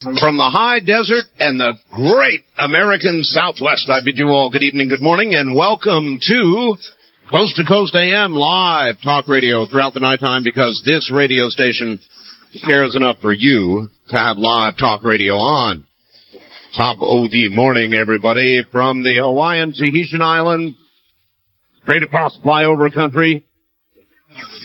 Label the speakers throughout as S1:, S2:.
S1: From the high desert and the great American Southwest, I bid you all good evening, good morning, and welcome to Coast to Coast AM live talk radio throughout the nighttime, because this radio station cares enough for you to have live talk radio on. Top of the morning, everybody, from the Hawaiian Tahitian Island, straight across flyover country,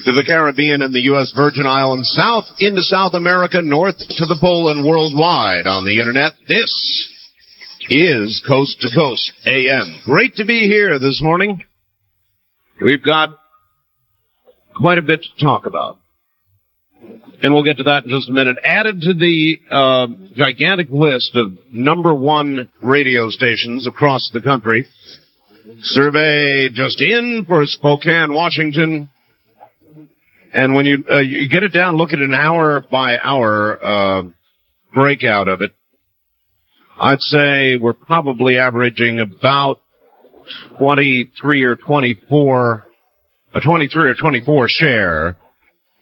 S1: to the Caribbean and the U.S. Virgin Islands, south into South America, north to the pole, and worldwide on the Internet. This is Coast to Coast AM. Great to be here this morning. We've got quite a bit to talk about, and we'll get to that in just a minute. Added to the gigantic list of number one radio stations across the country, survey just in for Spokane, Washington. And when you get it down, look at an hour-by-hour breakout of it, I'd say we're probably averaging about 23 or 24 share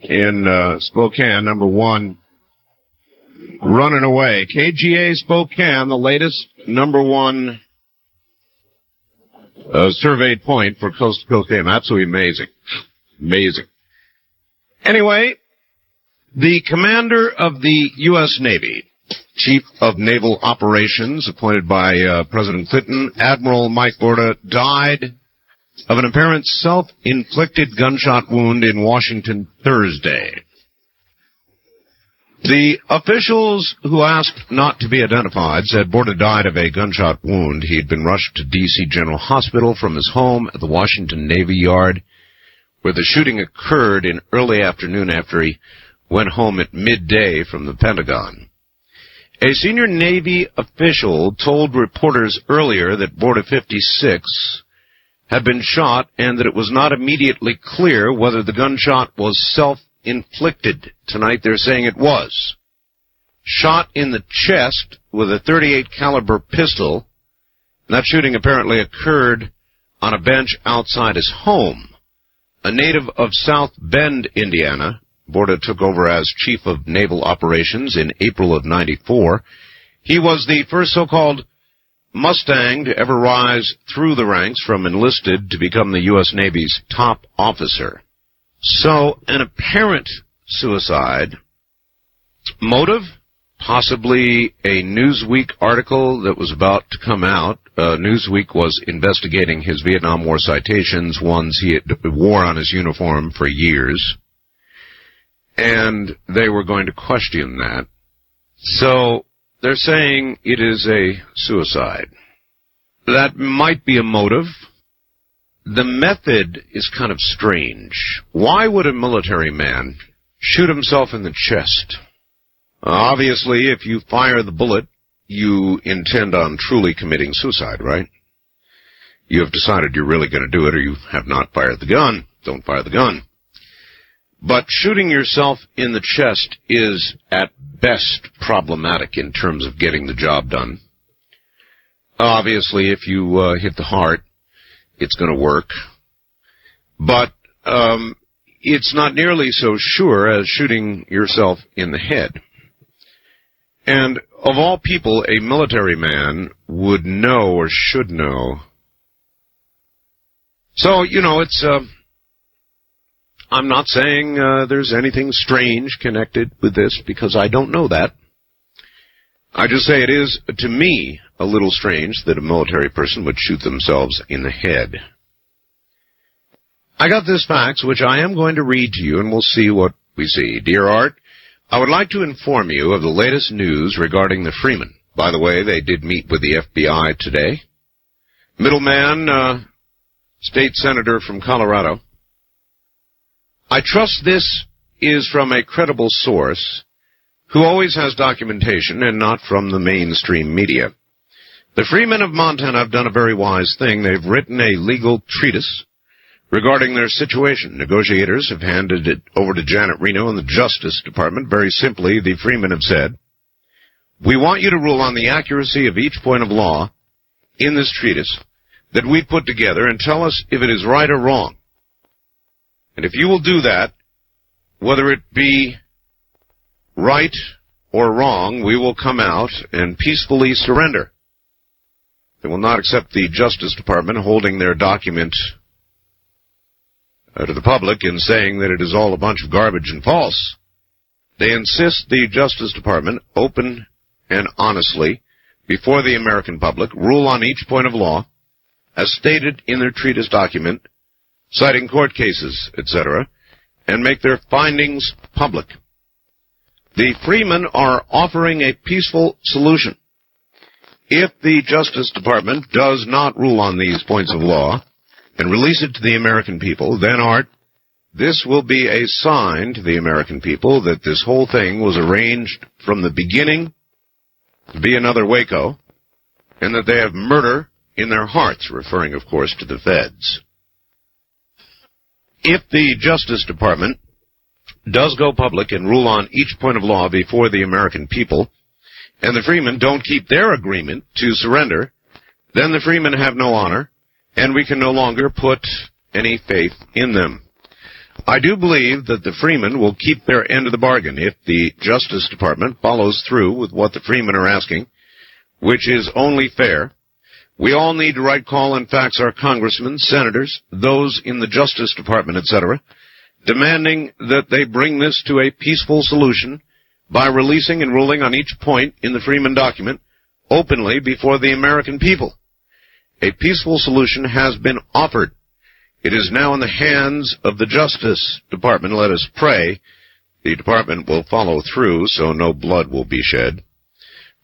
S1: in Spokane, number one, running away. KGA Spokane, the latest number one surveyed point for Coast to Coast AM. Absolutely amazing. Amazing. Anyway, the commander of the U.S. Navy, Chief of Naval Operations, appointed by President Clinton, Admiral Mike Borda, died of an apparent self-inflicted gunshot wound in Washington Thursday. The officials who asked not to be identified said Borda died of a gunshot wound. He had been rushed to D.C. General Hospital from his home at the Washington Navy Yard, where the shooting occurred in early afternoon after he went home at midday from the Pentagon. A senior Navy official told reporters earlier that Borda 56 had been shot and that it was not immediately clear whether the gunshot was self-inflicted. Tonight they're saying it was. Shot in the chest with a .38 caliber pistol. That shooting apparently occurred on a bench outside his home. A native of South Bend, Indiana, Borda took over as Chief of Naval Operations in April of '94. He was the first so-called Mustang to ever rise through the ranks from enlisted to become the U.S. Navy's top officer. So, an apparent suicide. Motive? Possibly a Newsweek article that was about to come out. Newsweek was investigating his Vietnam War citations, ones he had wore on his uniform for years. And they were going to question that. So, they're saying it is a suicide. That might be a motive. The method is kind of strange. Why would a military man shoot himself in the chest? Obviously, if you fire the bullet, you intend on truly committing suicide, right? You have decided you're really going to do it, or you have not fired the gun. Don't fire the gun. But shooting yourself in the chest is, at best, problematic in terms of getting the job done. Obviously, if you hit the heart, it's going to work. But it's not nearly so sure as shooting yourself in the head. And of all people, a military man would know or should know. So, it's, I'm not saying there's anything strange connected with this, because I don't know that. I just say it is, to me, a little strange that a military person would shoot themselves in the head. I got this fax, which I am going to read to you, and we'll see what we see. Dear Art, I would like to inform you of the latest news regarding the Freemen. By the way, they did meet with the FBI today. Middleman, state senator from Colorado. I trust this is from a credible source who always has documentation and not from the mainstream media. The Freemen of Montana have done a very wise thing. They've written a legal treatise regarding their situation. Negotiators have handed it over to Janet Reno and the Justice Department. Very simply, the Freemen have said, we want you to rule on the accuracy of each point of law in this treatise that we put together and tell us if it is right or wrong. And if you will do that, whether it be right or wrong, we will come out and peacefully surrender. They will not accept the Justice Department holding their document to the public and saying that it is all a bunch of garbage and false. They insist the Justice Department, open and honestly, before the American public, rule on each point of law, as stated in their treatise document, citing court cases, etc., and make their findings public. The Freemen are offering a peaceful solution. If the Justice Department does not rule on these points of law and release it to the American people, then, Art, this will be a sign to the American people that this whole thing was arranged from the beginning to be another Waco, and that they have murder in their hearts, referring, of course, to the feds. If the Justice Department does go public and rule on each point of law before the American people, and the Freemen don't keep their agreement to surrender, then the Freemen have no honor, and we can no longer put any faith in them. I do believe that the Freemen will keep their end of the bargain if the Justice Department follows through with what the Freemen are asking, which is only fair. We all need to write call and fax our congressmen, senators, those in the Justice Department, etc., demanding that they bring this to a peaceful solution by releasing and ruling on each point in the Freeman document openly before the American people. A peaceful solution has been offered. It is now in the hands of the Justice Department. Let us pray the department will follow through so no blood will be shed.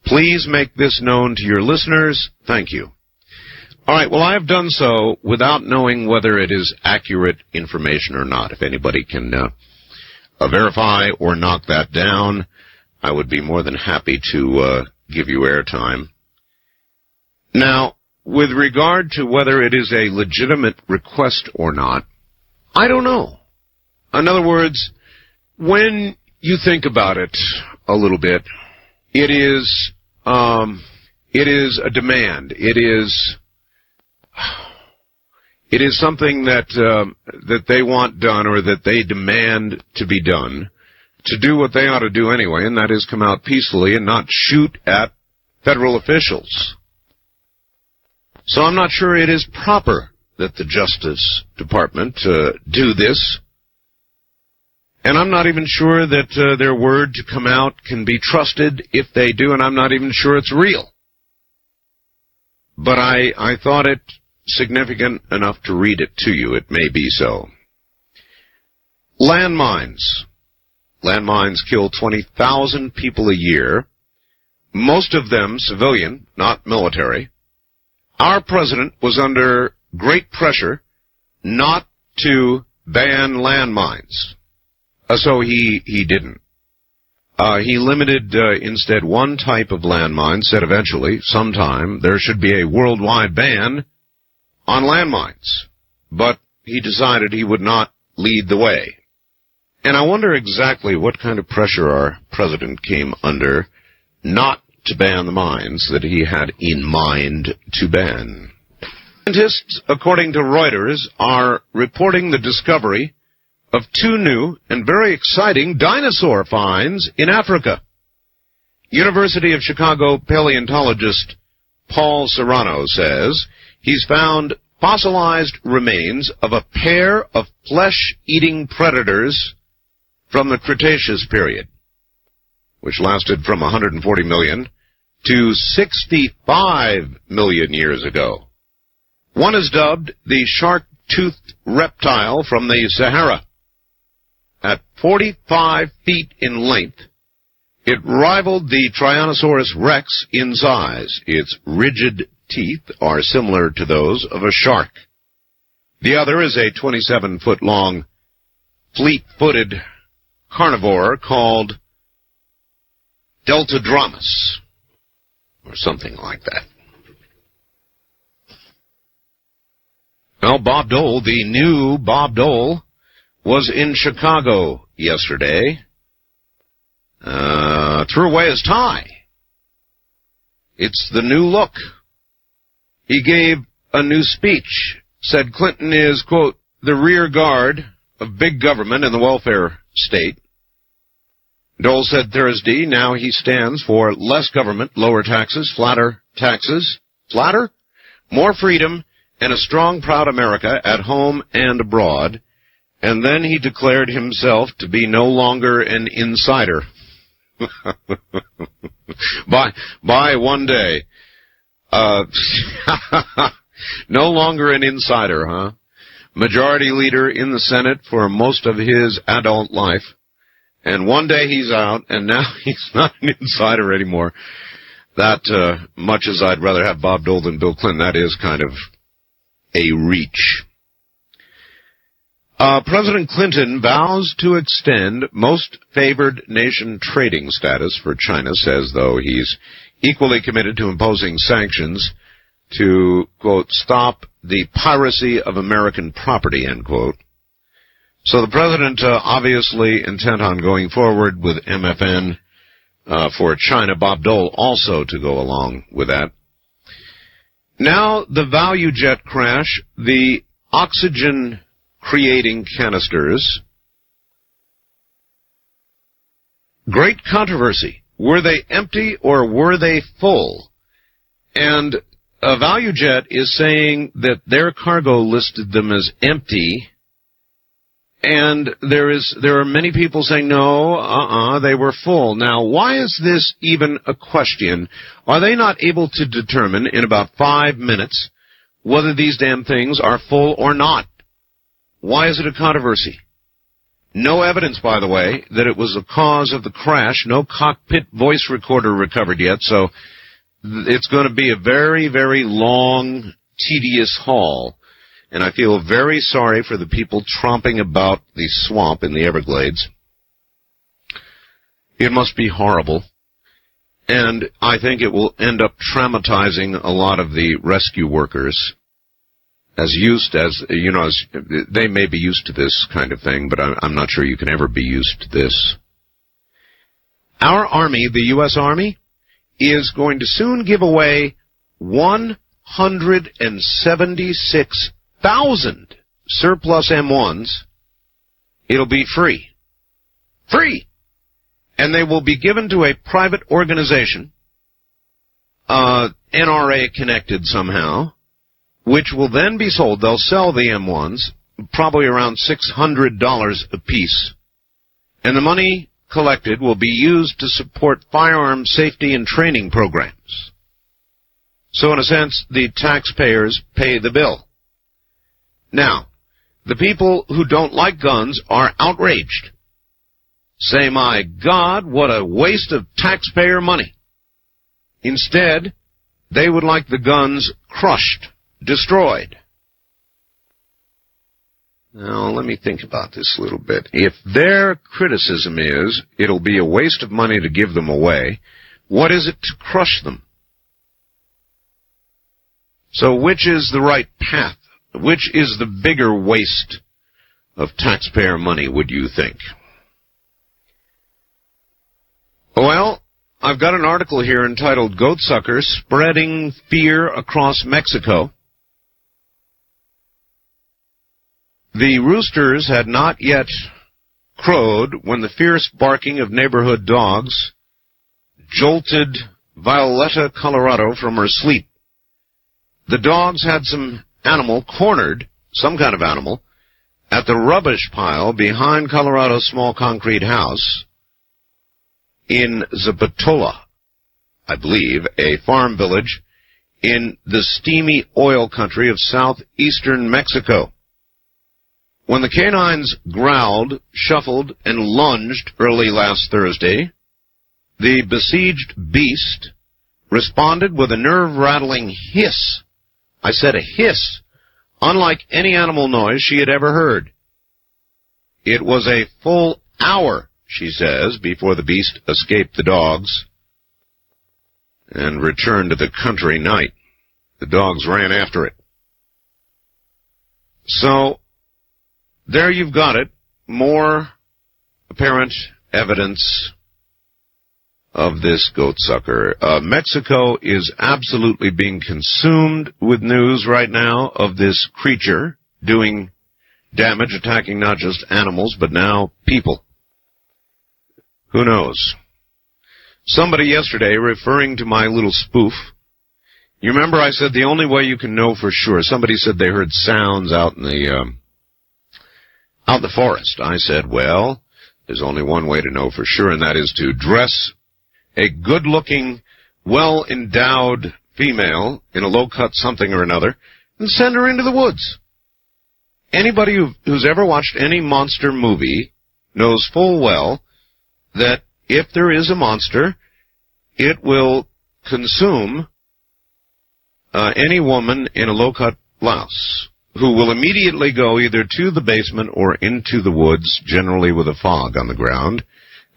S1: Please make this known to your listeners. Thank you. All right, well, I have done so without knowing whether it is accurate information or not. If anybody can verify or knock that down, I would be more than happy to give you airtime. Now, with regard to whether it is a legitimate request or not, I don't know. In other words, when you think about it a little bit, it is a demand. It is something that they want done, or that they demand to be done, to do what they ought to do anyway, and that is come out peacefully and not shoot at federal officials. So I'm not sure it is proper that the Justice Department do this, and I'm not even sure that their word to come out can be trusted if they do, and I'm not even sure it's real. But I thought it significant enough to read it to you. It may be so. Landmines. Landmines kill 20,000 people a year, most of them civilian, not military. Our president was under great pressure not to ban landmines, so he didn't. He limited instead one type of landmine, said eventually, sometime, there should be a worldwide ban on landmines. But he decided he would not lead the way. And I wonder exactly what kind of pressure our president came under not to ban the mines that he had in mind to ban. Scientists, according to Reuters, are reporting the discovery of two new and very exciting dinosaur finds in Africa. University of Chicago paleontologist Paul Serrano says he's found fossilized remains of a pair of flesh-eating predators from the Cretaceous period, which lasted from 140 million to 65 million years ago. One is dubbed the shark-toothed reptile from the Sahara. At 45 feet in length, it rivaled the Tyrannosaurus rex in size. Its rigid teeth are similar to those of a shark. The other is a 27-foot-long, fleet-footed carnivore called Deltadromus, or something like that. Well, Bob Dole, the new Bob Dole, was in Chicago yesterday, threw away his tie. It's the new look. He gave a new speech, said Clinton is, quote, the rear guard of big government and the welfare state. Dole said Thursday now he stands for less government, lower taxes, flatter taxes, more freedom, and a strong, proud America at home and abroad. And then he declared himself to be no longer an insider. by one day. No longer an insider, huh? Majority leader in the Senate for most of his adult life. And one day he's out, and now he's not an insider anymore. That, much as I'd rather have Bob Dole than Bill Clinton, that is kind of a reach. President Clinton vows to extend most favored nation trading status for China, says, though he's equally committed to imposing sanctions to, quote, stop the piracy of American property, end quote. So the president obviously intent on going forward with MFN for China. Bob Dole also to go along with that. Now the value jet crash, the oxygen-creating canisters. Great controversy. Were they empty or were they full? And ValueJet is saying that their cargo listed them as empty. And there are many people saying, no, they were full. Now, why is this even a question? Are they not able to determine in about 5 minutes whether these damn things are full or not? Why is it a controversy? No evidence, by the way, that it was the cause of the crash. No cockpit voice recorder recovered yet, so it's going to be a very, very long, tedious haul. And I feel very sorry for the people tromping about the swamp in the Everglades. It must be horrible. And I think it will end up traumatizing a lot of the rescue workers. As they may be used to this kind of thing, but I'm not sure you can ever be used to this. Our Army, the U.S. Army, is going to soon give away 176,000 surplus M1s. It'll be free. Free! And they will be given to a private organization, NRA connected somehow, which will then be sold. They'll sell the M1s, probably around $600 a piece. And the money collected will be used to support firearm safety and training programs. So in a sense, the taxpayers pay the bill. Now, the people who don't like guns are outraged. Say, my God, what a waste of taxpayer money. Instead, they would like the guns crushed, destroyed. Now, let me think about this a little bit. If their criticism is it'll be a waste of money to give them away, what is it to crush them? So which is the right path? Which is the bigger waste of taxpayer money, would you think? Well, I've got an article here entitled Goat Sucker Spreading Fear Across Mexico. The roosters had not yet crowed when the fierce barking of neighborhood dogs jolted Violeta, Colorado, from her sleep. The dogs had some animal cornered, some kind of animal, at the rubbish pile behind Colorado's small concrete house in Zapatola, I believe, a farm village in the steamy oil country of southeastern Mexico. When the canines growled, shuffled, and lunged early last Thursday, the besieged beast responded with a nerve-rattling hiss. I said a hiss, unlike any animal noise she had ever heard. It was a full hour, she says, before the beast escaped the dogs and returned to the country night. The dogs ran after it. So, there you've got it. More apparent evidence of this goat sucker. Mexico is absolutely being consumed with news right now of this creature doing damage, attacking not just animals, but now people. Who knows? Somebody yesterday, referring to my little spoof, you remember I said the only way you can know for sure, somebody said they heard sounds out in the forest. I said, well, there's only one way to know for sure, and that is to dress a good-looking, well-endowed female in a low-cut something or another and send her into the woods. Anybody who's ever watched any monster movie knows full well that if there is a monster, it will consume any woman in a low-cut blouse who will immediately go either to the basement or into the woods, generally with a fog on the ground,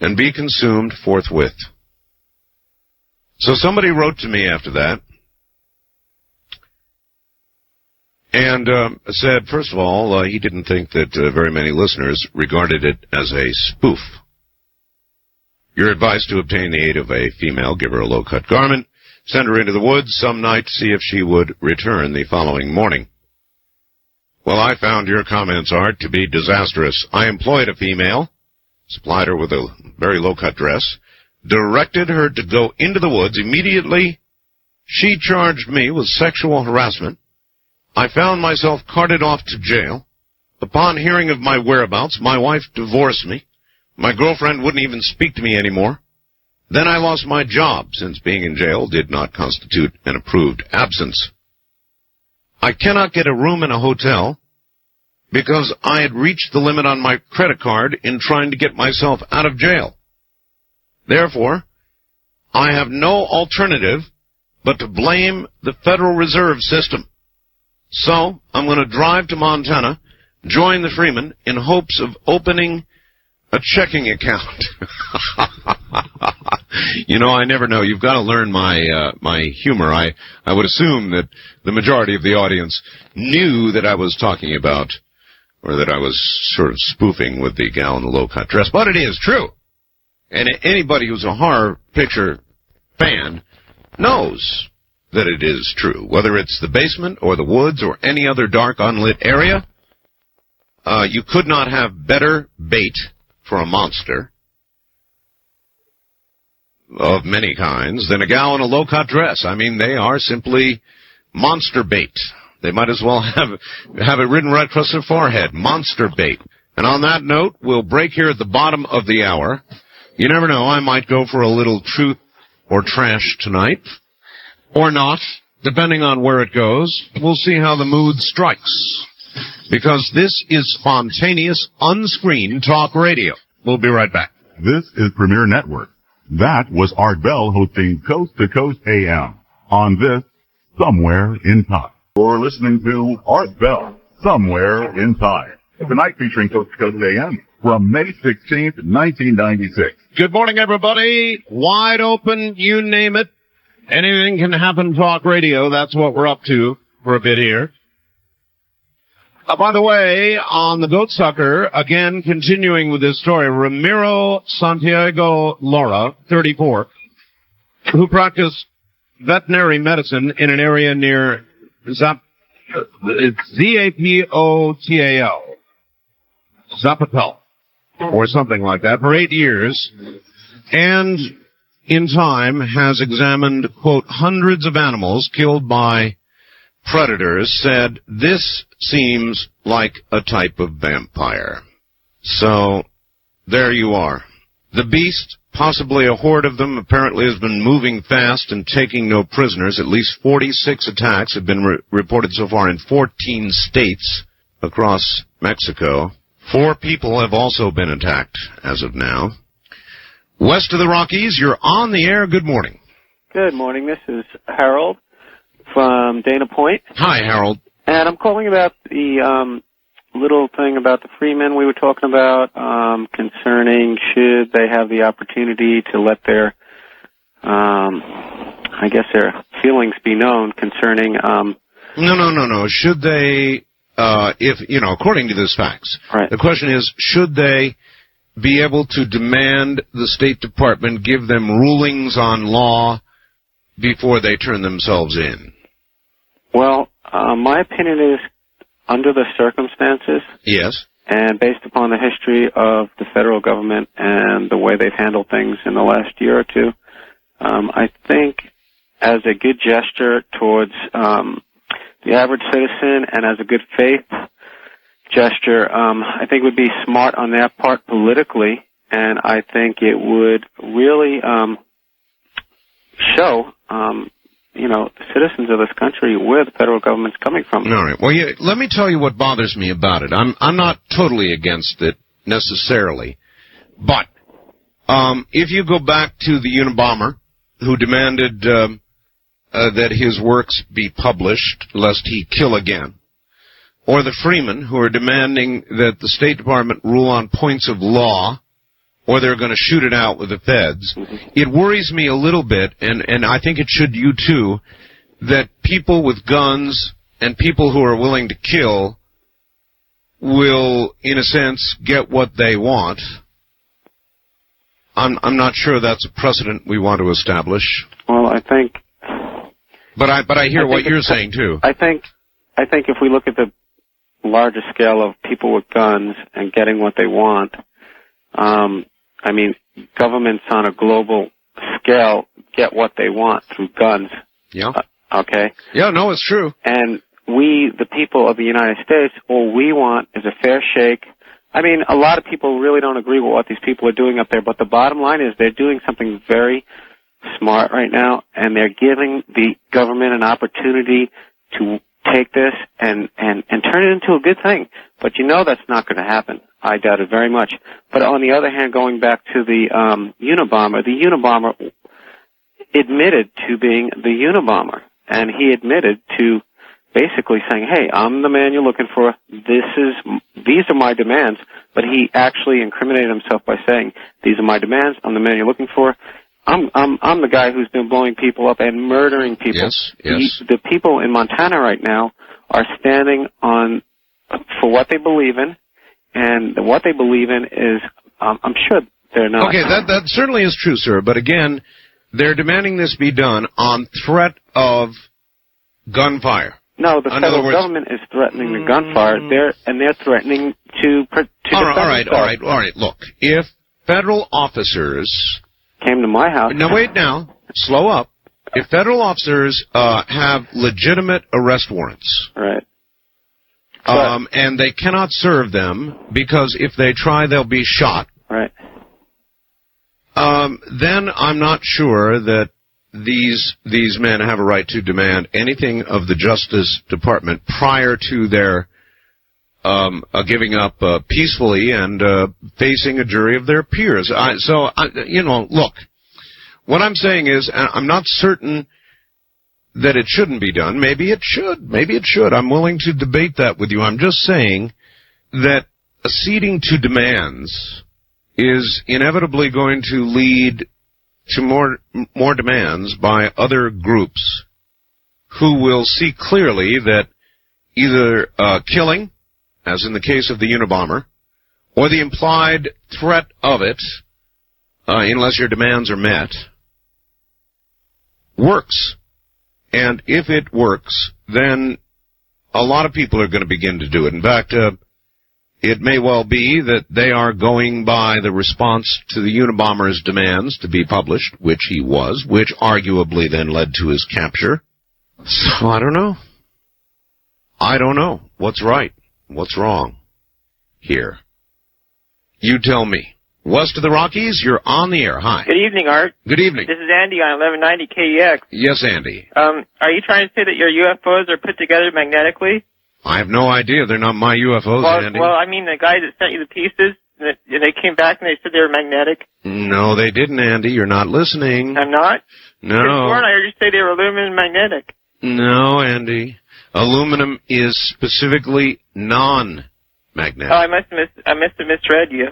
S1: and be consumed forthwith. So somebody wrote to me after that and said, first of all, he didn't think that very many listeners regarded it as a spoof. Your advice to obtain the aid of a female, give her a low-cut garment, send her into the woods some night to see if she would return the following morning. Well, I found your comments, Art, to be disastrous. I employed a female, supplied her with a very low-cut dress, directed her to go into the woods immediately. She charged me with sexual harassment. I found myself carted off to jail. Upon hearing of my whereabouts, my wife divorced me. My girlfriend wouldn't even speak to me anymore. Then I lost my job, since being in jail did not constitute an approved absence. I cannot get a room in a hotel because I had reached the limit on my credit card in trying to get myself out of jail. Therefore, I have no alternative but to blame the Federal Reserve System. So, I'm going to drive to Montana, join the Freemen, in hopes of opening a checking account. You know, I never know. You've got to learn my humor. I would assume that the majority of the audience knew that I was talking about, or that I was sort of spoofing with the gal in the low-cut dress. But it is true. And anybody who's a horror picture fan knows that it is true. Whether it's the basement or the woods or any other dark, unlit area, you could not have better bait for a monster of many kinds than a gal in a low-cut dress. I mean, they are simply monster bait. They might as well have it written right across their forehead, monster bait. And on that note, we'll break here at the bottom of the hour. You never know, I might go for a little truth or trash tonight, or not, depending on where it goes. We'll see how the mood strikes, because this is spontaneous, unscreened talk radio. We'll be right back.
S2: This is Premier Network. That was Art Bell hosting Coast to Coast AM on this Somewhere in Time. You're listening to Art Bell, Somewhere in Time. Tonight featuring Coast to Coast AM from May 16th, 1996.
S1: Good morning, everybody. Wide open, you name it. Anything can happen, talk radio. That's what we're up to for a bit here. By the way, on the Goat Sucker, again, continuing with this story, Ramiro Santiago Lara, 34, who practiced veterinary medicine in an area near Z-A-P-O-T-A-L, Zapatal, or something like that, for 8 years, and in time has examined, quote, hundreds of animals killed by predators, said this seems like a type of vampire. So, there you are. The beast, possibly a horde of them, apparently has been moving fast and taking no prisoners. At least 46 attacks have been reported so far in 14 states across Mexico. 4 people have also been attacked as of now. West of the Rockies, you're on the air. Good morning.
S3: Good morning. This is Harold from Dana Point.
S1: Hi, Harold.
S3: And I'm calling about the little thing about the Freemen we were talking about, concerning should they have the opportunity to let their, I guess their feelings be known concerning...
S1: No. Should they, according to these facts,
S3: right.
S1: The question is, should they be able to demand the State Department give them rulings on law before they turn themselves in?
S3: Well, my opinion is, under the circumstances,
S1: yes,
S3: And based upon the history of the federal government and the way they've handled things in the last year or two, I think as a good gesture towards the average citizen and as a good faith gesture, I think it would be smart on their part politically, and I think it would really show, the citizens of this country where the federal government's coming from.
S1: All right. Well, let me tell you what bothers me about it. I'm not totally against it necessarily, but if you go back to the Unabomber who demanded that his works be published lest he kill again, or the Freemen who are demanding that the State Department rule on points of law, or they're going to shoot it out with the feds, it worries me a little bit, and I think it should you too, that people with guns and people who are willing to kill will, in a sense, get what they want. I'm not sure that's a precedent we want to establish.
S3: Well, I think...
S1: But I hear what you're saying, too.
S3: I think if we look at the larger scale of people with guns and getting what they want, governments on a global scale get what they want through guns.
S1: Yeah.
S3: Okay?
S1: Yeah, no, it's true.
S3: And we, the people of the United States, all we want is a fair shake. A lot of people really don't agree with what these people are doing up there, but the bottom line is they're doing something very smart right now, and they're giving the government an opportunity to take this and turn it into a good thing. But that's not going to happen. I doubt it very much. But on the other hand, going back to the Unabomber admitted to being the Unabomber, and he admitted to basically saying, hey, I'm the man you're looking for. These are my demands. But he actually incriminated himself by saying, these are my demands. I'm the man you're looking for. I'm the guy who's been blowing people up and murdering people.
S1: Yes.
S3: The people in Montana right now are standing for what they believe in, and what they believe in is, I'm sure they're not.
S1: Okay, that certainly is true, sir. But again, they're demanding this be done on threat of gunfire.
S3: No, the federal government is threatening the gunfire. They're threatening to
S1: all right. Look, if federal officers
S3: came to my house.
S1: Now, slow up. If federal officers have legitimate arrest warrants,
S3: right,
S1: and they cannot serve them because if they try, they'll be shot,
S3: right,
S1: then I'm not sure that these men have a right to demand anything of the Justice Department prior to their giving up peacefully and facing a jury of their peers. Look, what I'm saying is I'm not certain that it shouldn't be done. Maybe it should. I'm willing to debate that with you. I'm just saying that acceding to demands is inevitably going to lead to more demands by other groups who will see clearly that either killing, as in the case of the Unabomber, or the implied threat of it, unless your demands are met, works. And if it works, then a lot of people are going to begin to do it. In fact, it may well be that they are going by the response to the Unabomber's demands to be published, which he was, which arguably then led to his capture. So I don't know. What's right? What's wrong here? You tell me. West of the Rockies, you're on the air. Hi.
S4: Good evening, Art.
S1: Good evening.
S4: This is Andy on 1190 KEX.
S1: Yes, Andy.
S4: Are you trying to say that your UFOs are put together magnetically?
S1: I have no idea. They're not my UFOs, Andy.
S4: Well, the guy that sent you the pieces, they came back and they said they were magnetic.
S1: No, they didn't, Andy. You're not listening.
S4: I'm not?
S1: No.
S4: I heard you say they were aluminum magnetic.
S1: No, Andy. Aluminum is specifically non-magnetic.
S4: Oh, I must have misread you.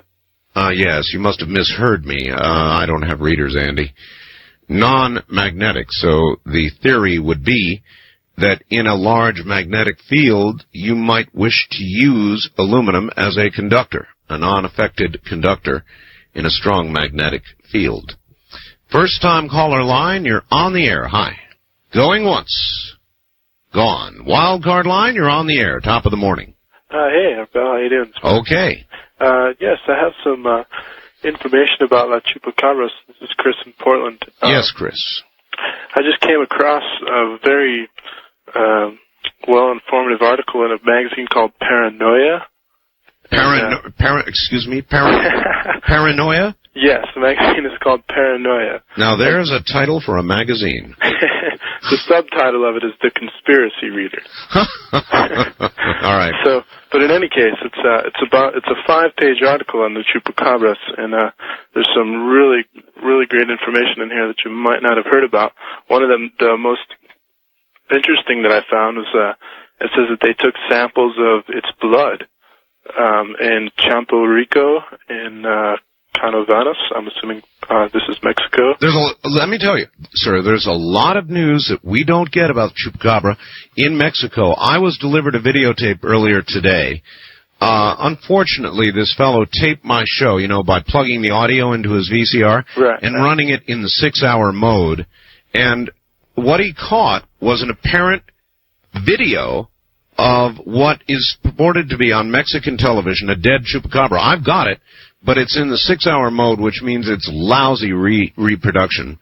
S1: Yes, you must have misheard me. I don't have readers, Andy. Non-magnetic. So the theory would be that in a large magnetic field, you might wish to use aluminum as a conductor, a non-affected conductor in a strong magnetic field. First time caller line, you're on the air. Hi. Going once. Gone. Wildcard line, you're on the air. Top of the morning.
S5: Hey, Art Bell, how you doing?
S1: Okay.
S5: Yes, I have some information about La Chupacabra. This is Chris in Portland.
S1: Yes, Chris.
S5: I just came across a very well-informative article in a magazine called Paranoia.
S1: Paranoia?
S5: Yes, the magazine is called Paranoia.
S1: Now, there's a title for a magazine.
S5: The subtitle of it is The Conspiracy Reader.
S1: All right.
S5: So, but in any case, it's a 5-page article on the Chupacabras, and there's some really great information in here that you might not have heard about. One of them, the most interesting that I found was it says that they took samples of its blood in Campo Rico in Canovanas. I'm assuming this is Mexico.
S1: Let me tell you, sir, there's a lot of news that we don't get about Chupacabra in Mexico. I was delivered a videotape earlier today. Unfortunately, this fellow taped my show, by plugging the audio into his VCR and running it in the 6-hour mode. And what he caught was an apparent video of what is purported to be on Mexican television, a dead Chupacabra. I've got it, but it's in the 6-hour mode, which means it's lousy reproduction.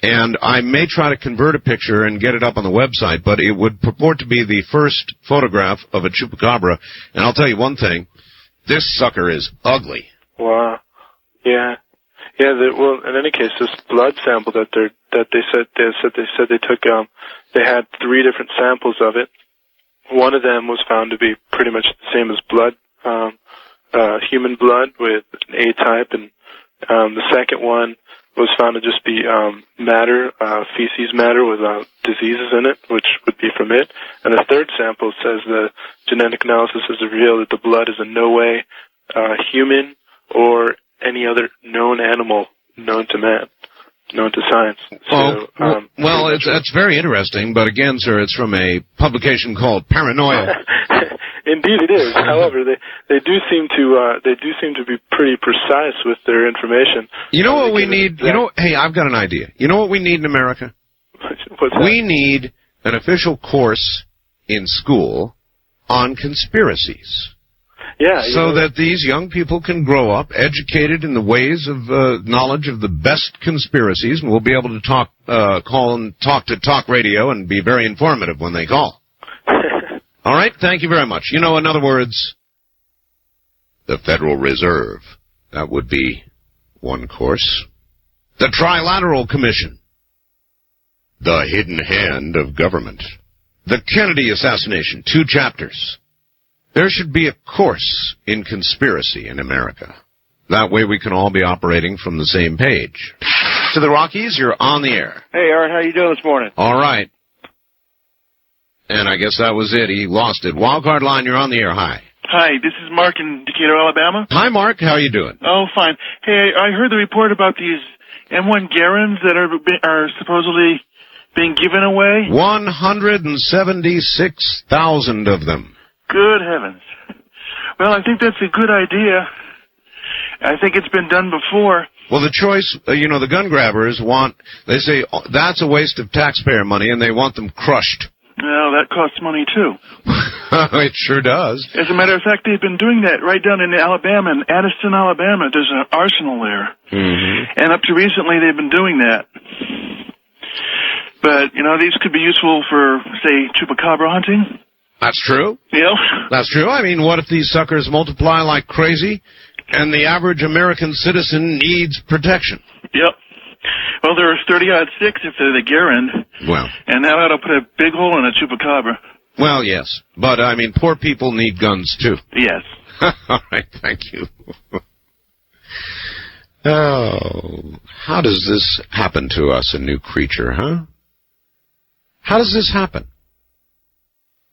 S1: And I may try to convert a picture and get it up on the website, but it would purport to be the first photograph of a Chupacabra. And I'll tell you one thing, this sucker is ugly.
S5: Wow. Yeah. Yeah, well, in any case, this blood sample that they said they took, they had 3 different samples of it. One of them was found to be pretty much the same as blood, human blood with an A type, and the second one was found to just be matter, feces matter with diseases in it, which would be from it. And the third sample says the genetic analysis has revealed that the blood is in no way human or any other known animal known to man, known to science. So,
S1: that's very interesting, but again, sir, it's from a publication called Paranoia.
S5: Indeed, it is. However, they do seem to be pretty precise with their information.
S1: You know what we need? Hey, I've got an idea. You know what we need in America?
S5: What's that?
S1: We need an official course in school on conspiracies.
S5: Yeah,
S1: so that these young people can grow up educated in the ways of knowledge of the best conspiracies, and we'll be able to talk to talk radio and be very informative when they call. All right, thank you very much. In other words, the Federal Reserve. That would be one course. The Trilateral Commission. The Hidden Hand of Government. The Kennedy Assassination, 2 chapters. There should be a course in conspiracy in America. That way we can all be operating from the same page. To the Rockies, you're on the air.
S6: Hey, Art, how you doing this morning?
S1: All right. And I guess that was it. He lost it. Wildcard line, you're on the air. Hi.
S6: Hi, this is Mark in Decatur, Alabama.
S1: Hi, Mark. How are you doing?
S6: Oh, fine. Hey, I heard the report about these M1 Garens that are supposedly being given away.
S1: 176,000 of them.
S6: Good heavens. Well, I think that's a good idea. I think it's been done before.
S1: Well, the choice, the gun grabbers they say that's a waste of taxpayer money, and they want them crushed.
S6: Well, that costs money, too.
S1: It sure does.
S6: As a matter of fact, they've been doing that right down in Alabama, in Addison, Alabama. There's an arsenal there. Mm-hmm. And up to recently, they've been doing that. But, these could be useful for, say, Chupacabra hunting.
S1: That's true.
S6: Yeah.
S1: That's true. I mean, what if these suckers multiply like crazy and the average American citizen needs protection?
S6: Yep. Well, there are 30-6 if they're the Garand.
S1: Well.
S6: And that ought to put a big hole in a Chupacabra.
S1: Well, yes. But, I mean, poor people need guns, too.
S6: Yes.
S1: All right. Thank you. Oh, how does this happen to us, a new creature, huh? How does this happen?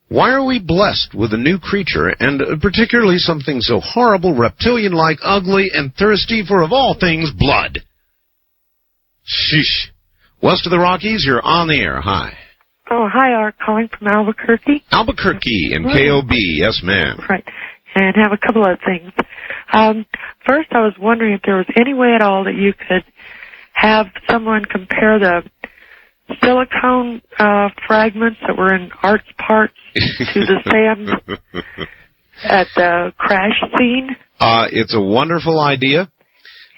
S1: Why are we blessed with a new creature, and particularly something so horrible, reptilian-like, ugly, and thirsty for, of all things, blood? Sheesh. West of the Rockies, you're on the air. Hi.
S7: Oh, hi, Art. Calling from Albuquerque.
S1: Albuquerque and KOB. Yes, ma'am.
S7: Right. And have a couple of things. First, I was wondering if there was any way at all that you could have someone compare the silicone fragments that were in Art's parts to the at the crash scene?
S1: It's a wonderful idea.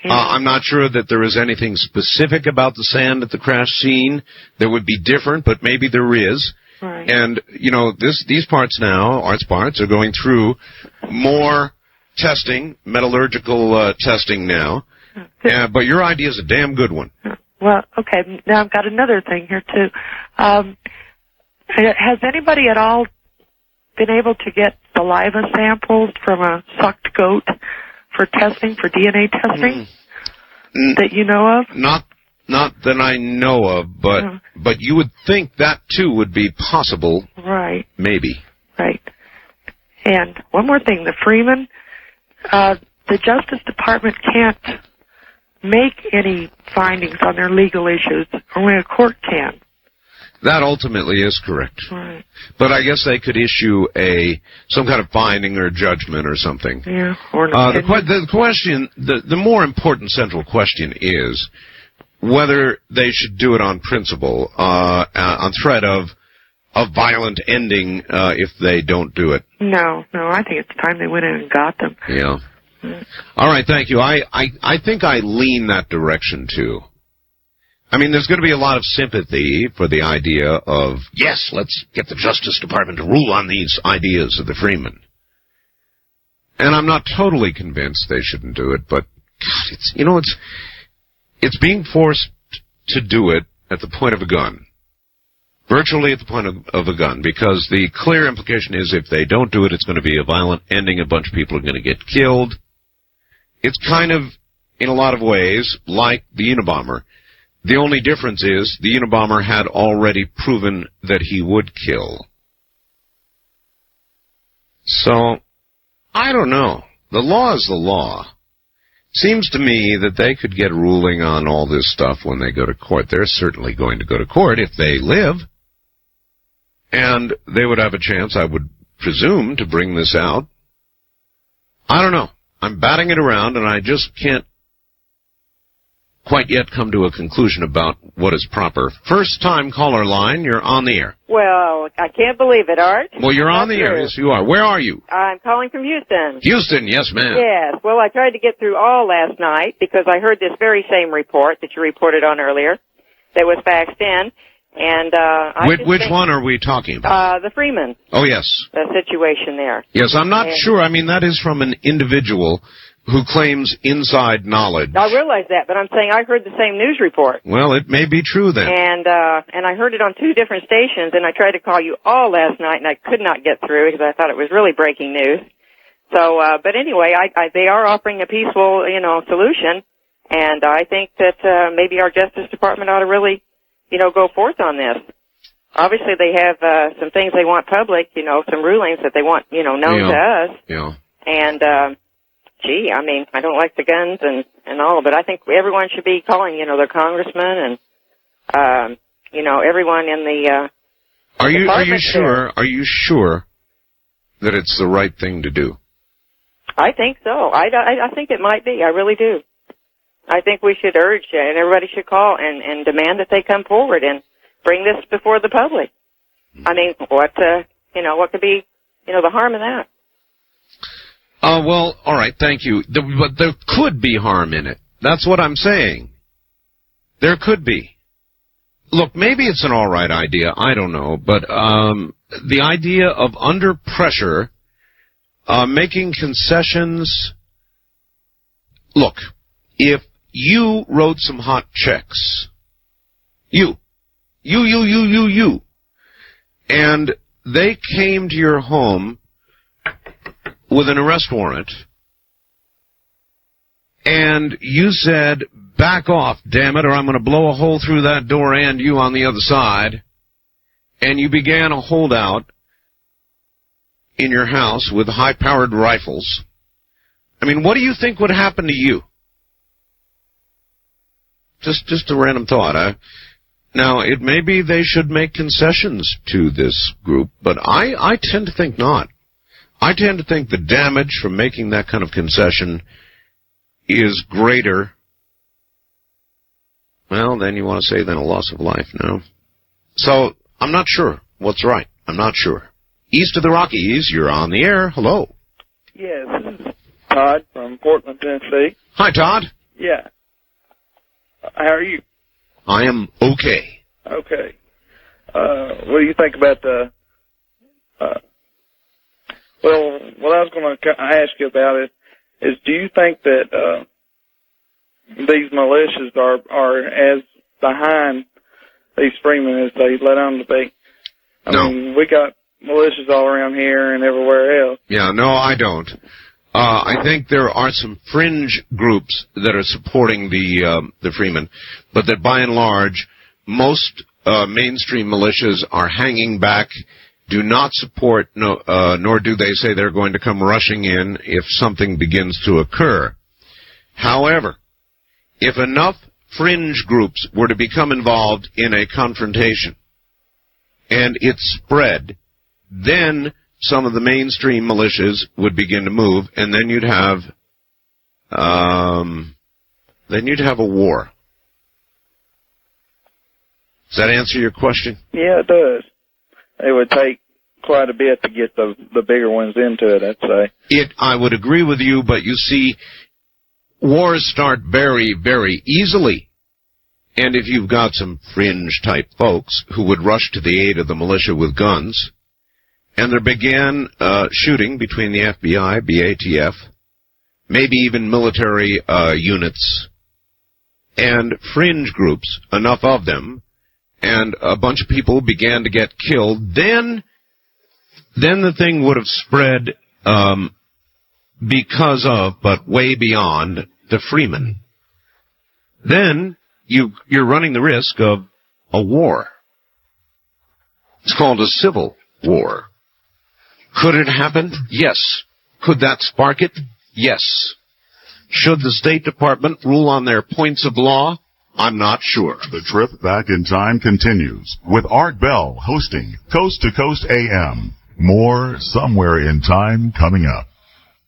S7: Yeah.
S1: I'm not sure that there is anything specific about the sand at the crash scene that would be different, but maybe there is.
S7: Right.
S1: And, these parts now, Art's parts, are going through more testing, metallurgical testing now. But your idea is a damn good one.
S7: Well, okay. Now I've got another thing here, too. Has anybody at all been able to get saliva samples from a sucked goat for testing, for DNA testing, that you know of?
S1: Not that I know of, but you would think that, too, would be possible.
S7: Right.
S1: Maybe.
S7: Right. And one more thing, the Freemen, the Justice Department can't make any findings on their legal issues. Only a court can.
S1: That ultimately is correct.
S7: Right.
S1: But I guess they could issue some kind of finding or judgment or something.
S7: Yeah. Or
S1: the question, the more important central question is whether they should do it on principle, on threat of violent ending if they don't do it.
S7: No, I think it's time they went in and got them.
S1: Yeah. All right, thank you. I think I lean that direction, too. I mean, there's going to be a lot of sympathy for the idea of, yes, let's get the Justice Department to rule on these ideas of the Freemen. And I'm not totally convinced they shouldn't do it, but, God, it's being forced to do it at the point of a gun. Virtually at the point of a gun, because the clear implication is if they don't do it, it's going to be a violent ending, a bunch of people are going to get killed. It's kind of, in a lot of ways, like the Unabomber. The only difference is the Unabomber had already proven that he would kill. So, I don't know. The law is the law. Seems to me that they could get a ruling on all this stuff when they go to court. They're certainly going to go to court if they live. And they would have a chance, I would presume, to bring this out. I don't know. I'm batting it around, and I just can't quite yet come to a conclusion about what is proper. First-time caller line, you're on the air.
S8: Well, I can't believe it, Art.
S1: Well, you're on the air. Yes, you are. Where are you?
S8: I'm calling from Houston.
S1: Houston, yes, ma'am.
S8: Yes. Well, I tried to get through all last night because I heard this very same report that you reported on earlier that was faxed in. And
S1: which one are we talking about?
S8: The Freemen.
S1: Oh, yes.
S8: The situation there.
S1: Yes, I'm not sure. I mean, that is from an individual who claims inside knowledge.
S8: I realize that, but I'm saying I heard the same news report.
S1: Well, it may be true then.
S8: And I heard it on 2 different stations, and I tried to call you all last night, and I could not get through because I thought it was really breaking news. So, but anyway, they are offering a peaceful, solution, and I think that maybe our Justice Department ought to really, go forth on this. Obviously, they have some things they want public, some rulings that they want, known to us.
S1: Yeah.
S8: And gee, I mean, I don't like the guns and all, but I think everyone should be calling, their congressmen and, everyone in the,
S1: Are you sure that it's the right thing to do?
S8: I think so. I think it might be. I really do. I think we should urge, and everybody should call and demand that they come forward and bring this before the public. I mean, what could be, the harm in that?
S1: Well, all right, thank you. But there could be harm in it. That's what I'm saying. There could be. Look, maybe it's an all right idea. I don't know. But the idea of under pressure, making concessions. Look, if you wrote some hot checks, and they came to your home with an arrest warrant, and you said, back off, damn it, or I'm going to blow a hole through that door and you on the other side, and you began a holdout in your house with high-powered rifles, I mean, what do you think would happen to you? Just a random thought. Now, it may be they should make concessions to this group, but I tend to think not. I tend to think the damage from making that kind of concession is greater, well, then you want to say than a loss of life, no? So, I'm not sure what's right. I'm not sure. East of the Rockies, you're on the air. Hello.
S9: Yes, this is Todd from Portland, Tennessee.
S1: Hi, Todd.
S9: Yeah. How are you?
S1: I am okay.
S9: Okay. What do you think about the... well, what I was going to ask you about is do you think that these militias are as behind these Freemen as they let on to be? I mean, we got militias all around here and everywhere else.
S1: Yeah, no, I don't. I think there are some fringe groups that are supporting the Freemen, but that by and large, most mainstream militias are hanging back, do not support, nor do they say they're going to come rushing in if something begins to occur. However, if enough fringe groups were to become involved in a confrontation, and it spread, then some of the mainstream militias would begin to move, and then you'd have a war. Does that answer your question?
S9: Yeah, it does. It would take quite a bit to get the bigger ones into it, I'd say.
S1: I would agree with you, but you see, wars start very, very easily. And if you've got some fringe-type folks who would rush to the aid of the militia with guns, and there began shooting between the FBI, BATF, maybe even military units, and fringe groups, enough of them, and a bunch of people began to get killed, then the thing would have spread because of, but way beyond, the Freemen. Then you're running the risk of a war. It's called a civil war. Could it happen? Yes. Could that spark it? Yes. Should the State Department rule on their points of law? I'm not sure.
S2: The trip back in time continues with Art Bell hosting Coast to Coast AM. More Somewhere in Time coming up.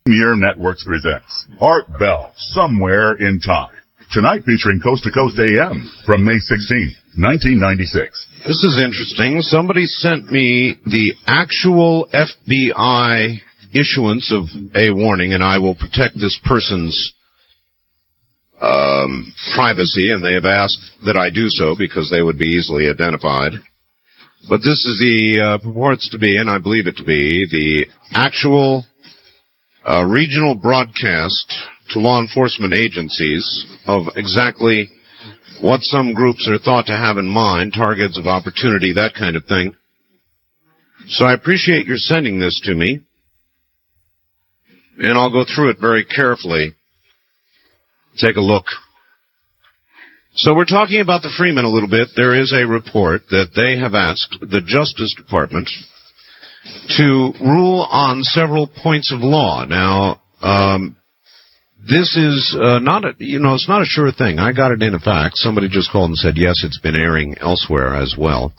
S2: Premier Networks presents Art Bell Somewhere in Time. Tonight featuring Coast to Coast AM from May 16, 1996.
S1: This is interesting. Somebody sent me the actual FBI issuance of a warning, and I will protect this person's privacy, and they have asked that I do so because they would be easily identified. But this is purports to be, and I believe it to be, the actual regional broadcast to law enforcement agencies of exactly what some groups are thought to have in mind, targets of opportunity, that kind of thing. So I appreciate your sending this to me, and I'll go through it very carefully. Take a look. So we're talking about the Freemen a little bit. There is a report that they have asked the Justice Department to rule on several points of law. Now, this is not a, it's not a sure thing. I got it in a fax. Somebody just called and said, yes, it's been airing elsewhere as well.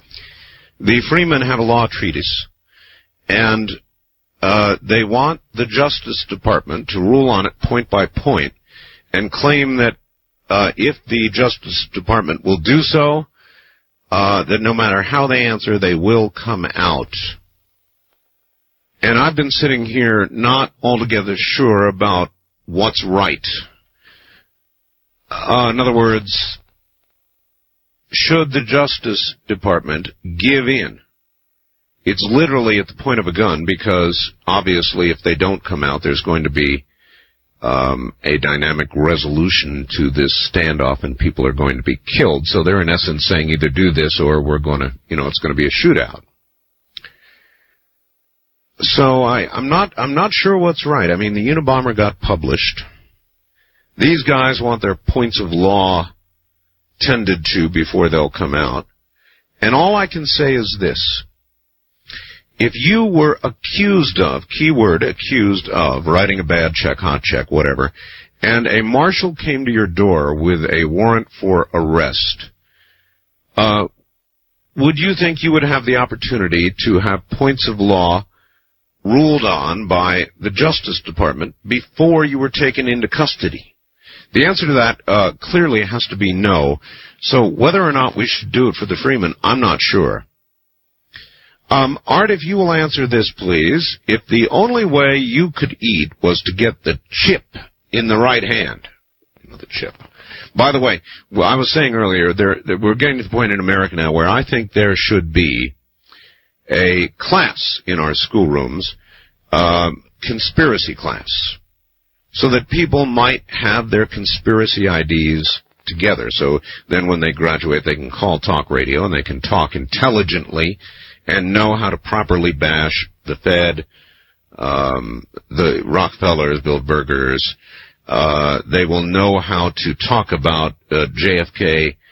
S1: The Freemen have a law treatise, and they want the Justice Department to rule on it point by point and claim that if the Justice Department will do so, that no matter how they answer, they will come out. And I've been sitting here not altogether sure about what's right. In other words, should the Justice Department give in? It's literally at the point of a gun, because obviously if they don't come out, there's going to be a dynamic resolution to this standoff, and people are going to be killed. So they're in essence saying either do this or we're going to, it's going to be a shootout. So I'm not sure what's right. I mean, the Unabomber got published. These guys want their points of law tended to before they'll come out. And all I can say is this. If you were accused of, keyword accused of, writing a bad check, hot check, whatever, and a marshal came to your door with a warrant for arrest, would you think you would have the opportunity to have points of law ruled on by the Justice Department before you were taken into custody? The answer to that clearly has to be no. So whether or not we should do it for the Freemen, I'm not sure. Art, if you will answer this, please. If the only way you could eat was to get the chip in the right hand, the chip. By the way, well, I was saying earlier, we're getting to the point in America now where I think there should be a class in our schoolrooms, conspiracy class, so that people might have their conspiracy IDs together. So then when they graduate, they can call talk radio and they can talk intelligently and know how to properly bash the Fed, the Rockefellers, Bill Burgers. They will know how to talk about JFK's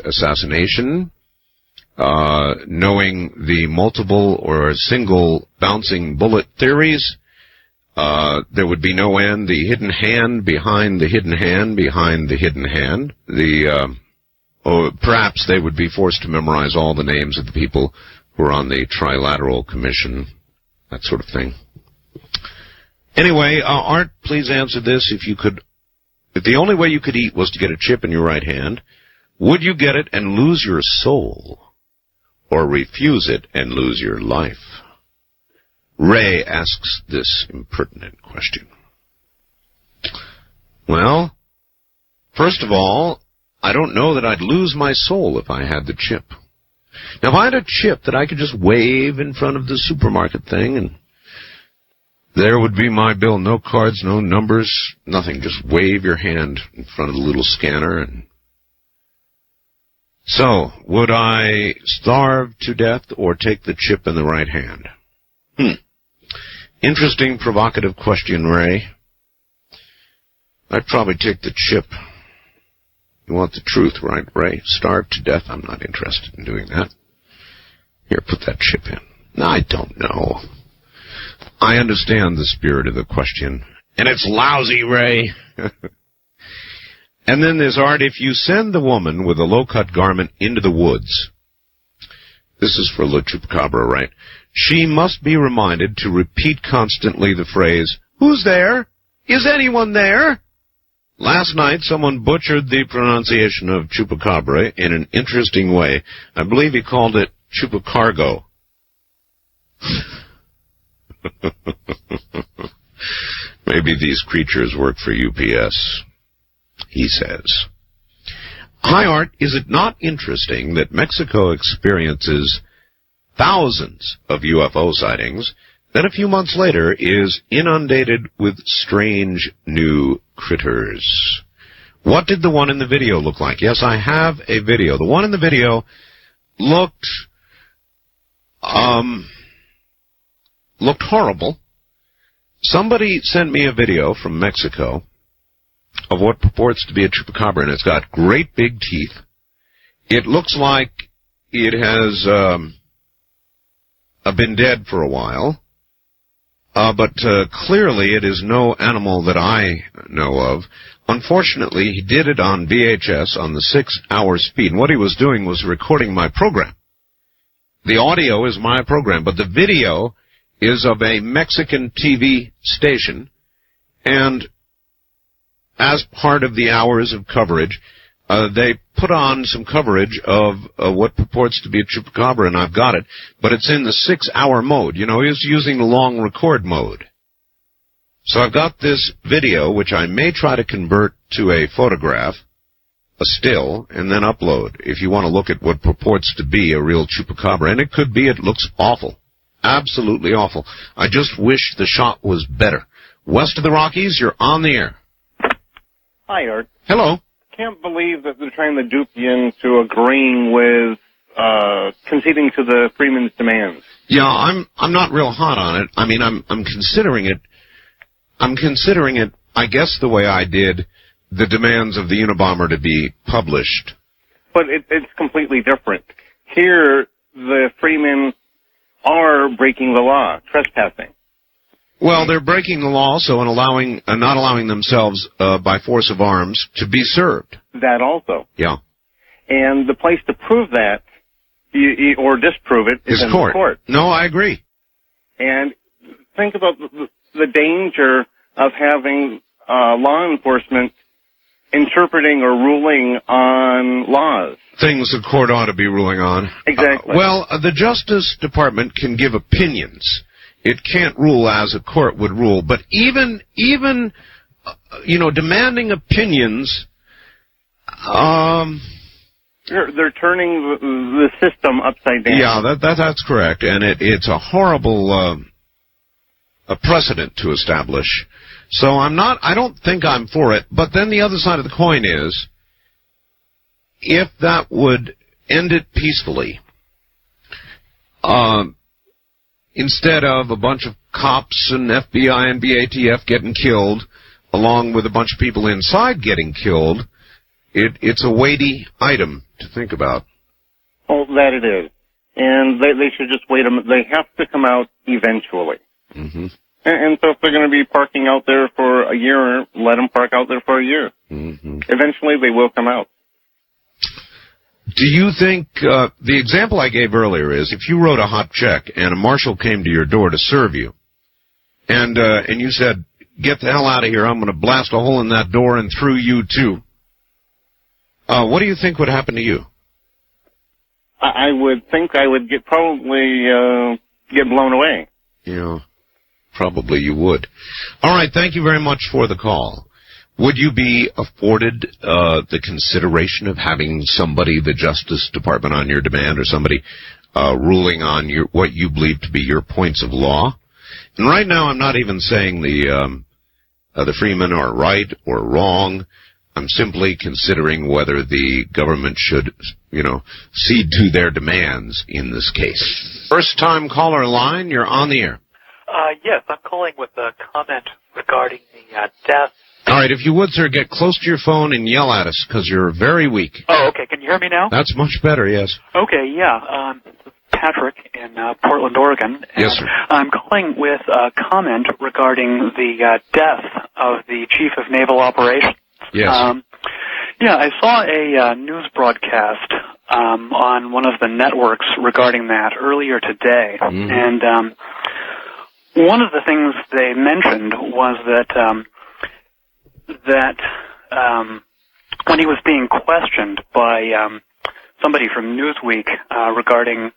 S1: assassination, knowing the multiple or single bouncing bullet theories. There would be no end. The hidden hand behind the hidden hand behind the hidden hand. Or perhaps they would be forced to memorize all the names of the people who are on the Trilateral Commission, that sort of thing. Anyway, Art, please answer this. If the only way you could eat was to get a chip in your right hand, would you get it and lose your soul, or refuse it and lose your life? Ray asks this impertinent question. Well, first of all, I don't know that I'd lose my soul if I had the chip. Now, if I had a chip that I could just wave in front of the supermarket thing, and there would be my bill, no cards, no numbers, nothing, just wave your hand in front of the little scanner. And so, would I starve to death or take the chip in the right hand? Interesting, provocative question, Ray. I'd probably take the chip. You want the truth, right, Ray? Starve to death? I'm not interested in doing that. Here, put that chip in. No, I don't know. I understand the spirit of the question. And it's lousy, Ray. And then there's Art. If you send the woman with a low-cut garment into the woods, this is for La Chupacabra, right? She must be reminded to repeat constantly the phrase, "Who's there? Is anyone there?" Last night, someone butchered the pronunciation of Chupacabra in an interesting way. I believe he called it Chupacargo. Maybe these creatures work for UPS, he says. Hi, Art. Is it not interesting that Mexico experiences thousands of UFO sightings, then a few months later is inundated with strange new critters? What did the one in the video look like? Yes, I have a video. The one in the video looked horrible. Somebody sent me a video from Mexico of what purports to be a chupacabra, and it's got great big teeth. It looks like it has been dead for a while. But clearly it is no animal that I know of. Unfortunately, he did it on VHS on the 6-hour speed. And what he was doing was recording my program. The audio is my program, but the video is of a Mexican TV station. And as part of the hours of coverage, they put on some coverage of what purports to be a chupacabra, and I've got it, but it's in the 6-hour mode. You know, he's using the long record mode. So I've got this video, which I may try to convert to a photograph, a still, and then upload, if you want to look at what purports to be a real chupacabra. And it could be. It looks awful. Absolutely awful. I just wish the shot was better. West of the Rockies, you're on the air.
S10: Hi, Art.
S1: Hello.
S10: Can't believe that they're trying to dupe you into agreeing with conceding to the Freemen's demands.
S1: Yeah, I'm not real hot on it. I mean, I'm considering it. I'm considering it, I guess, the way I did the demands of the Unabomber to be published.
S10: But it's completely different. Here, the Freemen are breaking the law, trespassing.
S1: Well, they're breaking the law also and not allowing themselves by force of arms to be served.
S10: That also.
S1: Yeah.
S10: And the place to prove that or disprove it is in the court.
S1: No, I agree.
S10: And think about the danger of having law enforcement interpreting or ruling on laws.
S1: Things the court ought to be ruling on.
S10: Exactly.
S1: The Justice Department can give opinions. It can't rule as a court would rule. But even demanding opinions,
S10: they're turning the system upside down.
S1: Yeah, that's correct, and it's a horrible a precedent to establish. So I don't think I'm for it. But then the other side of the coin is, if that would end it peacefully, instead of a bunch of cops and FBI and BATF getting killed, along with a bunch of people inside getting killed, it's a weighty item to think about.
S10: Oh, that it is. And they should just wait they have to come out eventually.
S1: Mm-hmm.
S10: And so if they're going to be parking out there for a year, let them park out there for a year.
S1: Mm-hmm.
S10: Eventually they will come out.
S1: Do you think, the example I gave earlier is, if you wrote a hot check and a marshal came to your door to serve you, and you said, "Get the hell out of here, I'm going to blast a hole in that door and through you too," what do you think would happen to you?
S10: I would think I would probably get blown away.
S1: Yeah, probably you would. All right, thank you very much for the call. Would you be afforded the consideration of having somebody, the Justice Department, on your demand, or somebody ruling on what you believe to be your points of law? And right now, I'm not even saying the Freemen are right or wrong. I'm simply considering whether the government should, cede to their demands in this case. First-time caller line, you're on the air.
S11: Yes, I'm calling with a comment regarding the death.
S1: All right, if you would, sir, get close to your phone and yell at us, because you're very weak.
S11: Oh, okay. Can you hear me now?
S1: That's much better, yes.
S11: Okay, yeah. Patrick in Portland, Oregon.
S1: Yes, sir.
S11: I'm calling with a comment regarding the death of the Chief of Naval Operations.
S1: Yes.
S11: I saw a news broadcast on one of the networks regarding that earlier today. Mm-hmm. And one of the things they mentioned was that when he was being questioned by somebody from Newsweek regarding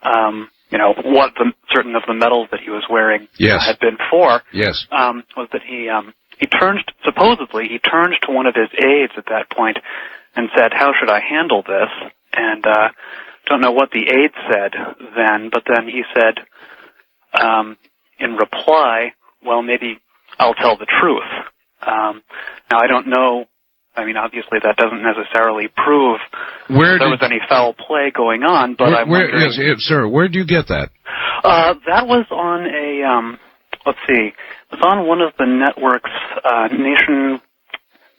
S11: what certain of the medals that he was wearing had been for, was that he turned to one of his aides at that point and said, "How should I handle this?" And don't know what the aide said then, but then he said in reply, "Well, maybe I'll tell the truth." Now, I don't know. I mean, obviously, that doesn't necessarily prove there was any foul play going on, but I'm wondering...
S1: Yes, sir, where did you get that?
S11: That was on a, let's see, it was on one of the networks,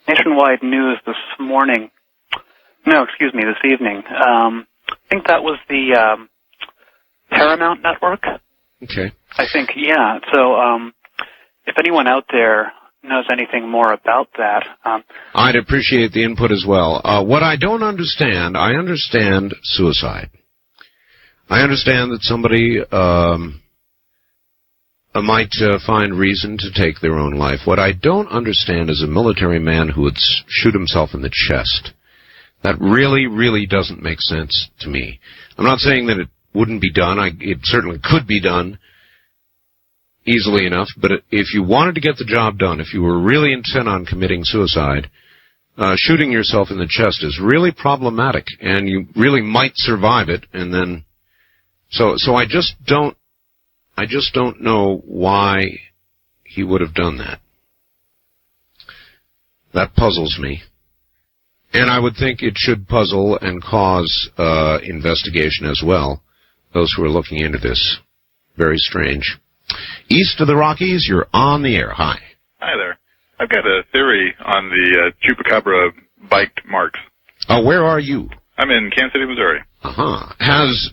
S11: Nationwide News this morning. No, excuse me, this evening. I think that was the Paramount Network.
S1: Okay.
S11: I think, yeah. So, if anyone out there knows anything more about that.
S1: I'd appreciate the input as well. What I don't understand, I understand suicide. I understand that somebody might find reason to take their own life. What I don't understand is a military man who would shoot himself in the chest. That really, really doesn't make sense to me. I'm not saying that it wouldn't be done. It certainly could be done easily enough, but if you wanted to get the job done, if you were really intent on committing suicide, shooting yourself in the chest is really problematic, and you really might survive it, and then, so I just don't know why he would have done that. That puzzles me. And I would think it should puzzle and cause investigation as well, those who are looking into this. Very strange. East of the Rockies, you're on the air. Hi.
S12: Hi there. I've got a theory on the Chupacabra bite marks.
S1: Where are you?
S12: I'm in Kansas City, Missouri.
S1: Uh-huh. Has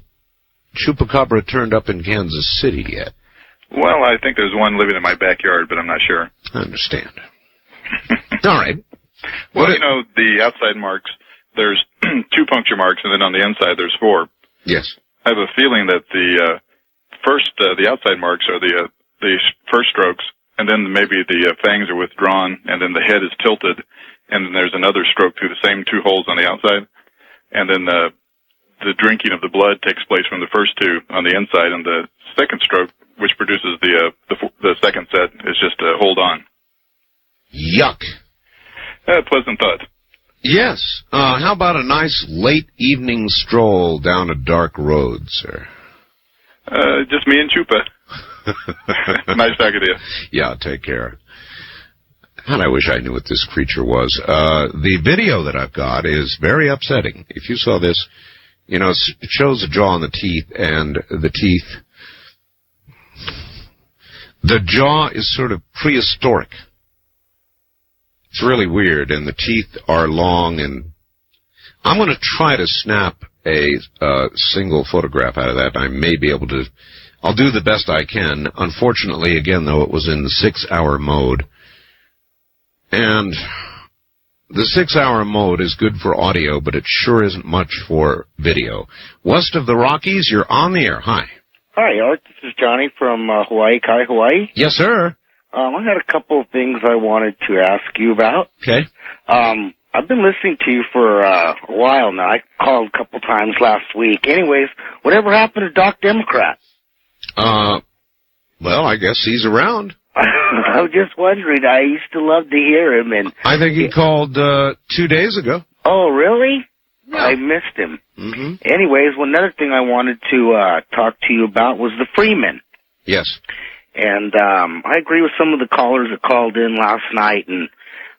S1: Chupacabra turned up in Kansas City yet?
S12: Well, I think there's one living in my backyard, but I'm not sure.
S1: I understand. All right.
S12: Well, the outside marks, there's 2 puncture marks, and then on the inside there's 4.
S1: Yes.
S12: I have a feeling that the outside marks are the first strokes, and then maybe the fangs are withdrawn, and then the head is tilted, and then there's another stroke through the same 2 holes on the outside, and then the drinking of the blood takes place from the first 2 on the inside, and the second stroke, which produces the second set, is just a hold on.
S1: Yuck.
S12: Pleasant thought.
S1: Yes. How about a nice late evening stroll down a dark road, sir?
S12: Just me and Chupa. Nice talking to you.
S1: Yeah, take care. God, I wish I knew what this creature was. The video that I've got is very upsetting. If you saw this, you know, it shows the jaw and the teeth, and the teeth. The jaw is sort of prehistoric. It's really weird, and the teeth are long, and I'm going to try to snap a single photograph out of that. I may be able to. I'll do the best I can. Unfortunately, again, though, it was in the 6-hour mode. And the 6-hour mode is good for audio, but it sure isn't much for video. West of the Rockies, you're on the air. Hi.
S13: Hi, Art. This is Johnny from Hawaii, Kai, Hawaii.
S1: Yes, sir.
S13: I had a couple of things I wanted to ask you about.
S1: Okay.
S13: I've been listening to you for a while now. I called a couple times last week. Anyways, whatever happened to Doc Democrat?
S1: Well, I guess he's around.
S13: I was just wondering. I used to love to hear him. And
S1: I think he called 2 days ago.
S13: Oh, really?
S1: Yeah.
S13: I missed him.
S1: Mm-hmm.
S13: Anyways, another thing I wanted to talk to you about was the Freemen.
S1: Yes.
S13: And I agree with some of the callers that called in last night, and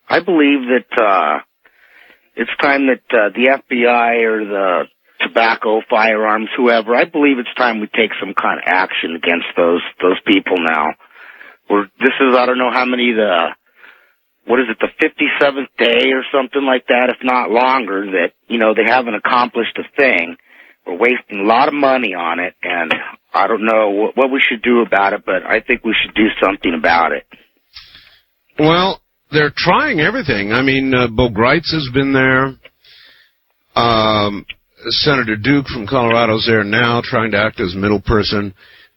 S13: I believe that it's time that the FBI or the tobacco, firearms, whoever, I believe it's time we take some kind of action against those people now. This is, I don't know how many, the 57th day or something like that, if not longer, that, you know, they haven't accomplished a thing. We're wasting a lot of money on it, and I don't know what we should do about it, but I think we should do something about it.
S1: Well, they're trying everything. I mean, Bo Greitz has been there. Senator Duke from Colorado's there now, trying to act as middle person.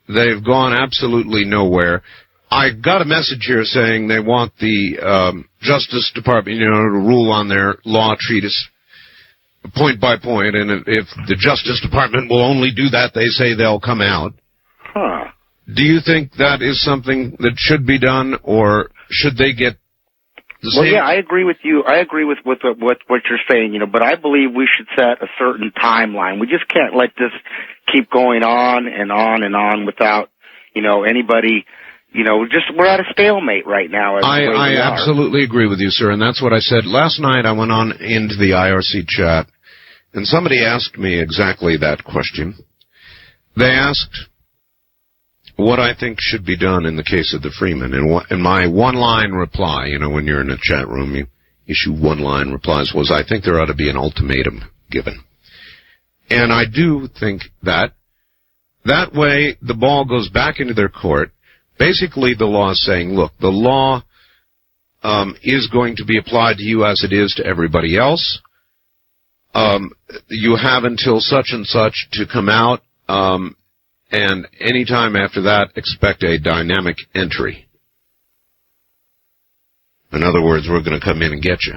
S1: They've gone absolutely nowhere. I got a message here saying they want the Justice Department, you know, to rule on their law treatise point by point, and if the Justice Department will only do that, they say they'll come out.
S13: Huh.
S1: Do you think that is something that should be done, or should they get the same?
S13: Well, yeah, I agree with you. I agree with what you're saying, you know, but I believe we should set a certain timeline. We just can't let this keep going on and on and on without, you know, anybody. You know, we're at a stalemate right now.
S1: I absolutely agree with you, sir, and that's what I said. Last night I went on into the IRC chat, and somebody asked me exactly that question. They asked what I think should be done in the case of the Freemen, and my one-line reply, you know, when you're in a chat room, you issue one-line replies, was I think there ought to be an ultimatum given. And I do think that way the ball goes back into their court. Basically, the law is saying, look, the law is going to be applied to you as it is to everybody else. You have until such and such to come out, and any time after that, expect a dynamic entry. In other words, we're going to come in and get you.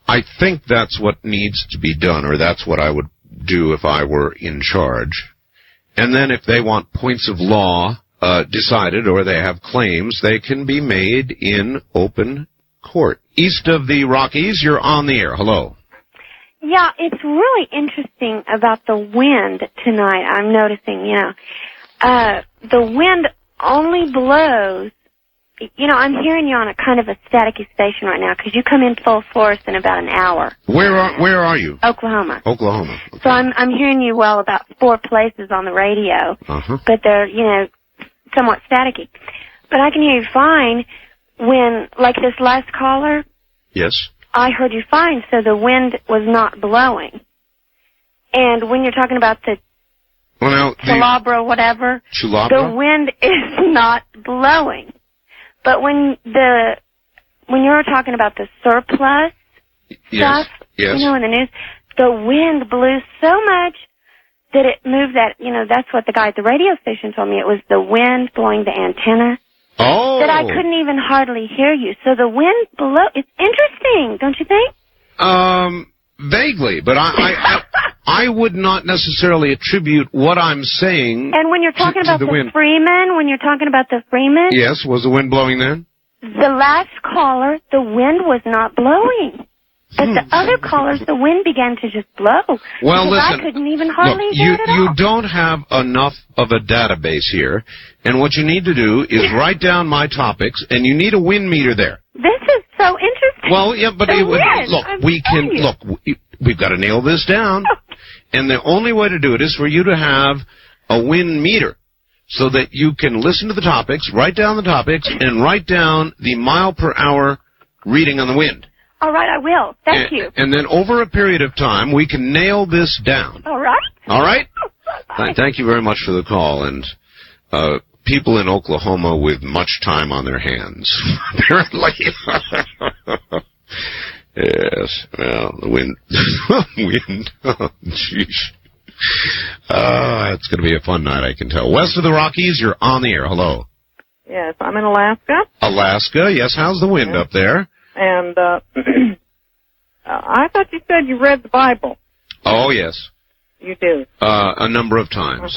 S1: I think that's what needs to be done, or that's what I would do if I were in charge. And then if they want points of law decided, or they have claims, they can be made in open court. East of the Rockies, you're on the air. Hello.
S14: Yeah, it's really interesting about the wind tonight. I'm noticing, you know, the wind only blows. You know, I'm hearing you on a kind of a staticky station right now because you come in full force in about an hour.
S1: Where are you?
S14: Oklahoma.
S1: Oklahoma. Okay.
S14: So I'm hearing you well about 4 places on the radio, but they're, you know, somewhat staticky. But I can hear you fine when, like this last caller.
S1: Yes.
S14: I heard you fine, so the wind was not blowing. And when you're talking about the Chulabra, whatever, the wind is not blowing. But when you were talking about the surplus stuff, you know, in the news, the wind blew so much that it moved that, you know, that's what the guy at the radio station told me. It was the wind blowing the antenna that I couldn't even hardly hear you. So the wind below, it's interesting, don't you think?
S1: Vaguely, but I would not necessarily attribute what I'm saying.
S14: And when you're talking about the Freemen,
S1: yes, was the wind blowing then?
S14: The last caller, the wind was not blowing. But the other callers, the wind began to just blow.
S1: Well, listen,
S14: I couldn't even hardly hear it at all.
S1: You don't have enough of a database here, and what you need to do is write down my topics, and you need a wind meter there.
S14: This is so interesting.
S1: Well, yeah, but we've got to nail this down, and the only way to do it is for you to have a wind meter, so that you can listen to the topics, write down the topics, and write down the mile per hour reading on the wind.
S14: All right, I will. Thank you.
S1: And then over a period of time, we can nail this down.
S14: All right.
S1: All right? Thank you very much for the call. And people in Oklahoma with much time on their hands, apparently. Yes, well, the wind. Oh, jeez. It's going to be a fun night, I can tell. West of the Rockies, you're on the air. Hello.
S15: Yes, I'm in Alaska.
S1: Alaska, yes. How's the wind up there?
S15: And I thought you said you read the Bible.
S1: Oh, yes.
S15: You do?
S1: A number of times.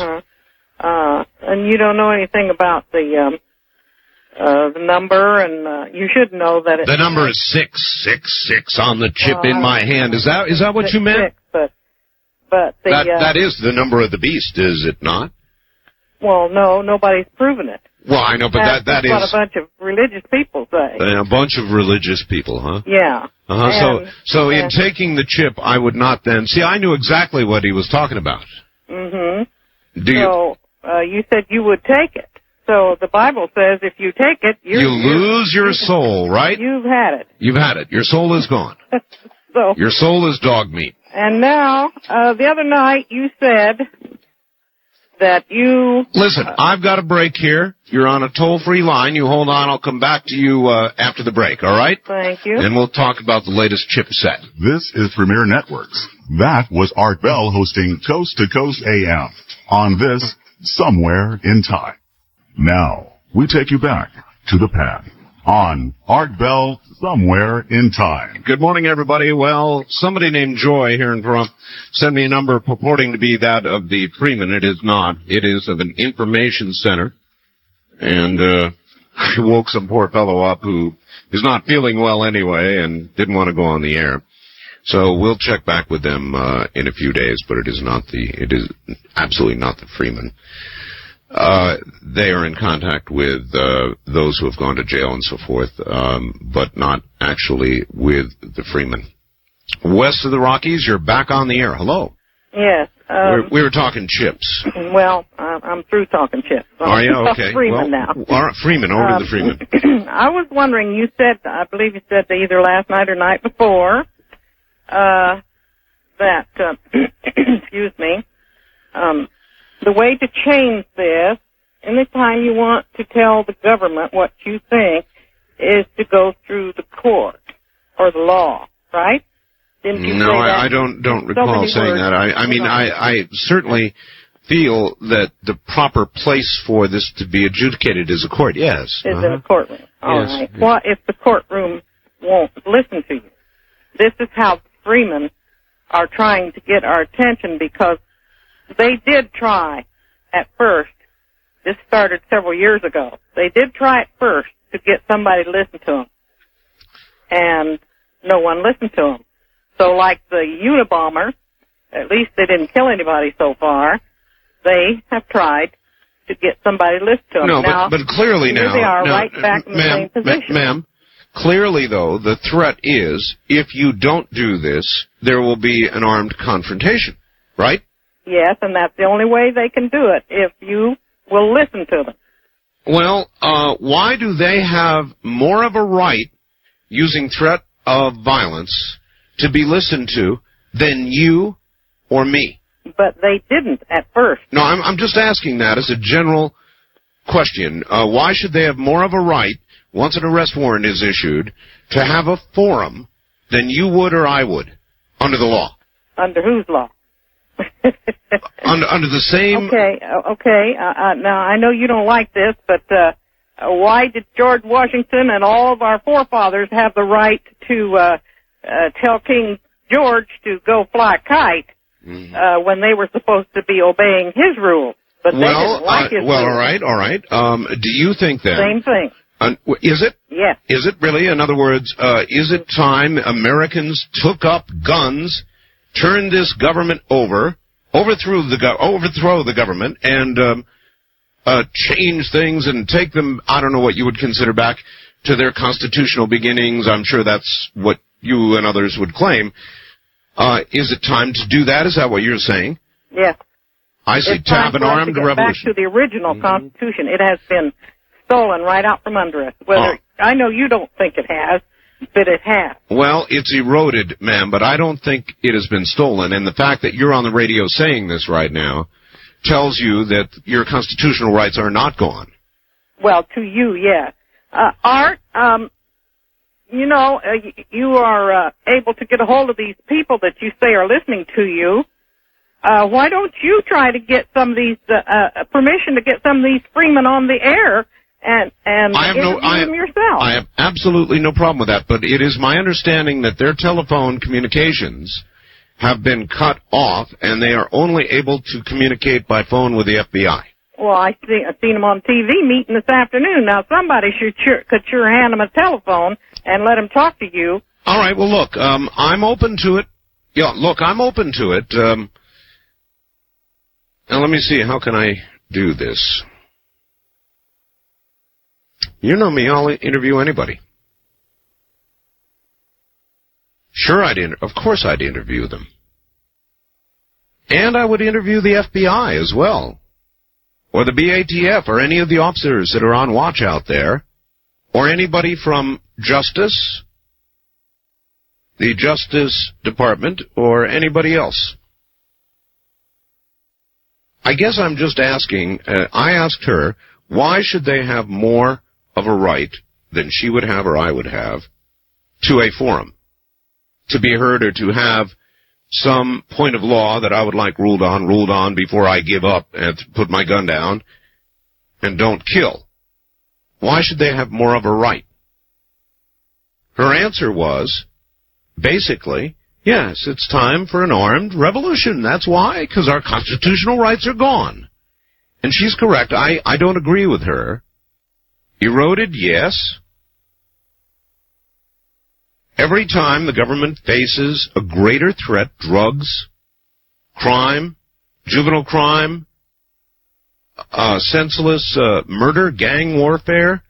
S15: And you don't know anything about the number, and you should know that
S1: the number is 666 on the chip in my hand. Is that what you meant?
S15: But
S1: that is the number of the beast, is it not?
S15: Well, no, nobody's proven it.
S1: Well, I know, but that is
S15: what a bunch of religious people say.
S1: A bunch of religious people, huh?
S15: Yeah.
S1: So in taking the chip, I would not then see. I knew exactly what he was talking about.
S15: Mm-hmm.
S1: You
S15: said you would take it. So the Bible says if you take it,
S1: you lose your soul, right?
S15: You've had it.
S1: You've had it. Your soul is gone. Your soul is dog meat.
S15: And now, the other night you said that you...
S1: Listen, I've got a break here. You're on a toll-free line. You hold on. I'll come back to you after the break, all right?
S15: Thank you.
S1: And we'll talk about the latest chipset.
S2: This is Premier Networks. That was Art Bell hosting Coast to Coast AM on this Somewhere in Time. Now, we take you back to the past on Art Bell Somewhere in Time.
S1: Good morning, everybody. Well, somebody named Joy here in Toronto sent me a number purporting to be that of the Freeman. It is not. It is of an information center. And I woke some poor fellow up who is not feeling well anyway and didn't want to go on the air. So we'll check back with them in a few days, but it is absolutely not the Freeman. They are in contact with those who have gone to jail and so forth, but not actually with the Freeman. West of the Rockies, you're back on the air. Hello.
S15: Yes.
S1: We were talking chips.
S15: Well, I'm through talking chips.
S1: Are you? Okay.
S15: Freeman now.
S1: All right, Freeman, over to the Freeman.
S15: I was wondering, I believe you said either last night or night before, that, excuse me, the way to change this, anytime you want to tell the government what you think, is to go through the court or the law, right? Didn't you say that?
S1: I don't recall saying that. I certainly feel that the proper place for this to be adjudicated is a court, yes.
S15: Is in a courtroom. All right. Yes. Well, if the courtroom won't listen to you, this is how Freemen are trying to get our attention, because they did try at first. This started several years ago. They did try at first to get somebody to listen to them. And no one listened to them. So like the Unabomber, at least they didn't kill anybody so far, they have tried to get somebody to listen to them.
S1: No,
S15: now,
S1: but clearly
S15: here
S1: now...
S15: they are right back in the same position.
S1: Ma'am, clearly, though, the threat is, if you don't do this, there will be an armed confrontation, right?
S15: Yes, and that's the only way they can do it, if you will listen to them.
S1: Well, why do they have more of a right, using threat of violence, to be listened to than you or me?
S15: But they didn't at first.
S1: No, I'm just asking that as a general question. Why should they have more of a right, once an arrest warrant is issued, to have a forum than you would or I would, under the law?
S15: Under whose law?
S1: under the same...
S15: Okay. Now, I know you don't like this, but why did George Washington and all of our forefathers have the right to tell King George to go fly a kite when they were supposed to be obeying his rules? But they didn't like his rules.
S1: All right. Do you think then...
S15: Same thing.
S1: Is it?
S15: Yes.
S1: Is it really? In other words, is it time Americans took up guns, turned this government over, overthrow the government, and change things and take them, I don't know what you would consider, back to their constitutional beginnings? I'm sure that's what you and others would claim. Is it time to do that? Is that what you're saying?
S15: Yes.
S1: I see. To have an armed revolution.
S15: Back to the original Constitution. It has been stolen right out from under us. I know you don't think it has, but it has.
S1: Well, it's eroded, ma'am, but I don't think it has been stolen. And the fact that you're on the radio saying this right now tells you that your constitutional rights are not gone.
S15: Well, to you, yes. Art, you are able to get a hold of these people that you say are listening to you. Why don't you try to get some of these permission to get some of these Freemen on the air and interview them yourself?
S1: I have absolutely no problem with that, but it is my understanding that their telephone communications have been cut off, and they are only able to communicate by phone with the FBI.
S15: Well, I've seen them on TV meeting this afternoon. Now, somebody could sure hand them a telephone and let them talk to you.
S1: All right, well, look, I'm open to it. Yeah, look, I'm open to it. Now, let me see, how can I do this? You know me, I'll interview anybody. Sure, of course I'd interview them. And I would interview the FBI as well, or the BATF, or any of the officers that are on watch out there, or anybody from Justice, the Justice Department, or anybody else. I guess I'm just asking, I asked her, why should they have more of a right than she would have or I would have to a forum, to be heard or to have some point of law that I would like ruled on before I give up and put my gun down and don't kill? Why should they have more of a right? Her answer was, basically, yes, it's time for an armed revolution. That's why, because our constitutional rights are gone. And she's correct. I don't agree with her. Eroded, yes. Every time the government faces a greater threat, drugs, crime, juvenile crime, senseless murder, gang warfare,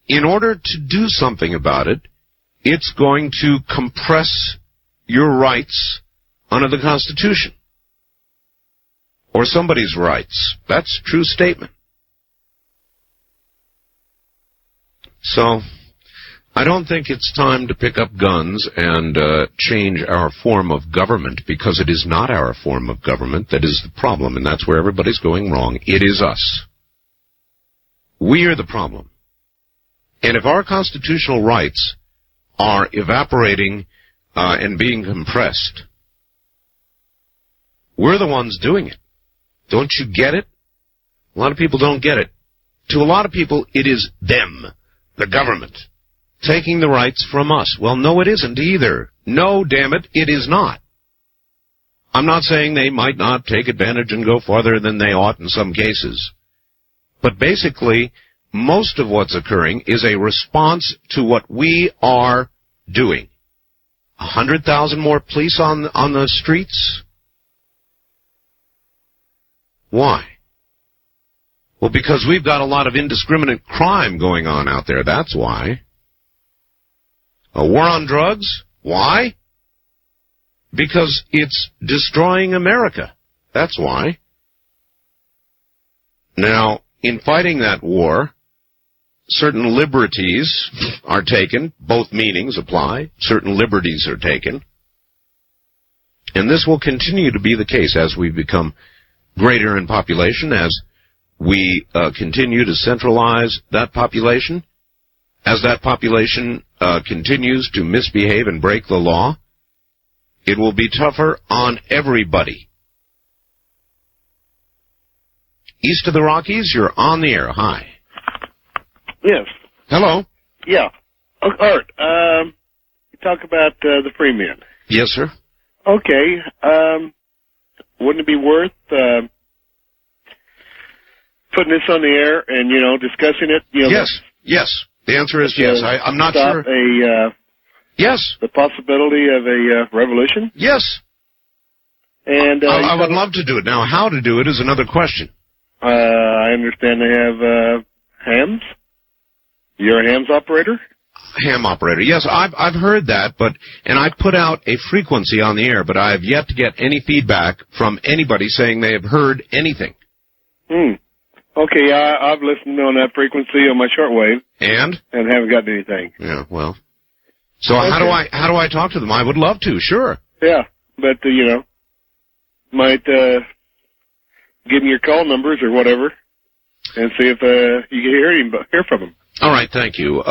S1: in order to do something about it, it's going to compress your rights under the Constitution. Or somebody's rights. That's a true statement. So, I don't think it's time to pick up guns and change our form of government, because it is not our form of government that is the problem, and that's where everybody's going wrong. It is us. We are the problem. And if our constitutional rights are evaporating and being compressed, we're the ones doing it. Don't you get it? A lot of people don't get it. To a lot of people, it is them, the government, taking the rights from us. Well, no, it isn't either. No, damn it, it is not. I'm not saying they might not take advantage and go farther than they ought in some cases. But basically, most of what's occurring is a response to what we are doing. 100,000 more police on the streets? Why? Well, because we've got a lot of indiscriminate crime going on out there. That's why. A war on drugs? Why? Because it's destroying America. That's why. Now, in fighting that war, certain liberties are taken. Both meanings apply. Certain liberties are taken. And this will continue to be the case as we become greater in population, as we continue to centralize that population, as that population continues to misbehave and break the law. It will be tougher on everybody. East of the Rockies, you're on the air. Hi.
S16: Yes.
S1: Hello.
S16: Yeah. Art, you talk about the Freemen.
S1: Yes, sir.
S16: Okay. Wouldn't it be worth putting this on the air and, discussing it?
S1: Yes. Yes. The answer is yes. I'm not sure. Yes.
S16: The possibility of a revolution?
S1: Yes.
S16: And
S1: I would love to do it. Now, how to do it is another question.
S16: I understand they have hams. You're a hams operator?
S1: Ham operator. Yes, I've heard that, and I put out a frequency on the air, but I have yet to get any feedback from anybody saying they have heard anything.
S16: Okay, I've listened on that frequency on my shortwave.
S1: And
S16: haven't gotten anything.
S1: Yeah, well. So how do I talk to them? I would love to, sure.
S16: Yeah, but might give me your call numbers or whatever, and see if you can hear from them.
S1: All right, thank you.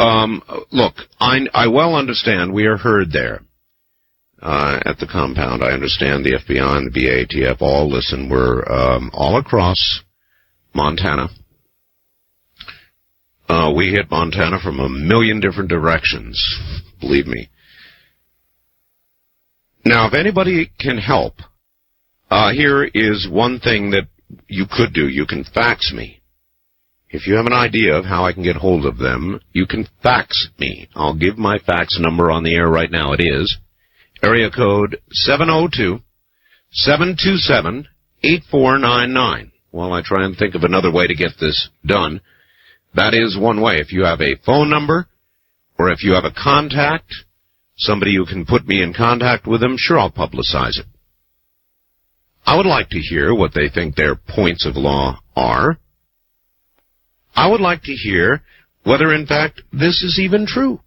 S1: Look, I well understand we are heard there at the compound. I understand the FBI and the BATF all listen. We're all across Montana. We hit Montana from a million different directions, believe me. Now, if anybody can help, here is one thing that you could do. You can fax me. If you have an idea of how I can get hold of them, you can fax me. I'll give my fax number on the air right now. It is area code 702-727-8499. While I try and think of another way to get this done, that is one way. If you have a phone number or if you have a contact, somebody who can put me in contact with them, sure, I'll publicize it. I would like to hear what they think their points of law are. I would like to hear whether, in fact, this is even true,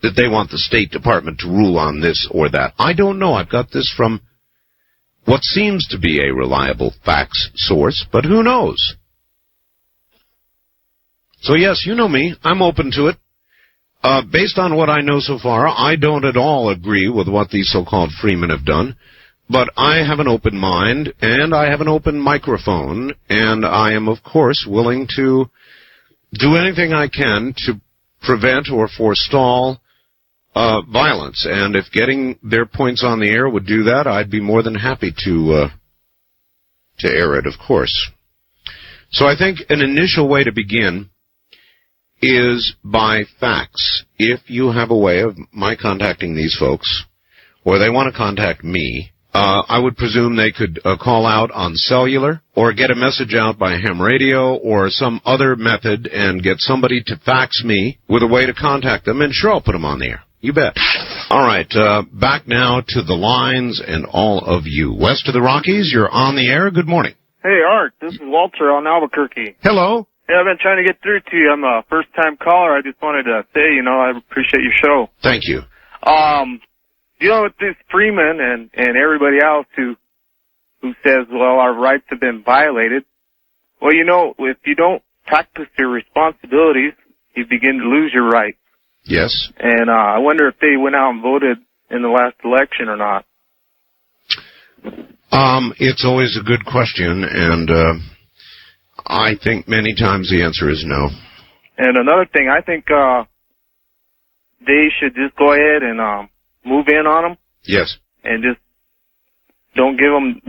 S1: that they want the State Department to rule on this or that. I don't know. I've got this from what seems to be a reliable fax source, but who knows? So, yes, you know me. I'm open to it. Based on what I know so far, I don't at all agree with what these so-called Freemen have done. But I have an open mind, and I have an open microphone, and I am, of course, willing to do anything I can to prevent or forestall violence. And if getting their points on the air would do that, I'd be more than happy to air it, of course. So I think an initial way to begin is by fax. If you have a way of my contacting these folks, or they want to contact me, I would presume they could call out on cellular or get a message out by ham radio or some other method and get somebody to fax me with a way to contact them, and sure, I'll put them on the air. You bet. All right, back now to the lines and all of you. West of the Rockies, you're on the air. Good morning.
S17: Hey, Art, this is Walter on Albuquerque.
S1: Hello.
S17: Yeah, I've been trying to get through to you. I'm a first-time caller. I just wanted to say, I appreciate your show.
S1: Thank you.
S17: With this Freeman and everybody else who says, well, our rights have been violated. Well, if you don't practice your responsibilities, you begin to lose your rights.
S1: Yes.
S17: And I wonder if they went out and voted in the last election or not.
S1: It's always a good question, and I think many times the answer is no.
S17: And another thing, I think they should just go ahead and move in on them.
S1: Yes.
S17: And just don't give them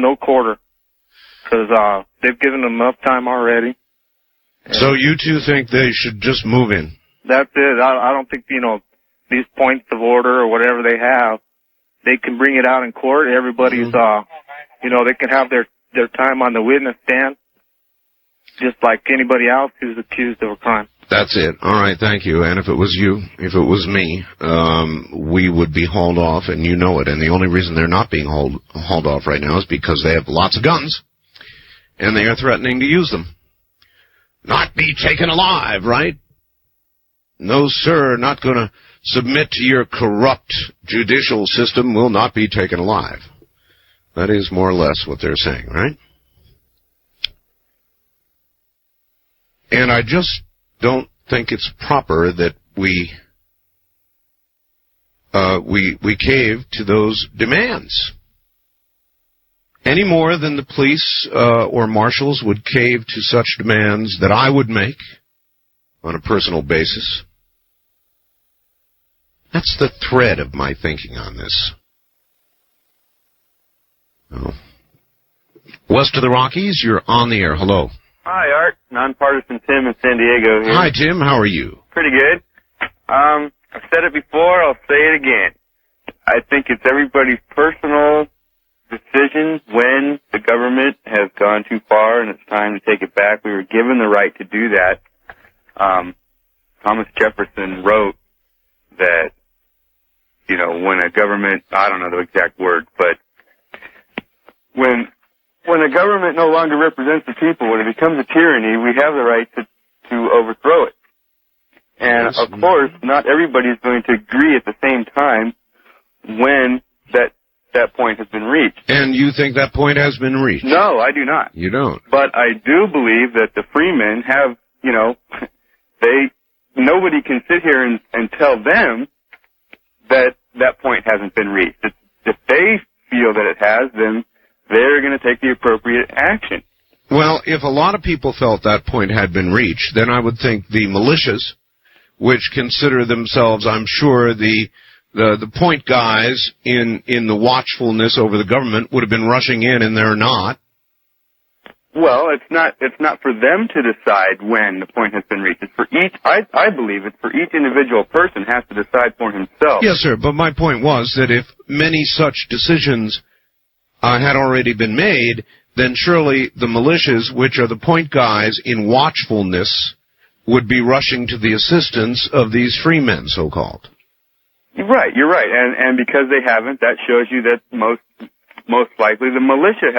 S17: no quarter, because they've given them enough time already. And
S1: so you two think they should just move in?
S17: That's it. I don't think these points of order or whatever they have, they can bring it out in court. Everybody's they can have their time on the witness stand, just like anybody else who's accused of a crime.
S1: That's it. All right, thank you. And if it was you, if it was me, we would be hauled off, and you know it. And the only reason they're not being hauled off right now is because they have lots of guns, and they are threatening to use them. Not be taken alive, right? No, sir, not going to submit to your corrupt judicial system, will not be taken alive. That is more or less what they're saying, right? And I just don't think it's proper that we cave to those demands any more than the police or marshals would cave to such demands that I would make on a personal basis. That's the thread of my thinking on this. Oh. West of the Rockies, you're on the air. Hello.
S18: Hi, Art. Nonpartisan Tim in San Diego here.
S1: Hi, Tim. How are you?
S18: Pretty good. I've said it before. I'll say it again. I think it's everybody's personal decision when the government has gone too far and it's time to take it back. We were given the right to do that. Thomas Jefferson wrote that, you know, when a government, I don't know the exact word, but when a government no longer represents the people, when it becomes a tyranny, we have the right to overthrow it. And, of course, not everybody is going to agree at the same time when that point has been reached.
S1: And you think that point has been reached?
S18: No, I do not.
S1: You don't?
S18: But I do believe that the Freemen have, you know, nobody can sit here and tell them that point hasn't been reached. If they feel that it has, then they're going to take the appropriate action.
S1: Well, if a lot of people felt that point had been reached, then I would think the militias, which consider themselves, I'm sure, the point guys in the watchfulness over the government, would have been rushing in, and they're not.
S18: Well, it's not for them to decide when the point has been reached. It's for each, I believe it's for each individual person has to decide for himself.
S1: Yes, sir, but my point was that if many such decisions had already been made, then surely the militias, which are the point guys in watchfulness, would be rushing to the assistance of these free men, so-called.
S18: Right, you're right, and because they haven't, that shows you that most likely the militia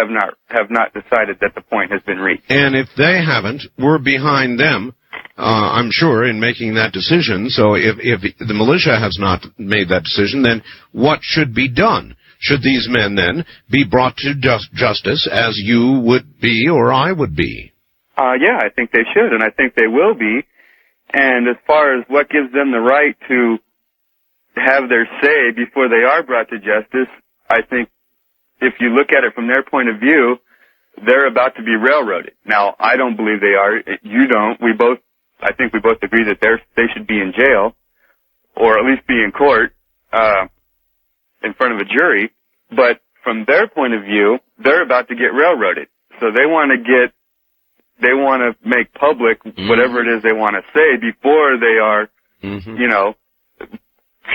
S18: have not decided that the point has been reached.
S1: And if they haven't, we're behind them, I'm sure, in making that decision. So if the militia has not made that decision, then what should be done? Should these men then be brought to justice as you would be or I would be?
S18: Yeah, I think they should, and I think they will be. And as far as what gives them the right to have their say before they are brought to justice, I think if you look at it from their point of view, they're about to be railroaded. Now, I don't believe they are. You don't. I think we both agree that they should be in jail, or at least be in court, in front of a jury. But from their point of view, they're about to get railroaded. So they want to make public whatever it is they want to say before they are, you know,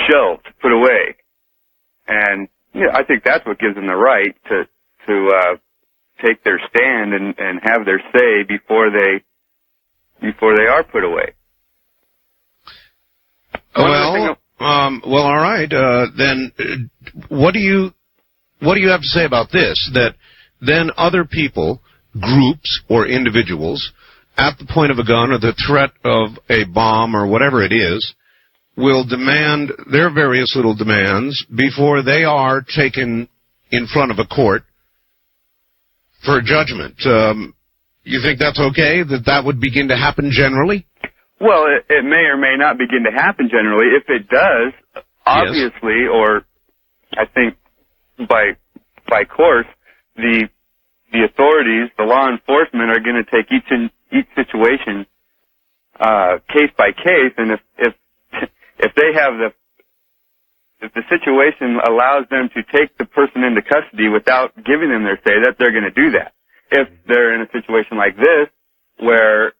S18: shelved, put away. And yeah, I think that's what gives them the right to take their stand and have their say before they are put away.
S1: Well, all right. Then, what do you have to say about this? That then other people, groups or individuals, at the point of a gun or the threat of a bomb or whatever it is, will demand their various little demands before they are taken in front of a court for judgment. You think that's okay, that would begin to happen generally?
S18: Well, it may or may not begin to happen generally. If it does, obviously, yes. Or I think by course, the authorities, the law enforcement, are going to take each situation case by case, and if the situation allows them to take the person into custody without giving them their say, that they're going to do that. If they're in a situation like this, where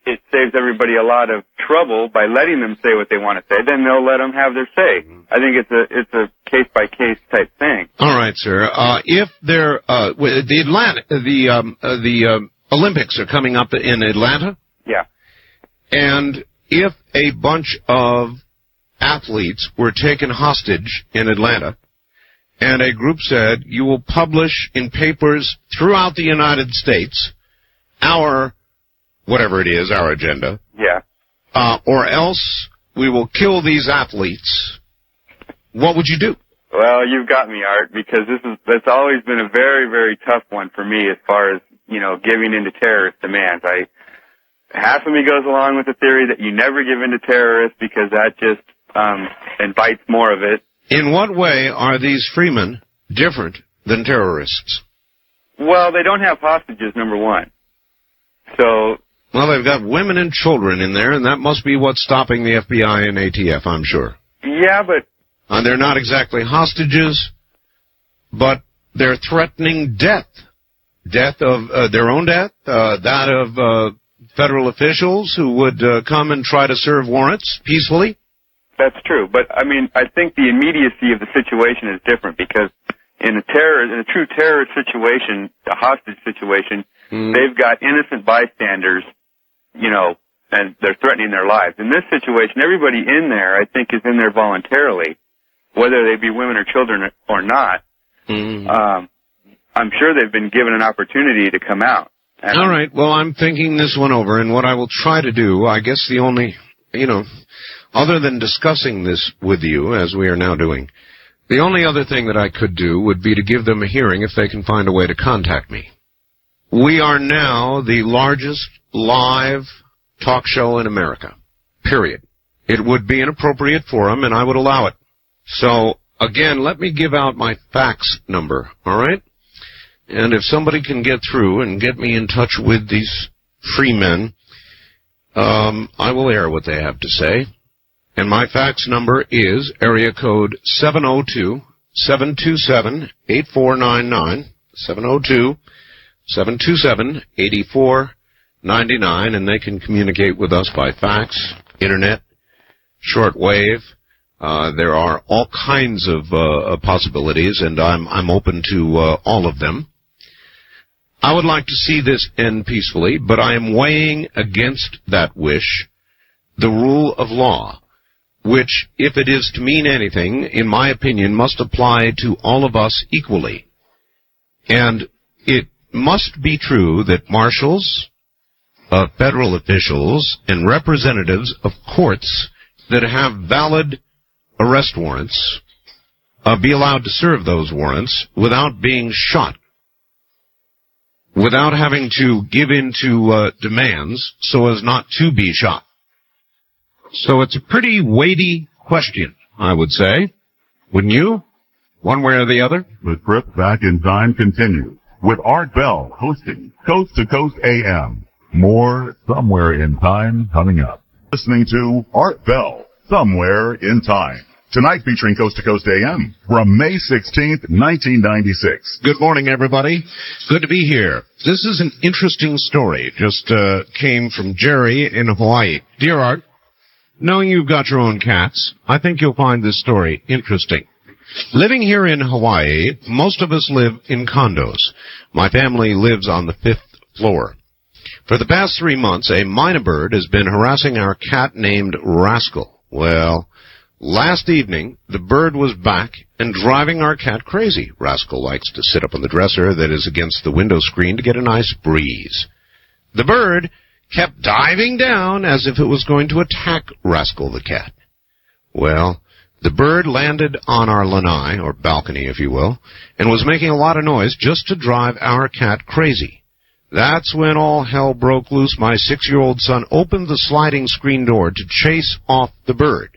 S18: it saves everybody a lot of trouble by letting them say what they want to say, then they'll let them have their say. I think it's a case by case type thing.
S1: All right, sir. If the Olympics are coming up in Atlanta,
S18: yeah,
S1: and if a bunch of athletes were taken hostage in Atlanta, and a group said, you will publish in papers throughout the United States our, whatever it is, our agenda.
S18: Yeah.
S1: Or else we will kill these athletes. What would you do?
S18: Well, you've got me, Art, because that's always been a very, very tough one for me as far as, giving in to terrorist demands. Half of me goes along with the theory that you never give in to terrorists because that just invites more of it.
S1: In what way are these freemen different than terrorists?
S18: Well, they don't have hostages, number one. So
S1: Well, they've got women and children in there, and that must be what's stopping the FBI and ATF, I'm sure.
S18: Yeah, but...
S1: They're not exactly hostages, but they're threatening death. Death of their own death, that of federal officials who would come and try to serve warrants peacefully.
S18: That's true, but I mean, I think the immediacy of the situation is different because in a true terrorist situation, a hostage situation, they've got innocent bystanders, you know, and they're threatening their lives. In this situation, everybody in there, I think, is in there voluntarily, whether they be women or children or not. I'm sure they've been given an opportunity to come out.
S1: All right, well, I'm thinking this one over, and what I will try to do, I guess the only, you know, other than discussing this with you, as we are now doing, the only other thing that I could do would be to give them a hearing if they can find a way to contact me. We are now the largest live talk show in America, period. It would be an appropriate forum, and I would allow it. So, again, let me give out my fax number, all right? And if somebody can get through and get me in touch with these Freemen, I will air what they have to say. And my fax number is area code 702-727-8499, 702-727-8499, and they can communicate with us by fax, internet, shortwave. There are all kinds of possibilities, and I'm open to all of them. I would like to see this end peacefully, but I am weighing against that wish the rule of law, which, if it is to mean anything, in my opinion, must apply to all of us equally. And it must be true that marshals, federal officials, and representatives of courts that have valid arrest warrants be allowed to serve those warrants without being shot, without having to give in to demands so as not to be shot. So it's a pretty weighty question, I would say. Wouldn't you? One way or the other?
S2: The trip back in time continues with Art Bell hosting Coast to Coast AM. More Somewhere in Time coming up. Listening to Art Bell, Somewhere in Time. Tonight featuring Coast to Coast AM from May 16th, 1996.
S1: Good morning, everybody. Good to be here. This is an interesting story. Just came from Jerry in Hawaii. Dear Art, knowing you've got your own cats, I think you'll find this story interesting. Living here in Hawaii, most of us live in condos. My family lives on the 5th floor. For the past 3 months, a mynah bird has been harassing our cat named Rascal. Well, last evening, the bird was back and driving our cat crazy. Rascal likes to sit up on the dresser that is against the window screen to get a nice breeze. The bird kept diving down as if it was going to attack Rascal the cat. Well, the bird landed on our lanai, or balcony if you will, and was making a lot of noise just to drive our cat crazy. That's when all hell broke loose. My 6-year-old son opened the sliding screen door to chase off the bird.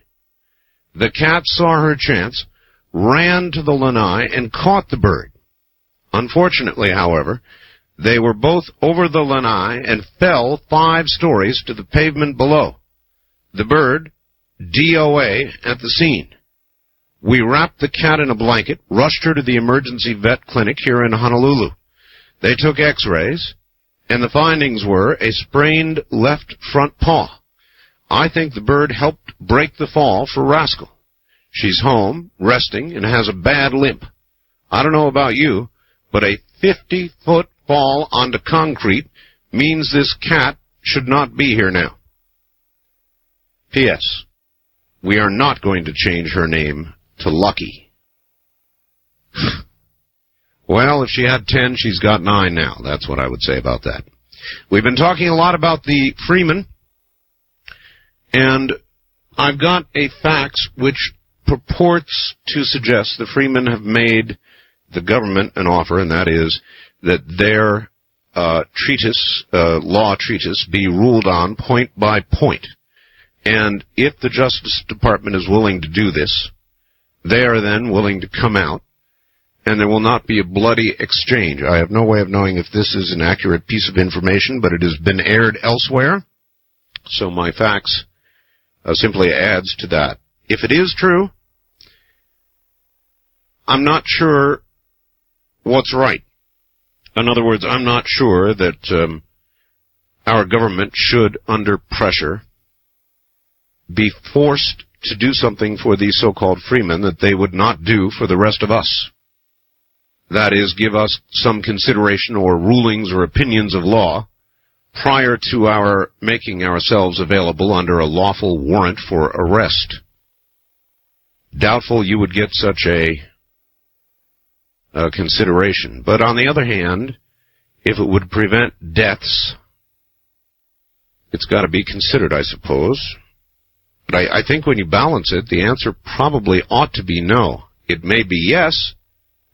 S1: The cat saw her chance, ran to the lanai, and caught the bird. Unfortunately, however, they were both over the lanai and fell 5 stories to the pavement below. The bird, DOA at the scene. We wrapped the cat in a blanket, rushed her to the emergency vet clinic here in Honolulu. They took x-rays, and the findings were a sprained left front paw. I think the bird helped break the fall for Rascal. She's home, resting, and has a bad limp. I don't know about you, but a 50-foot fall onto concrete means this cat should not be here now. P.S. We are not going to change her name to Lucky. Well, if she had 10, she's got 9 now. That's what I would say about that. We've been talking a lot about the Freemen, and I've got a fax which purports to suggest the Freemen have made the government an offer, and that is that their law treatise be ruled on point by point. And if the Justice Department is willing to do this, they are then willing to come out and there will not be a bloody exchange. I have no way of knowing if this is an accurate piece of information, but it has been aired elsewhere, so my fax simply adds to that. If it is true, I'm not sure what's right. In other words, I'm not sure that our government should, under pressure, be forced to do something for these so-called freemen that they would not do for the rest of us. That is, give us some consideration or rulings or opinions of law prior to our making ourselves available under a lawful warrant for arrest. Doubtful you would get such a consideration. But on the other hand, if it would prevent deaths, it's got to be considered, I suppose. But I think when you balance it, the answer probably ought to be no. It may be yes,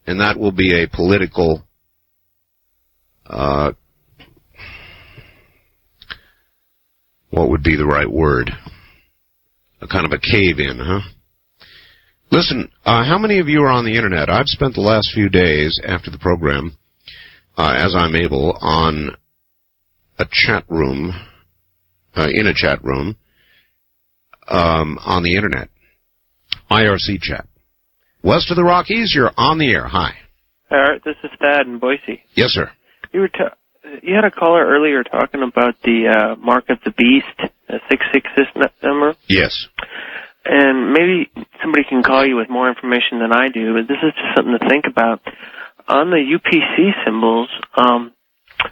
S1: and that will be a political what would be the right word? A kind of a cave-in, huh? Listen, how many of you are on the Internet? I've spent the last few days after the program, as I'm able, on a chat room, in a chat room, on the Internet. IRC chat. West of the Rockies, you're on the air. Hi.
S3: This is Thad in Boise.
S1: Yes, sir.
S3: You had a caller earlier talking about the Mark of the Beast, the 666 number.
S1: Yes.
S3: And maybe somebody can call you with more information than I do, but this is just something to think about. On the UPC symbols,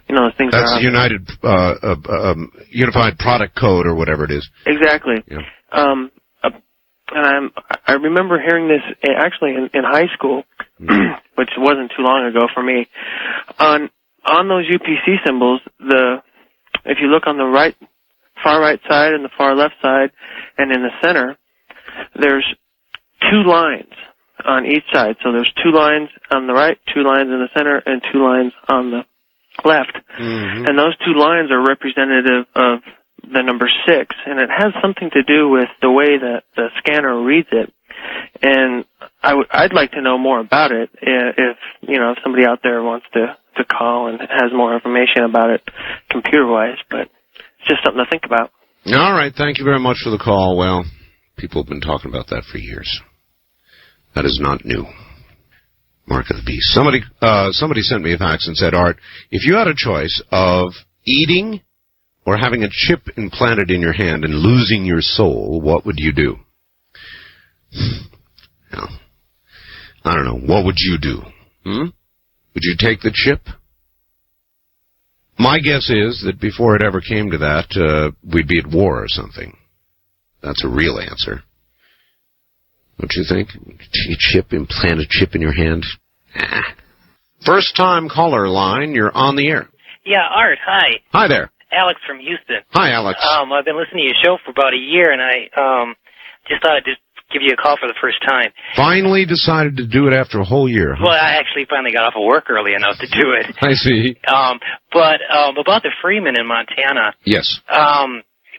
S3: those things
S1: That's
S3: are...
S1: That's Unified Product Code or whatever it is.
S3: Exactly.
S1: Yeah.
S3: And I remember hearing this actually in high school, which wasn't too long ago for me. On those UPC symbols, if you look on the far right side and the far left side, and in the center, there's 2 lines on each side. So there's 2 lines on the right, 2 lines in the center, and 2 lines on the left. Mm-hmm. And those 2 lines are representative of the number 6, and it has something to do with the way that the scanner reads it. And I'd like to know more about it if somebody out there wants to call and has more information about it computer-wise, but it's just something to think about.
S1: All right, thank you very much for the call. Well, people have been talking about that for years. That is not new. Mark of the Beast. Somebody sent me a fax and said, Art, if you had a choice of eating or having a chip implanted in your hand and losing your soul, what would you do? Well, I don't know. What would you do? Would you take the chip? My guess is that before it ever came to that, we'd be at war or something. That's a real answer. Don't you think? Implant a chip in your hand? First-time caller line, you're on the air.
S19: Yeah, Art, hi.
S1: Hi there.
S19: Alex from Houston.
S1: Hi, Alex.
S19: I've been listening to your show for about a year, and I just thought I'd just give you a call for the first time.
S1: Finally decided to do it after a whole year, huh?
S19: Well, I actually finally got off of work early enough to do it.
S1: I see.
S19: But about the Freemen in Montana.
S1: Yes.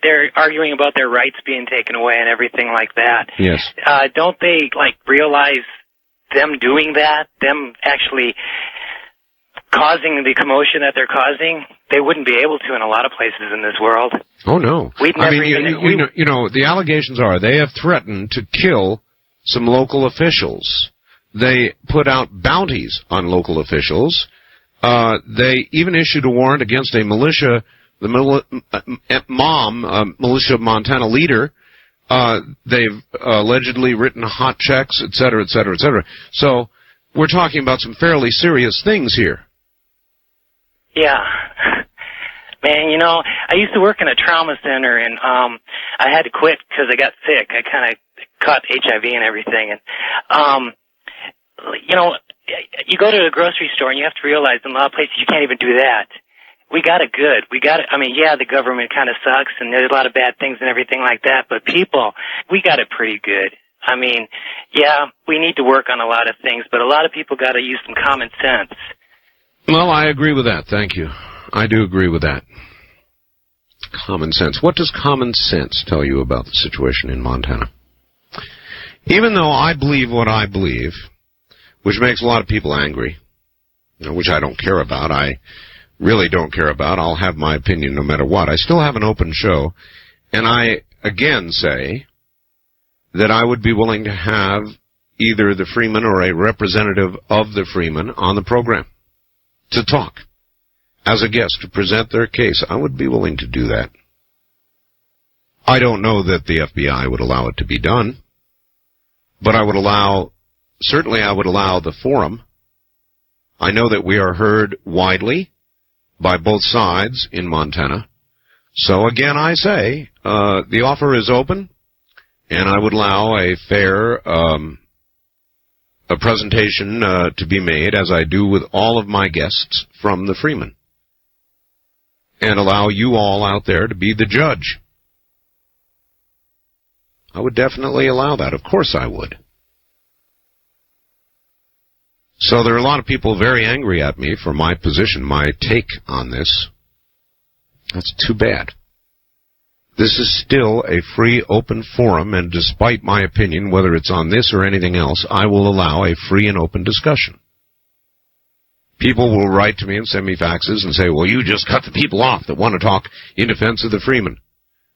S19: They're arguing about their rights being taken away and everything like that.
S1: Yes.
S19: Don't they, realize them doing that, them actually causing the commotion that they're causing? They wouldn't be able to in a lot of places in this world.
S1: Oh, no. The allegations are they have threatened to kill some local officials. They put out bounties on local officials. They even issued a warrant against a militia, militia Montana leader. They've allegedly written hot checks, et cetera, et cetera, et cetera. So we're talking about some fairly serious things here.
S19: Yeah. Man, I used to work in a trauma center, and I had to quit because I got sick. I kind of caught HIV and everything. And, you go to the grocery store, and you have to realize in a lot of places you can't even do that. We got it good. The government kind of sucks, and there's a lot of bad things and everything like that, but people, we got it pretty good. We need to work on a lot of things, but a lot of people got to use some common sense.
S1: Well, I agree with that. Thank you. I do agree with that. Common sense. What does common sense tell you about the situation in Montana? Even though I believe what I believe, which makes a lot of people angry, which I don't care about. I really don't care about. I'll have my opinion no matter what. I still have an open show, and I again say that I would be willing to have either the Freemen or a representative of the Freemen on the program to talk as a guest, to present their case. I would be willing to do that. I don't know that the FBI would allow it to be done, but certainly I would allow the forum. I know that we are heard widely by both sides in Montana. So again, I say, the offer is open, and I would allow a fair a presentation to be made, as I do with all of my guests from the Freemen, and allow you all out there to be the judge. I would definitely allow that. Of course I would. So there are a lot of people very angry at me for my position, my take on this. That's too bad. This is still a free, open forum, and despite my opinion, whether it's on this or anything else, I will allow a free and open discussion. People will write to me and send me faxes and say, well, you just cut the people off that want to talk in defense of the Freemen.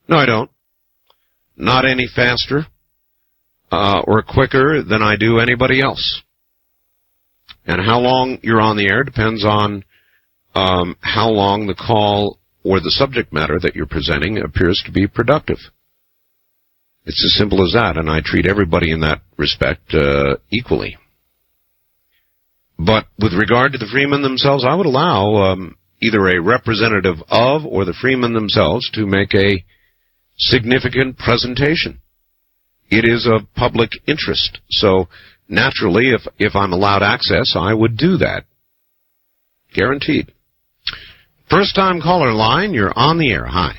S1: No, I don't. Not any faster or quicker than I do anybody else. And how long you're on the air depends on how long the call or the subject matter that you're presenting appears to be productive. It's as simple as that, and I treat everybody in that respect equally. But with regard to the Freemen themselves, I would allow either a representative of or the Freemen themselves to make a significant presentation. It is of public interest, so naturally, if I'm allowed access, I would do that. Guaranteed. First-time caller line, you're on the air. Hi.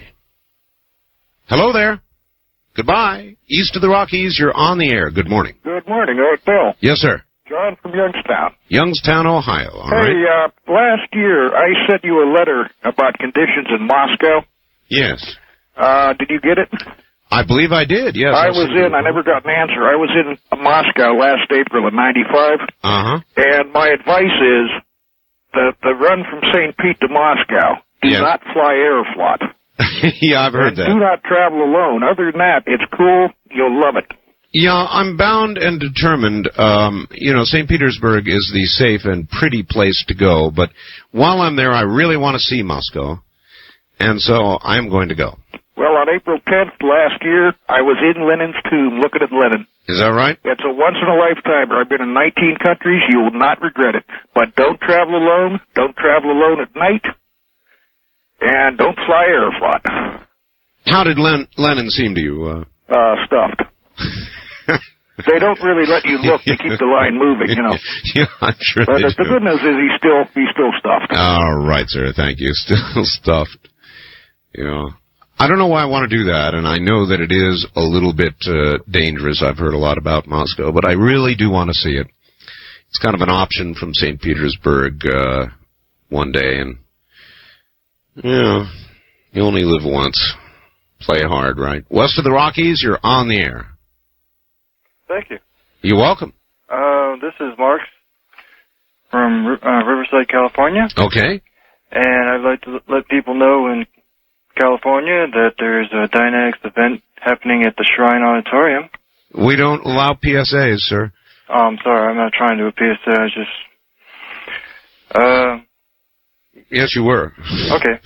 S1: Hello there. Goodbye. East of the Rockies, you're on the air. Good morning.
S20: Good morning, Art Bill.
S1: Yes, sir.
S20: John from Youngstown.
S1: Youngstown, Ohio. All right.
S20: Last year I sent you a letter about conditions in Moscow.
S1: Yes.
S20: Did you get it?
S1: I believe I did, yes.
S20: I never got an answer. I was in Moscow last April of '95.
S1: Uh-huh.
S20: And my advice is the run from St. Pete to Moscow, do not fly Aeroflot.
S1: Yeah, I've heard that.
S20: Do not travel alone. Other than that, it's cool. You'll love it.
S1: Yeah, I'm bound and determined. St. Petersburg is the safe and pretty place to go, but while I'm there, I really want to see Moscow, and so I'm going to go.
S20: Well, on April 10th last year, I was in Lenin's tomb looking at Lenin.
S1: Is that right?
S20: It's a once-in-a-lifetime. I've been in 19 countries. You will not regret it. But don't travel alone. Don't travel alone at night. And don't fly Aeroflot.
S1: How did Lenin seem to you?
S20: Stuffed. They don't really let you look to keep the line moving,
S1: Yeah, I'm sure
S20: but
S1: they
S20: the good news is he's still stuffed.
S1: All right, sir. Thank you. Still stuffed. I don't know why I want to do that, and I know that it is a little bit dangerous. I've heard a lot about Moscow, but I really do want to see it. It's kind of an option from St. Petersburg one day, and, you only live once. Play hard, right? West of the Rockies, you're on the air.
S21: Thank you.
S1: You're welcome.
S21: This is Mark from Riverside, California.
S1: Okay.
S21: And I'd like to let people know in California that there's a Dynamics event happening at the Shrine Auditorium.
S1: We don't allow PSAs, sir.
S21: Oh, I'm sorry. I'm not trying to do a PSA. I just...
S1: Yes, you were.
S21: Okay.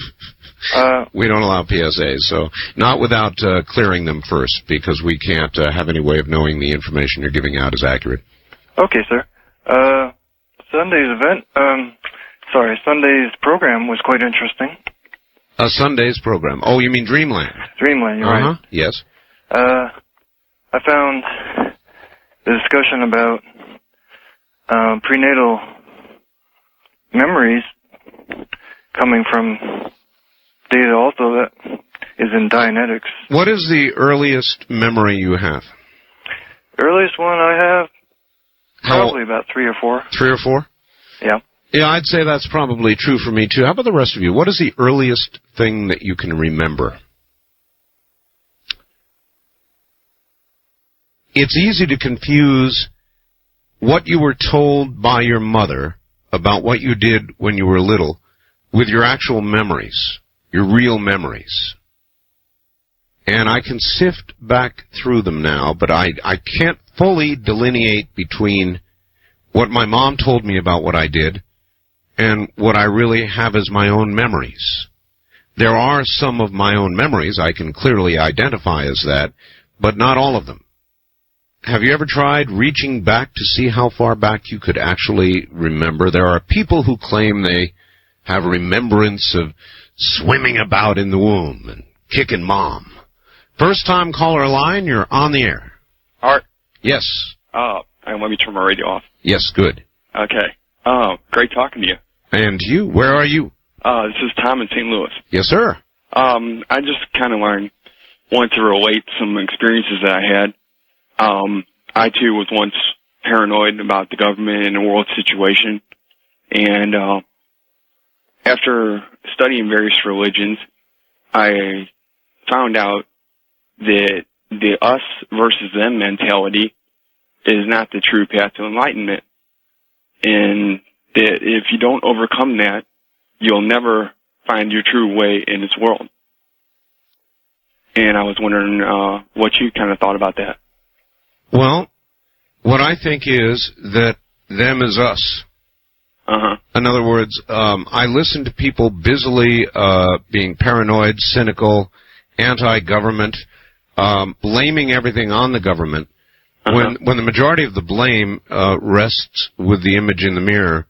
S1: We don't allow PSAs, so not without clearing them first, because we can't have any way of knowing the information you're giving out is accurate.
S21: Okay, sir. Sunday's program was quite interesting.
S1: Sunday's program. Oh, you mean Dreamland?
S21: Dreamland, you're right.
S1: Yes.
S21: I found the discussion about prenatal memories coming from data also that is in Dianetics.
S1: What is the earliest memory you have?
S21: Earliest one I have, probably about 3 or 4.
S1: 3 or 4?
S21: Yeah.
S1: Yeah, I'd say that's probably true for me, too. How about the rest of you? What is the earliest thing that you can remember? It's easy to confuse what you were told by your mother about what you did when you were little with your actual memories, your real memories. And I can sift back through them now, but I can't fully delineate between what my mom told me about what I did and what I really have as my own memories. There are some of my own memories I can clearly identify as that, but not all of them. Have you ever tried reaching back to see how far back you could actually remember? There are people who claim they have remembrance of swimming about in the womb and kicking mom. First-time caller line, you're on the air.
S4: Art?
S1: Yes.
S4: Let me turn my radio off.
S1: Yes, good.
S4: Okay. Great talking to you.
S1: And you? Where are you?
S4: This is Tom in St. Louis.
S1: Yes, sir.
S4: I just kind of wanted to relate some experiences that I had. I, too, was once paranoid about the government and the world situation. And after studying various religions, I found out that the us versus them mentality is not the true path to enlightenment. And that if you don't overcome that, you'll never find your true way in this world. And I was wondering what you kind of thought about that.
S1: Well, what I think is that them is us. In other words, I listen to people busily being paranoid, cynical, anti-government, blaming everything on the government, when the majority of the blame rests with the image in the mirror,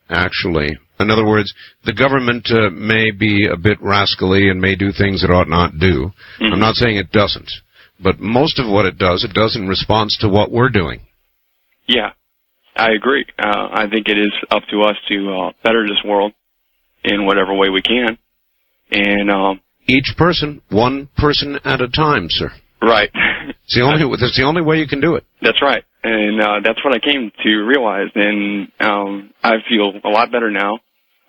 S1: actually. In other words, the government may be a bit rascally and may do things it ought not do. I'm not saying it doesn't. But most of what it does in response to what we're doing.
S4: Yeah, I agree. I think it is up to us to better this world in whatever way we can. And
S1: each person, one person at a time, sir.
S4: Right.
S1: That's the only way you can do it.
S4: That's right. And that's what I came to realize. And I feel a lot better now.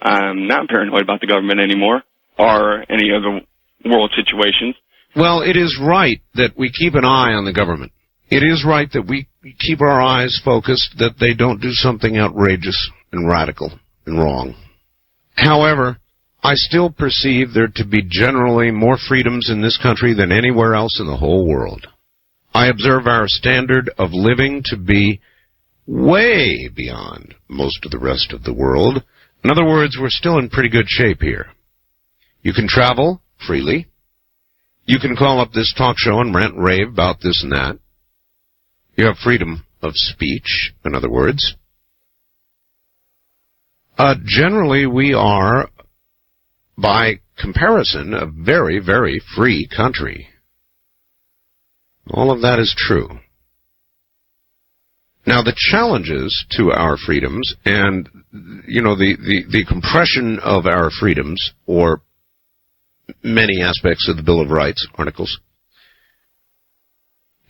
S4: I'm not paranoid about the government anymore or any other world situations.
S1: Well, it is right that we keep an eye on the government. It is right that we keep our eyes focused, that they don't do something outrageous and radical and wrong. However, I still perceive there to be generally more freedoms in this country than anywhere else in the whole world. I observe our standard of living to be way beyond most of the rest of the world. In other words, we're still in pretty good shape here. You can travel freely. You can call up this talk show and rant and rave about this and that. You have freedom of speech, in other words. Generally, we are, by comparison, a very, very free country. All of that is true. Now, the challenges to our freedoms and, the compression of our freedoms, or many aspects of the Bill of Rights articles,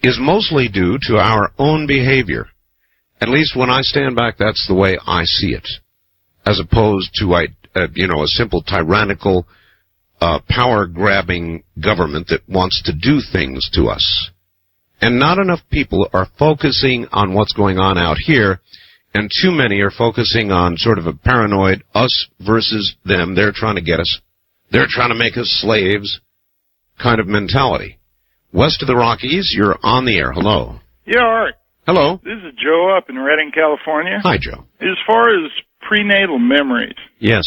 S1: is mostly due to our own behavior. At least when I stand back, that's the way I see it, as opposed to a simple tyrannical, power-grabbing government that wants to do things to us. And not enough people are focusing on what's going on out here, and too many are focusing on sort of a paranoid us versus them. They're trying to get us. They're trying to make us slaves kind of mentality. West of the Rockies, you're on the air. Hello.
S22: Yeah, Art.
S1: Hello.
S22: This is Joe up in Redding, California.
S1: Hi, Joe.
S22: As far as prenatal memories.
S1: Yes.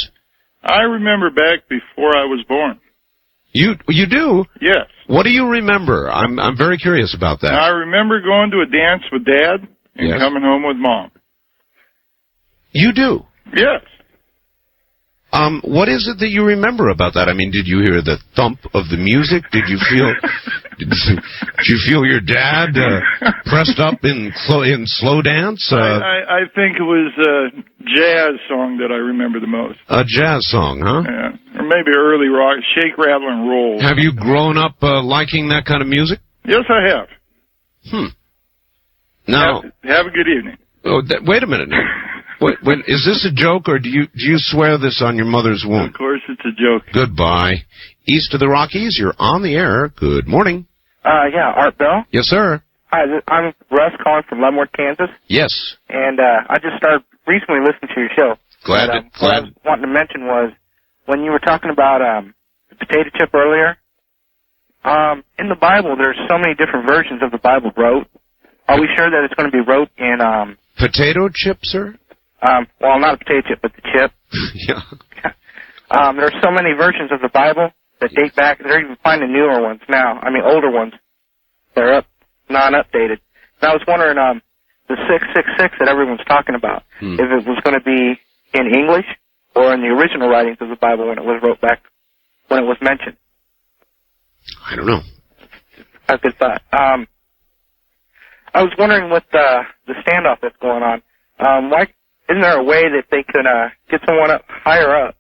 S22: I remember back before I was born.
S1: You do?
S22: Yes.
S1: What do you remember? I'm very curious about that.
S22: I remember going to a dance with Dad and coming home with Mom.
S1: You do?
S22: Yes.
S1: What is it that you remember about that? I mean, did you hear the thump of the music? Did you feel your dad pressed up in slow dance?
S22: I think it was a jazz song that I remember the most.
S1: A jazz song, huh?
S22: Yeah, or maybe early rock, shake, rattle, and roll.
S1: Have you grown up liking that kind of music?
S22: Yes, I have.
S1: Now,
S22: have a good evening.
S1: Oh, wait a minute now. Wait, is this a joke, or do you swear this on your mother's womb?
S22: Of course it's a joke.
S1: Goodbye. East of the Rockies, you're on the air. Good morning.
S23: Yeah, Art Bell?
S1: Yes, sir.
S5: Hi, I'm Russ calling from Leavenworth, Kansas.
S1: Yes.
S5: And I just started recently listening to your show.
S1: Glad.
S5: What I was wanting to mention was when you were talking about the potato chip earlier. In the Bible, there's so many different versions of the Bible wrote. Are we sure that it's going to be wrote in
S1: potato chip, sir?
S5: Well, not a potato chip, but the chip.
S1: Yeah.
S5: There's so many versions of the Bible that date back. They're even finding newer ones now. I mean, older ones. They're non-updated. And I was wondering, the 666 that everyone's talking about, if it was going to be in English or in the original writings of the Bible when it was wrote back, when it was mentioned.
S1: I don't know.
S5: That's a good thought. I was wondering with the standoff that's going on, why isn't there a way that they could get someone up higher up,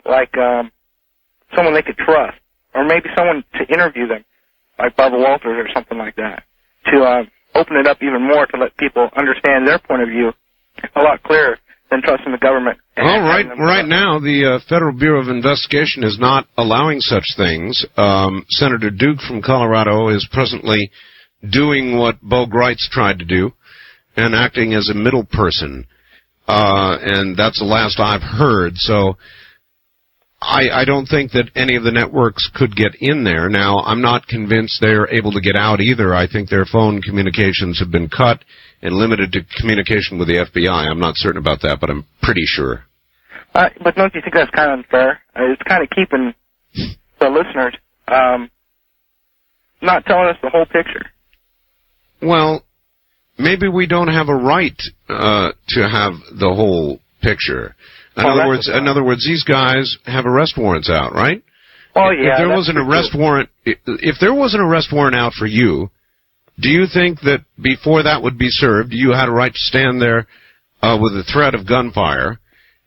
S5: like someone they could trust, or maybe someone to interview them, like Barbara Walters or something like that, to open it up even more to let people understand their point of view a lot clearer than trusting the government.
S1: Well, right now, the Federal Bureau of Investigation is not allowing such things. Senator Duke from Colorado is presently doing what Bo Greitz tried to do and acting as a middle person. And that's the last I've heard. So I don't think that any of the networks could get in there. Now, I'm not convinced they're able to get out either. I think their phone communications have been cut and limited to communication with the FBI. I'm not certain about that, but I'm pretty sure.
S5: But don't you think that's kind of unfair? It's kind of keeping the listeners not telling us the whole picture.
S1: Well, maybe we don't have a right to have the whole picture. In other words, these guys have arrest warrants out, right?
S5: Oh yeah.
S1: If there was an arrest warrant, if there was an arrest warrant out for you, do you think that before that would be served, you had a right to stand there with the threat of gunfire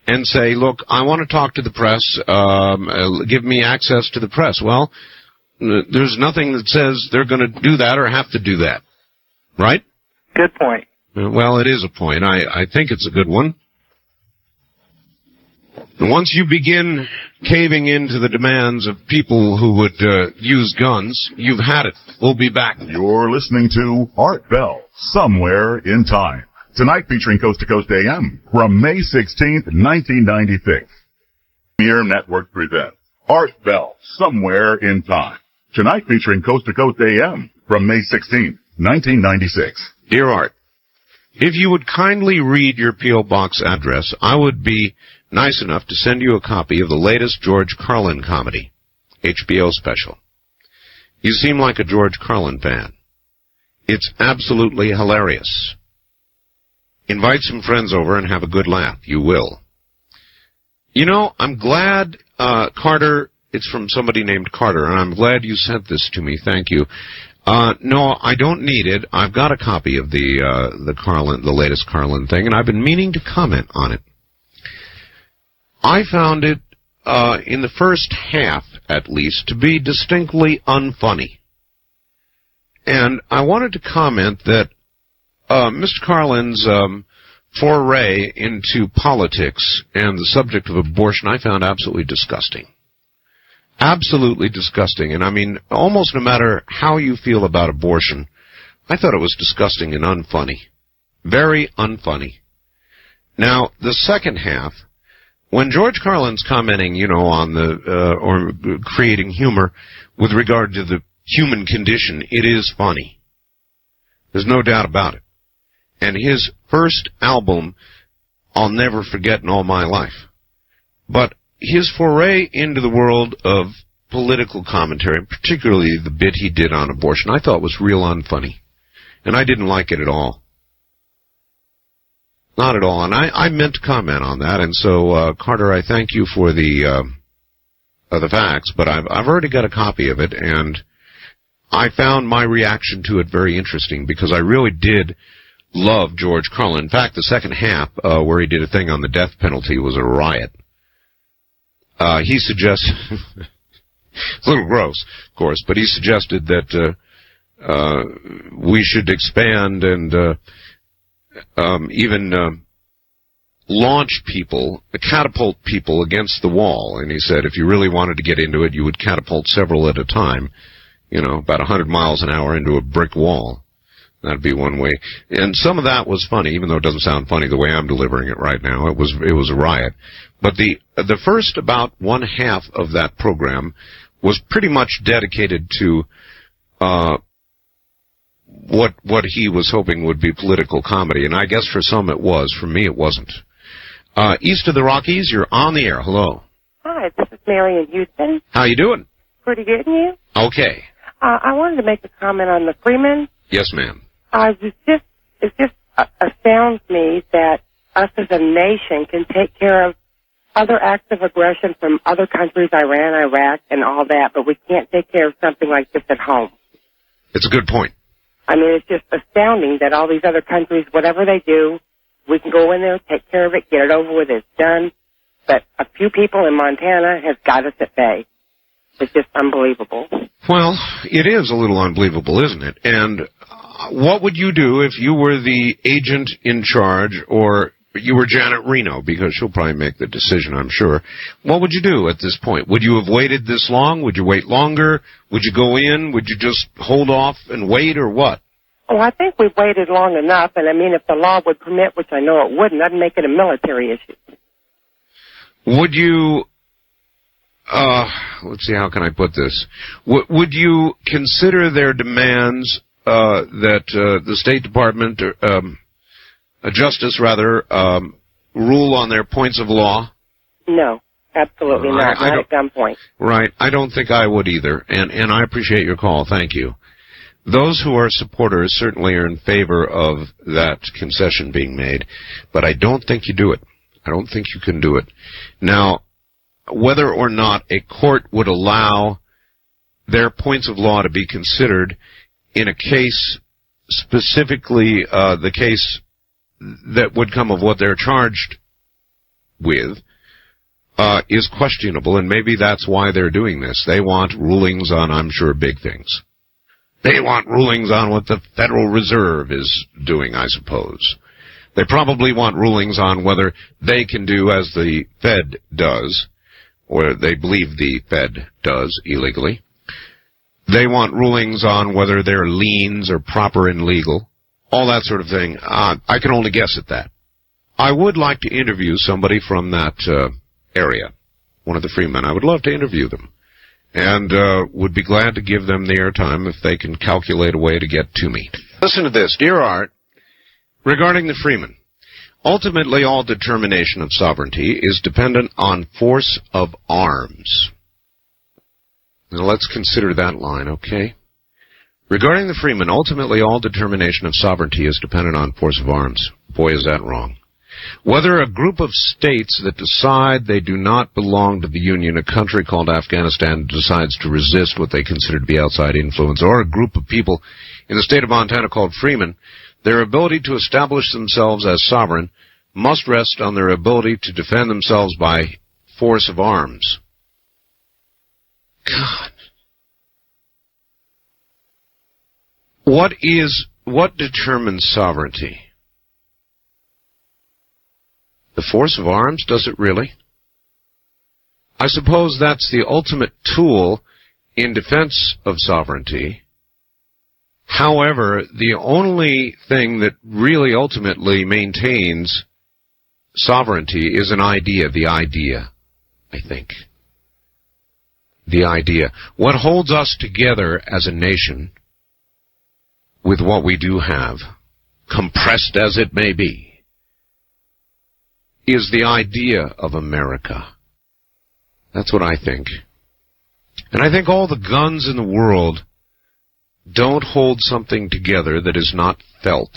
S1: and say, "Look, I want to talk to the press. Give me access to the press." Well, there's nothing that says they're going to do that or have to do that, right?
S5: Good point.
S1: Well, it is a point. I think it's a good one. Once you begin caving into the demands of people who would use guns, you've had it. We'll be back.
S2: You're listening to Art Bell, Somewhere in Time. Tonight featuring Coast to Coast AM from May 16th, 1996. Premier Network presents Art Bell, Somewhere in Time. Tonight featuring Coast to Coast AM from May 16th, 1996.
S1: Dear Art, if you would kindly read your P.O. Box address, I would be nice enough to send you a copy of the latest George Carlin comedy, HBO special. You seem like a George Carlin fan. It's absolutely hilarious. Invite some friends over and have a good laugh. You will. You know, I'm glad, Carter, it's from somebody named Carter, and I'm glad you sent this to me. Thank you. No, I don't need it. I've got a copy of the latest Carlin thing, and I've been meaning to comment on it. I found it, in the first half, at least, to be distinctly unfunny. And I wanted to comment that Mr. Carlin's foray into politics and the subject of abortion I found absolutely disgusting. Absolutely disgusting. And I mean, almost no matter how you feel about abortion, I thought it was disgusting and unfunny. Very unfunny. Now, the second half, when George Carlin's commenting, on or creating humor with regard to the human condition, it is funny. There's no doubt about it. And his first album, I'll never forget in all my life. But his foray into the world of political commentary, particularly the bit he did on abortion, I thought was real unfunny. And I didn't like it at all. Not at all. And I meant to comment on that. And so, Carter, I thank you for the facts, but I've already got a copy of it, and I found my reaction to it very interesting because I really did love George Carlin. In fact, the second half, where he did a thing on the death penalty, was a riot. He suggests, it's a little gross, of course, but he suggested that we should expand and even launch people, catapult people against the wall. And he said if you really wanted to get into it, you would catapult several at a time, about 100 miles an hour into a brick wall. That'd be one way. And some of that was funny, even though it doesn't sound funny the way I'm delivering it right now. It was a riot. But the first about one half of that program was pretty much dedicated to what he was hoping would be political comedy. And I guess for some it was. For me, it wasn't. East of the Rockies, you're on the air. Hello.
S6: Hi, this is Mary in Houston.
S1: How you doing?
S6: Pretty good, and you?
S1: Okay.
S6: I wanted to make a comment on the Freemen.
S1: Yes, ma'am.
S6: It just astounds me that us as a nation can take care of other acts of aggression from other countries, Iran, Iraq, and all that, but we can't take care of something like this at home.
S1: It's a good point.
S6: I mean, it's just astounding that all these other countries, whatever they do, we can go in there, take care of it, get it over with, it's done. But a few people in Montana have got us at bay. It's just unbelievable.
S1: Well, it is a little unbelievable, isn't it? And what would you do if you were the agent in charge, or you were Janet Reno, because she'll probably make the decision, I'm sure. What would you do at this point? Would you have waited this long? Would you wait longer? Would you go in? Would you just hold off and wait, or what?
S6: Oh, I think we've waited long enough, and I mean, if the law would permit, which I know it wouldn't, I'd make it a military issue.
S1: Would you, let's see, how can I put this? Would you consider their demands that the State Department, Justice rather, rule on their points of law?
S6: No, absolutely not. Not at gunpoint.
S1: Right. I don't think I would either, and I appreciate your call. Thank you. Those who are supporters certainly are in favor of that concession being made, but I don't think you do it. I don't think you can do it. Now, whether or not a court would allow their points of law to be considered in a case, specifically the case that would come of what they're charged with, is questionable, and maybe that's why they're doing this. They want rulings on, I'm sure, big things. They want rulings on what the Federal Reserve is doing, I suppose. They probably want rulings on whether they can do as the Fed does, or they believe the Fed does illegally. They want rulings on whether their liens are proper and legal, all that sort of thing. I can only guess at that. I would like to interview somebody from that area, one of the Freemen. I would love to interview them, and would be glad to give them the airtime if they can calculate a way to get to me. Listen to this. Dear Art, regarding the Freemen, ultimately all determination of sovereignty is dependent on force of arms. Now let's consider that line, okay? Regarding the Freemen, ultimately all determination of sovereignty is dependent on force of arms. Boy, is that wrong. Whether a group of states that decide they do not belong to the Union, a country called Afghanistan decides to resist what they consider to be outside influence, or a group of people in the state of Montana called Freemen, their ability to establish themselves as sovereign must rest on their ability to defend themselves by force of arms. God. What determines sovereignty? The force of arms, does it really? I suppose that's the ultimate tool in defense of sovereignty. However, the only thing that really ultimately maintains sovereignty is an idea, the idea, I think. The idea. What holds us together as a nation with what we do have, compressed as it may be, is the idea of America. That's what I think. And I think all the guns in the world don't hold something together that is not felt.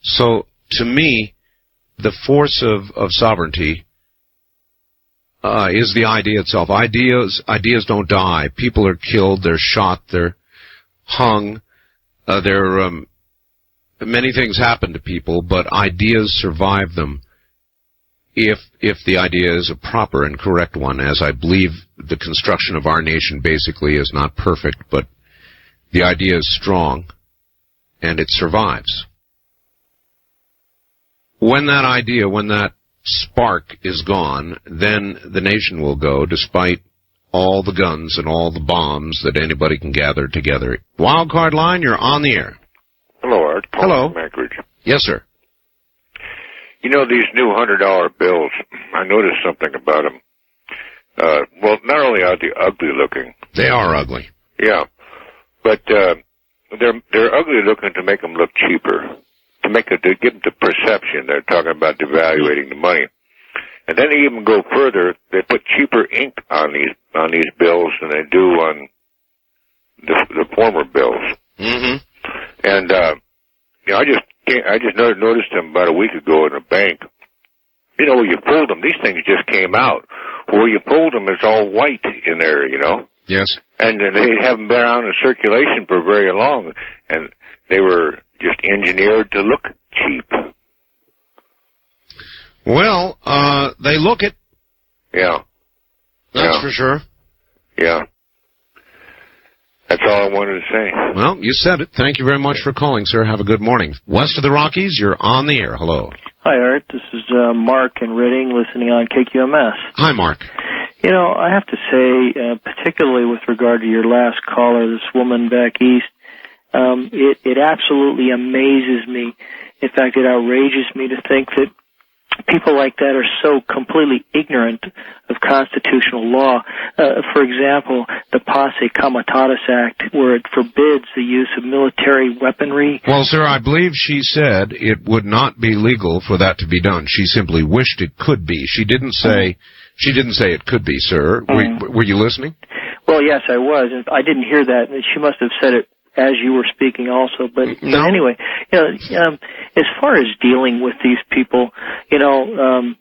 S1: So, to me, the force of sovereignty is the idea itself. Ideas don't die. People are killed, they're shot, they're hung, many things happen to people, but ideas survive them if the idea is a proper and correct one, as I believe the construction of our nation basically is not perfect, but the idea is strong, and it survives. When that spark is gone, then the nation will go, despite all the guns and all the bombs that anybody can gather together. Wildcard line, you're on the air.
S7: Hello, Art.
S1: Hello.
S7: From Anchorage.
S1: Yes, sir.
S7: You know, these new $100 bills, I noticed something about them. Well, not only are they ugly looking.
S1: They are ugly.
S7: Yeah. But, they're ugly looking to make them look cheaper. To give them the perception. They're talking about devaluating the money. And then they even go further. They put cheaper ink on these bills than they do on the former bills.
S1: Mm-hmm.
S7: And you know, I just noticed them about a week ago in a bank. You know, where you fold them, these things just came out. Where you fold them, it's all white in there. You know.
S1: Yes.
S7: And they haven't been out in circulation for very long, and they were just engineered to look cheap.
S1: Well, they look it.
S7: Yeah.
S1: That's for sure.
S7: Yeah. That's all I wanted to say.
S1: Well, you said it. Thank you very much for calling, sir. Have a good morning. West of the Rockies, you're on the air. Hello.
S8: Hi, Art. This is Mark in Reading, listening on KQMS.
S1: Hi, Mark.
S8: You know, I have to say, particularly with regard to your last caller, this woman back east, it absolutely amazes me. In fact, it outrages me to think that people like that are so completely ignorant of constitutional law. For example, the Posse Comitatus Act, where it forbids the use of military weaponry.
S1: Well, sir, I believe she said it would not be legal for that to be done. She simply wished it could be. She didn't say it could be, sir. Were you listening?
S8: Well, yes, I was. I didn't hear that. She must have said it as you were speaking also. But anyway, you know, as far as dealing with these people, you know,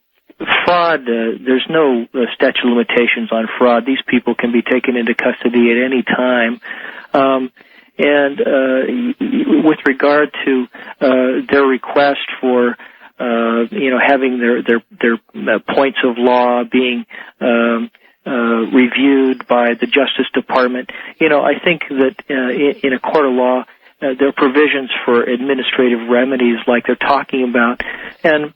S8: fraud, there's no statute of limitations on fraud. These people can be taken into custody at any time. And with regard to their request for you know, having their points of law being reviewed by the Justice Department, you know, I think that in a court of law, there are provisions for administrative remedies like they're talking about. And,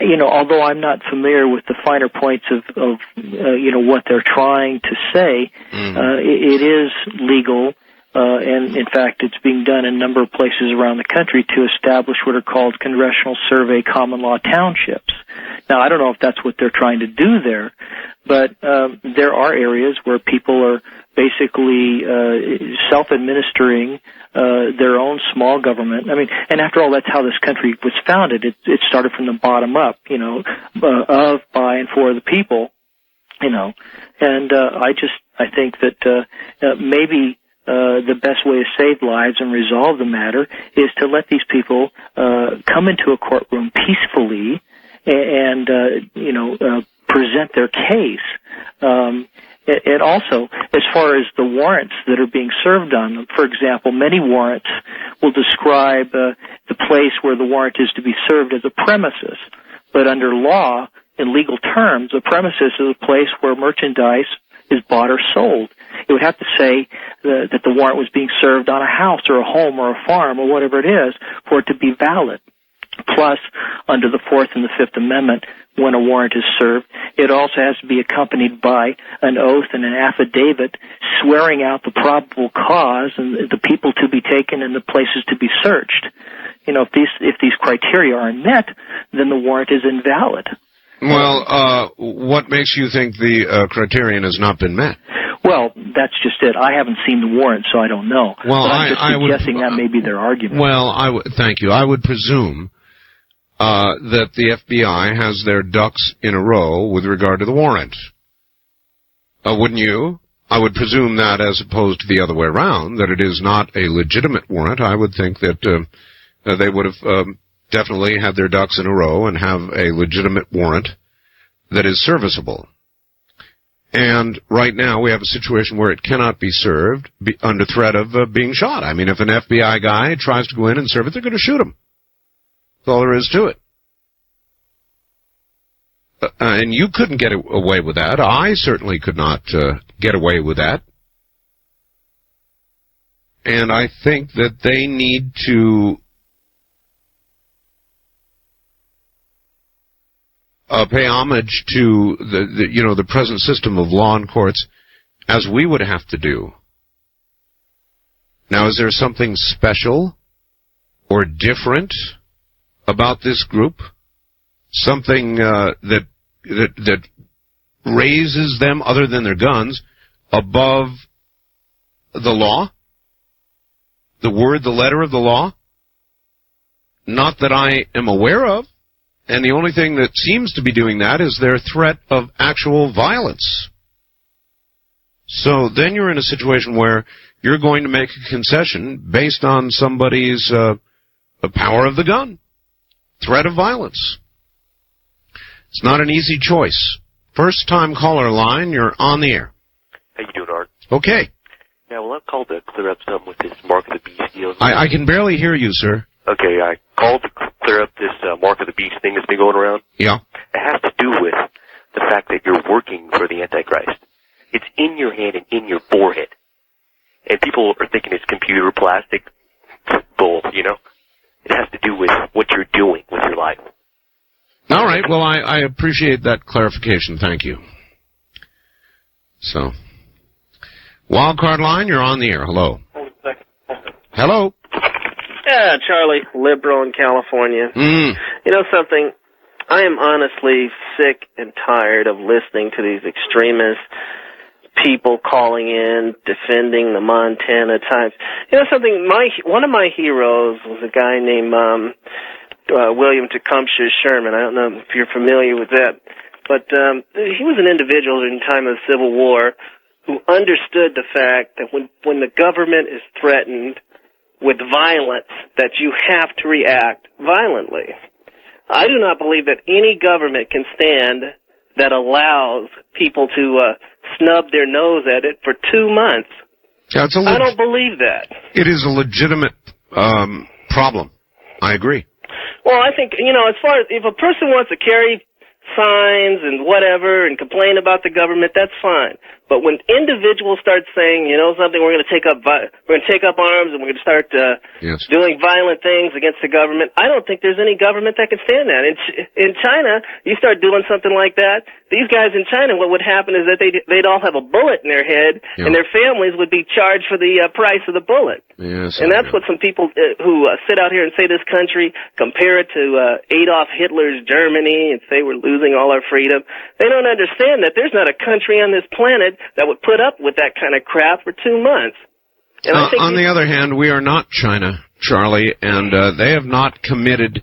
S8: you know, although I'm not familiar with the finer points of you know, what they're trying to say, it is legal. And, in fact, it's being done in a number of places around the country to establish what are called Congressional Survey Common Law Townships. Now, I don't know if that's what they're trying to do there, but there are areas where people are basically self-administering their own small government. I mean, and after all, that's how this country was founded. It started from the bottom up, you know, of, by, and for the people, you know. And I think that maybe the best way to save lives and resolve the matter is to let these people come into a courtroom peacefully and you know, present their case. And also, as far as the warrants that are being served on them, for example, many warrants will describe the place where the warrant is to be served as a premises. But under law, in legal terms, a premises is a place where merchandise is bought or sold. It would have to say that the warrant was being served on a house or a home or a farm or whatever it is for it to be valid. Plus, under the Fourth and the Fifth Amendment, when a warrant is served, it also has to be accompanied by an oath and an affidavit swearing out the probable cause and the people to be taken and the places to be searched. You know, if these criteria aren't met, then the warrant is invalid.
S1: Well, what makes you think the criterion has not been met?
S8: Well, that's just it. I haven't seen the warrant, so I don't know.
S1: Well,
S8: but I'm just suggesting that may be their argument.
S1: Well, thank you. I would presume that the FBI has their ducks in a row with regard to the warrant. Wouldn't you? I would presume that as opposed to the other way around, that it is not a legitimate warrant. I would think that they would have definitely had their ducks in a row and have a legitimate warrant that is serviceable. And right now we have a situation where it cannot be served under threat of being shot. I mean, if an FBI guy tries to go in and serve it, they're going to shoot him. That's all there is to it. And you couldn't get away with that. I certainly could not get away with that. And I think that they need to pay homage to the present system of law and courts as we would have to do. Now, is there something special or different about this group? Something that raises them, other than their guns, above the law? The word, the letter of the law? Not that I am aware of. And the only thing that seems to be doing that is their threat of actual violence. So then you're in a situation where you're going to make a concession based on somebody's the power of the gun, threat of violence. It's not an easy choice. First-time caller line, you're on the air.
S9: How you doing, Art?
S1: Okay.
S9: Yeah, well, I called to clear up something with this Mark of the Beast deal.
S1: I can barely hear you, sir.
S9: Okay, I called to clear up this Mark of the Beast thing that's been going around.
S1: Yeah.
S9: It has to do with the fact that you're working for the Antichrist. It's in your hand and in your forehead. And people are thinking it's computer plastic bull, you know? It has to do with what you're doing with your life.
S1: All right. Well, I appreciate that clarification. Thank you. So, wildcard line, you're on the air. Hello. Hello.
S10: Yeah, Charlie, liberal in California. You know something? I am honestly sick and tired of listening to these extremist people calling in, defending the Montana Times. You know something? One of my heroes was a guy named William Tecumseh Sherman. I don't know if you're familiar with that, but he was an individual in the time of the Civil War who understood the fact that when the government is threatened with violence, that you have to react violently. I do not believe that any government can stand that allows people to snub their nose at it for 2 months. I don't believe that.
S1: It is a legitimate problem. I agree.
S10: Well, I think, you know, as far as if a person wants to carry signs and whatever and complain about the government, that's fine. But when individuals start saying, you know something, we're going to take up arms and we're going to start doing violent things against the government, I don't think there's any government that can stand that. In China, you start doing something like that, these guys in China, what would happen is that they'd all have a bullet in their head, and their families would be charged for the price of the bullet.
S1: Yes,
S10: and that's what some people who sit out here and say this country, compare it to Adolf Hitler's Germany and say we're losing all our freedom. They don't understand that there's not a country on this planet that would put up with that kind of crap for 2 months. And I think
S1: on the other hand, we are not China, Charlie, and they have not committed.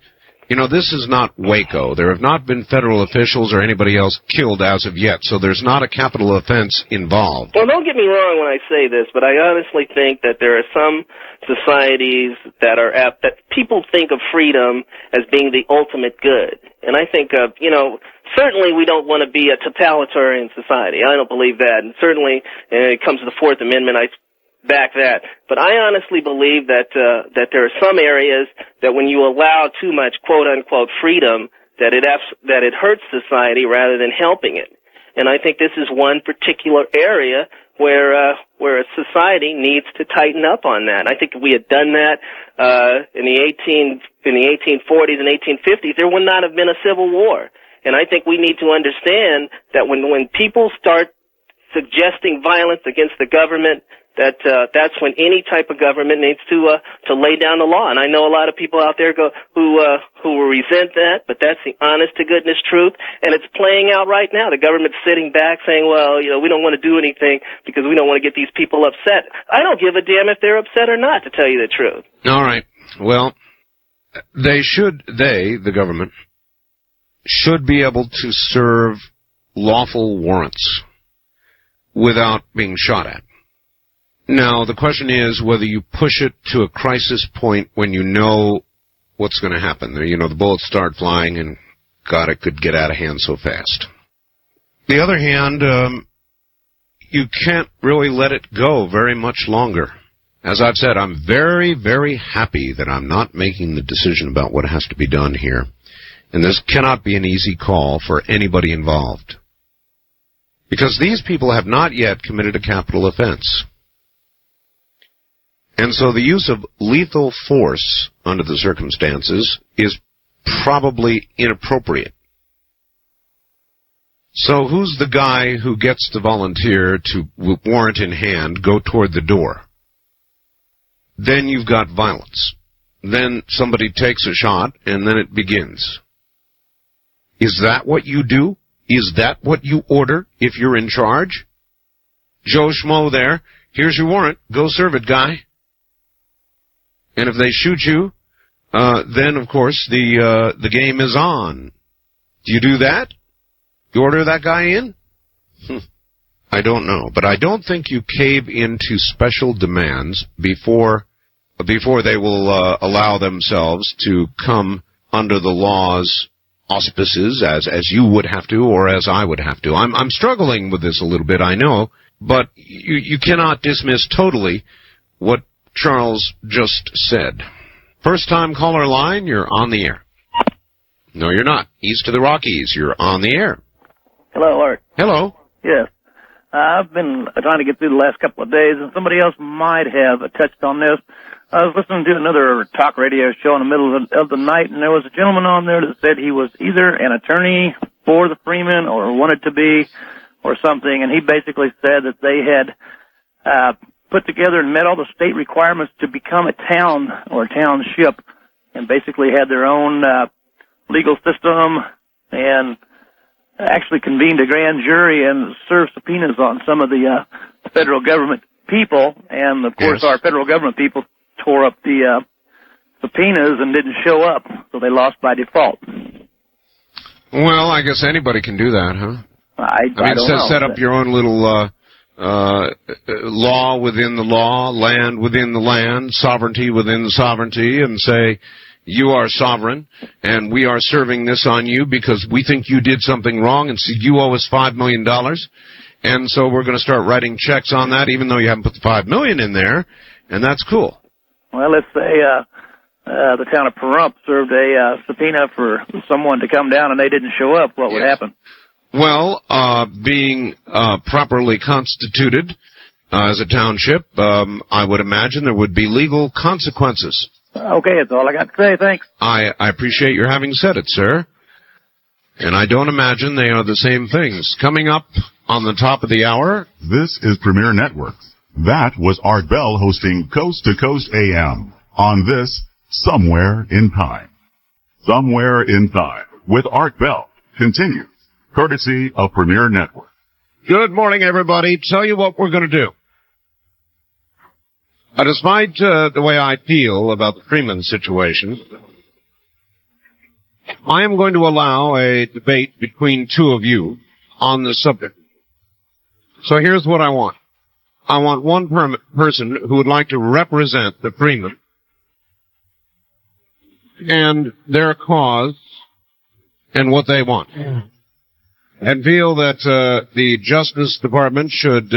S1: You know, this is not Waco. There have not been federal officials or anybody else killed as of yet, so there's not a capital offense involved.
S10: Well, don't get me wrong when I say this, but I honestly think that there are some societies that are that people think of freedom as being the ultimate good. And I think, you know, certainly we don't want to be a totalitarian society. I don't believe that. And certainly, when it comes to the Fourth Amendment, I back that. But I honestly believe that that there are some areas that when you allow too much quote unquote freedom, that it hurts society rather than helping it. And I think this is one particular area where a society needs to tighten up on that. I think if we had done that in the 1840s and 1850s, there would not have been a civil war. And I think we need to understand that when people start suggesting violence against the government, that's when any type of government needs to lay down the law. And I know a lot of people out there who will resent that, but that's the honest to goodness truth, and it's playing out right now. The government's sitting back saying, well, you know, we don't want to do anything because we don't want to get these people upset. I don't give a damn if they're upset or not, to tell you the truth.
S1: All right. Well, the government should be able to serve lawful warrants without being shot at. Now, the question is whether you push it to a crisis point when you know what's going to happen. You know, the bullets start flying, and, God, it could get out of hand so fast. The other hand, you can't really let it go very much longer. As I've said, I'm very, very happy that I'm not making the decision about what has to be done here. And this cannot be an easy call for anybody involved. Because these people have not yet committed a capital offense. And so the use of lethal force under the circumstances is probably inappropriate. So who's the guy who gets to volunteer to, with warrant in hand, go toward the door? Then you've got violence. Then somebody takes a shot, and then it begins. Is that what you do? Is that what you order if you're in charge? Joe Schmo there, here's your warrant, go serve it, guy. And if they shoot you, then, of course, the game is on. Do you do that? You order that guy in? I don't know. But I don't think you cave into special demands before they will allow themselves to come under the law's auspices as you would have to or as I would have to. I'm struggling with this a little bit, I know, but you cannot dismiss totally what Charles just said. First-time caller line, you're on the air. No, you're not. East of the Rockies, you're on the air.
S11: Hello, Art.
S1: Hello.
S11: Yes. I've been trying to get through the last couple of days, and somebody else might have touched on this. I was listening to another talk radio show in the middle of the night, and there was a gentleman on there that said he was either an attorney for the Freemen or wanted to be or something, and he basically said that they had put together and met all the state requirements to become a town or a township and basically had their own legal system and actually convened a grand jury and served subpoenas on some of the federal government people. And, of course, our federal government people tore up the subpoenas and didn't show up, so they lost by default.
S1: Well, I guess anybody can do that, huh?
S11: I don't know.
S1: Set up your own little law within the law, land within the land, sovereignty within the sovereignty, and say, you are sovereign, and we are serving this on you because we think you did something wrong, and so you owe us $5 million, and so we're going to start writing checks on that, even though you haven't put the $5 million in there, and that's cool.
S11: Well, let's say the town of Pahrump served a subpoena for someone to come down, and they didn't show up. What would happen?
S1: Well, being properly constituted as a township, I would imagine there would be legal consequences.
S11: Okay, that's all I got to say. Thanks.
S1: I appreciate your having said it, sir. And I don't imagine they are the same things. Coming up on the top of the hour.
S2: This is Premier Networks. That was Art Bell hosting Coast to Coast AM on this Somewhere in Time. Somewhere in Time with Art Bell continues, courtesy of Premier Network.
S1: Good morning, everybody. Tell you what we're going to do. Despite the way I feel about the Freeman situation, I am going to allow a debate between two of you on the subject. So here's what I want. I want one person who would like to represent the Freemen and their cause and what they want. And feel that the Justice Department should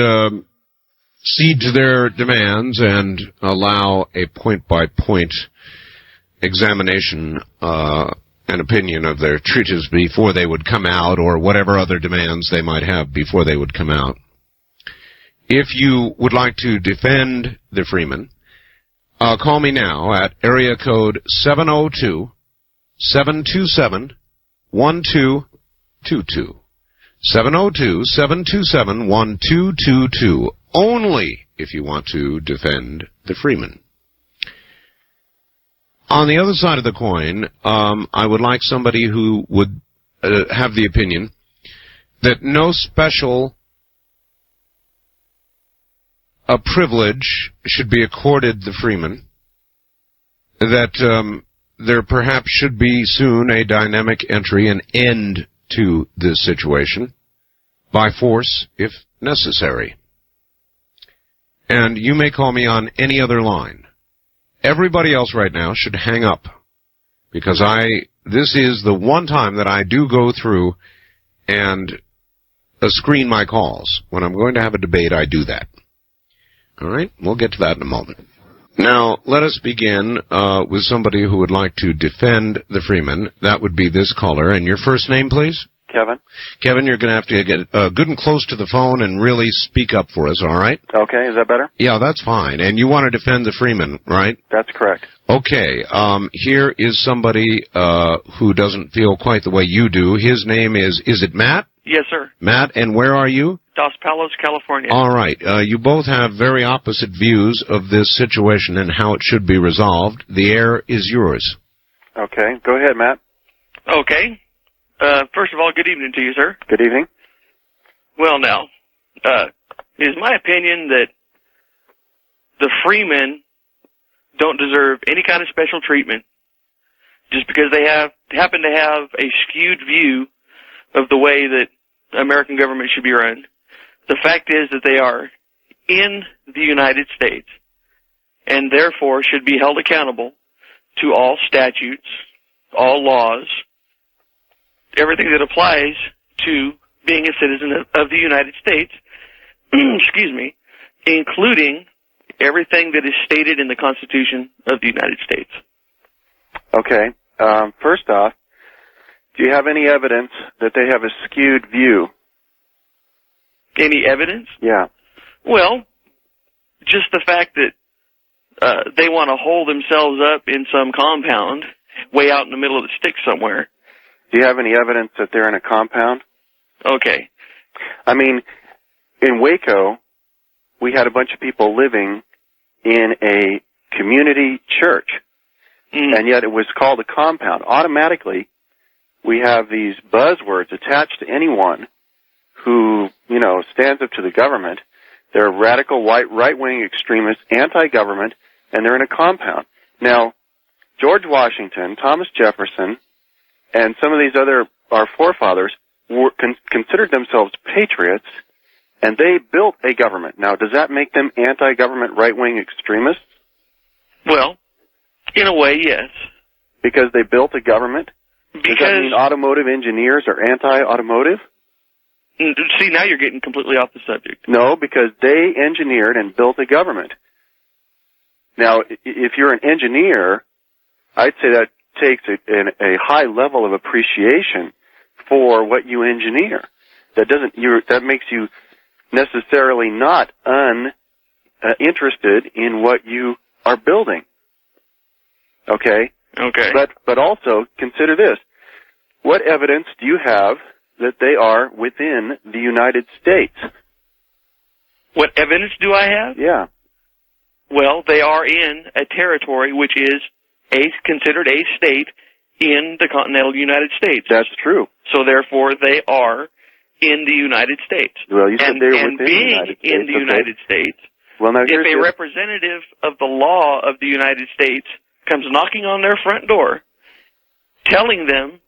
S1: cede to their demands and allow a point-by-point examination and opinion of their treatise before they would come out, or whatever other demands they might have before they would come out. If you would like to defend the Freemen, call me now at area code 702-727-1222. 702-727-1222. Only if you want to defend the Freemen. On the other side of the coin, I would like somebody who would have the opinion that no special privilege should be accorded the Freemen, that there perhaps should be soon a dynamic entry, an end to this situation, by force if necessary. And you may call me on any other line. Everybody else right now should hang up, because this is the one time that I do go through and screen my calls. When I'm going to have a debate, I do that. All right? We'll get to that in a moment. Now, let us begin with somebody who would like to defend the Freemen. That would be this caller. And your first name, please?
S12: Kevin.
S1: Kevin, you're going to have to get good and close to the phone and really speak up for us, all right?
S12: Okay, is that better?
S1: Yeah, that's fine. And you want to defend the Freemen, right?
S12: That's correct.
S1: Okay, here is somebody who doesn't feel quite the way you do. His name is it Matt?
S12: Yes, sir.
S1: Matt, and where are you?
S12: Dos Palos, California.
S1: All right. You both have very opposite views of this situation and how it should be resolved. The air is yours.
S13: Okay. Go ahead, Matt.
S12: Okay. First of all, good evening to you, sir.
S13: Good evening.
S12: Well, now, it is my opinion that the Freemen don't deserve any kind of special treatment just because they happen to have a skewed view of the way that American government should be run. The fact is that they are in the United States and therefore should be held accountable to all statutes, all laws, everything that applies to being a citizen of the United States, excuse me, including everything that is stated in the Constitution of the United States.
S13: Okay. First off, do you have any evidence that they have a skewed view?
S12: Any evidence?
S13: Yeah.
S12: Well, just the fact that they want to hole themselves up in some compound way out in the middle of the sticks somewhere.
S13: Do you have any evidence that they're in a compound?
S12: Okay.
S13: I mean, in Waco, we had a bunch of people living in a community church, and yet it was called a compound. Automatically, we have these buzzwords attached to anyone who, you know, stands up to the government. They're radical right-wing extremists, anti-government, and they're in a compound. Now, George Washington, Thomas Jefferson, and some of these our forefathers were considered themselves patriots, and they built a government. Now, does that make them anti-government right-wing extremists?
S12: Well, in a way, yes.
S13: Because they built a government? Does that mean automotive engineers are anti-automotive?
S12: See, now you're getting completely off the subject.
S13: No, because they engineered and built a government. Now, if you're an engineer, I'd say that takes a high level of appreciation for what you engineer. That makes you necessarily not uninterested in what you are building. Okay?
S12: Okay.
S13: But also, consider this. What evidence do you have that they are within the United States?
S12: What evidence do I have?
S13: Yeah.
S12: Well, they are in a territory which is considered a state in the continental United States.
S13: That's true.
S12: So therefore, they are in the United States.
S13: Well, you said they were within
S12: the United States. And being in the United States,
S13: well, now
S12: if a representative of the law of the United States comes knocking on their front door, telling them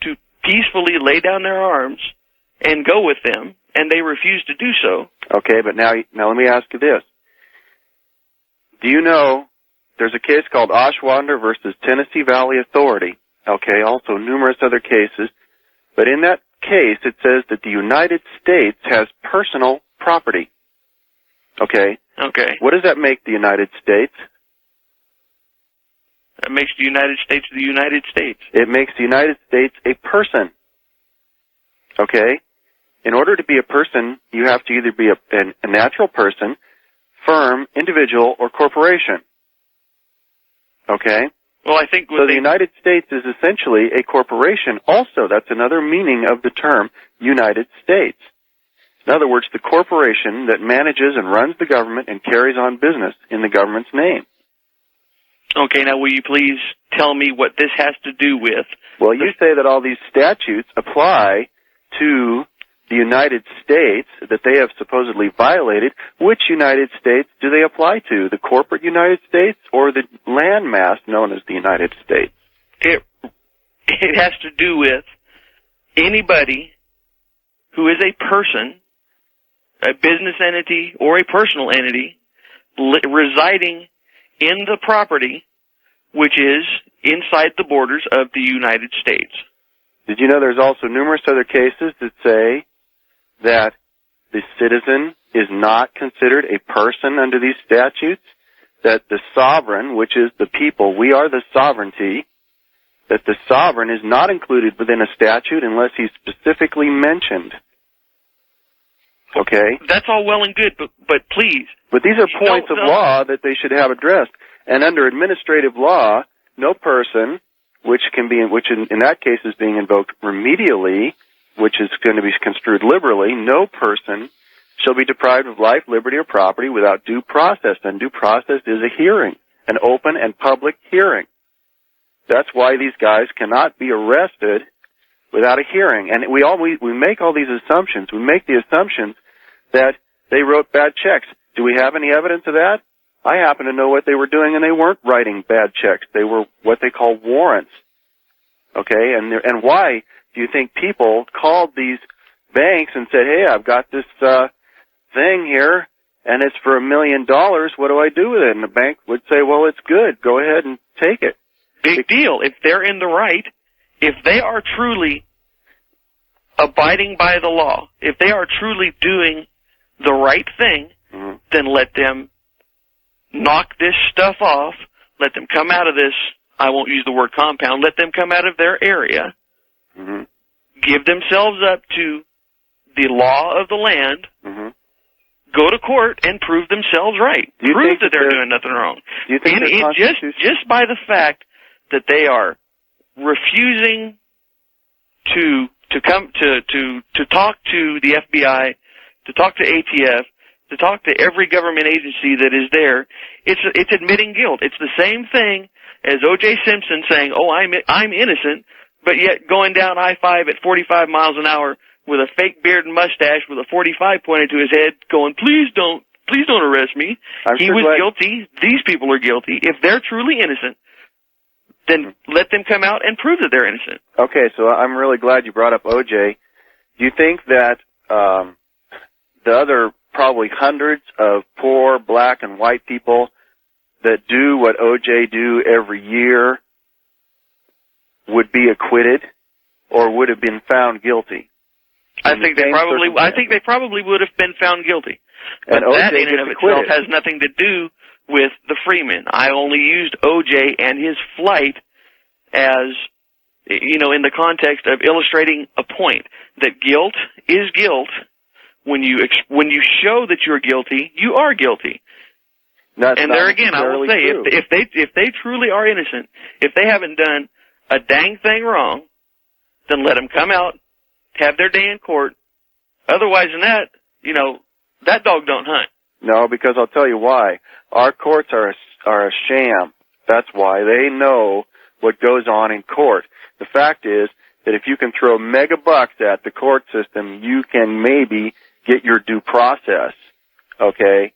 S12: to peacefully lay down their arms and go with them, and they refuse to do so.
S13: Okay, but now let me ask you this. Do you know there's a case called Oshwander versus Tennessee Valley Authority? Okay, also numerous other cases. But in that case, it says that the United States has personal property. Okay?
S12: Okay.
S13: What does that make the United States?
S12: That makes the United States the United States.
S13: It makes the United States a person. Okay? In order to be a person, you have to either be a natural person, firm, individual, or corporation. Okay?
S12: Well, I think
S13: so the United States is essentially a corporation also. That's another meaning of the term United States. In other words, the corporation that manages and runs the government and carries on business in the government's name.
S12: Okay, now will you please tell me what this has to do with?
S13: Well, you say that all these statutes apply to the United States that they have supposedly violated. Which United States do they apply to? The corporate United States or the landmass known as the United States?
S12: It has to do with anybody who is a person, a business entity, or a personal entity residing in the property which is inside the borders of the United States.
S13: Did you know there's also numerous other cases that say that the citizen is not considered a person under these statutes? That the sovereign, which is the people, we are the sovereignty, that the sovereign is not included within a statute unless he's specifically mentioned. Okay?
S12: That's all well and good, but please.
S13: But these are points of law that they should have addressed. And under administrative law, no person, which in that case is being invoked remedially, which is going to be construed liberally, no person shall be deprived of life, liberty, or property without due process. And due process is a hearing, an open and public hearing. That's why these guys cannot be arrested without a hearing. And we make all these assumptions. We make the assumptions that they wrote bad checks. Do we have any evidence of that? I happen to know what they were doing, and they weren't writing bad checks. They were what they call warrants. Okay, and why do you think people called these banks and said, hey, I've got this thing here, and it's for $1 million. What do I do with it? And the bank would say, well, it's good. Go ahead and take it.
S12: Big deal. If they're in the right, if they are truly abiding by the law, if they are truly doing the right thing, then let them knock this stuff off. Let them come out of this, I won't use the word compound, let them come out of their area, give themselves up to the law of the land, go to court and prove themselves right. Prove that they're doing nothing wrong.
S13: Do you think
S12: just by the fact that they are refusing to talk to the FBI, to talk to ATF, to talk to every government agency that is there, it's admitting guilt. It's the same thing as O.J. Simpson saying, "Oh, I'm innocent," but yet going down I-5 at 45 miles an hour with a fake beard and mustache with a 45 pointed to his head, going, "Please don't arrest me." He was guilty. These people are guilty. If they're truly innocent, then let them come out and prove that they're innocent.
S13: Okay, so I'm really glad you brought up O.J. Do you think that the other probably hundreds of poor black and white people that do what O.J. do every year would be acquitted or would have been found guilty?
S12: I think they probably would have been found guilty. But that in and of itself has nothing to do with the Freemen. I only used O.J. and his flight as, in the context of illustrating a point that guilt is guilt. When you show that you're guilty, you are guilty. And there again, I will say, if they truly are innocent, if they haven't done a dang thing wrong, then let them come out, have their day in court. Otherwise than that, that dog don't hunt.
S13: No, because I'll tell you why. Our courts are a sham. That's why. They know what goes on in court. The fact is that if you can throw mega bucks at the court system, you can maybe get your due process, okay?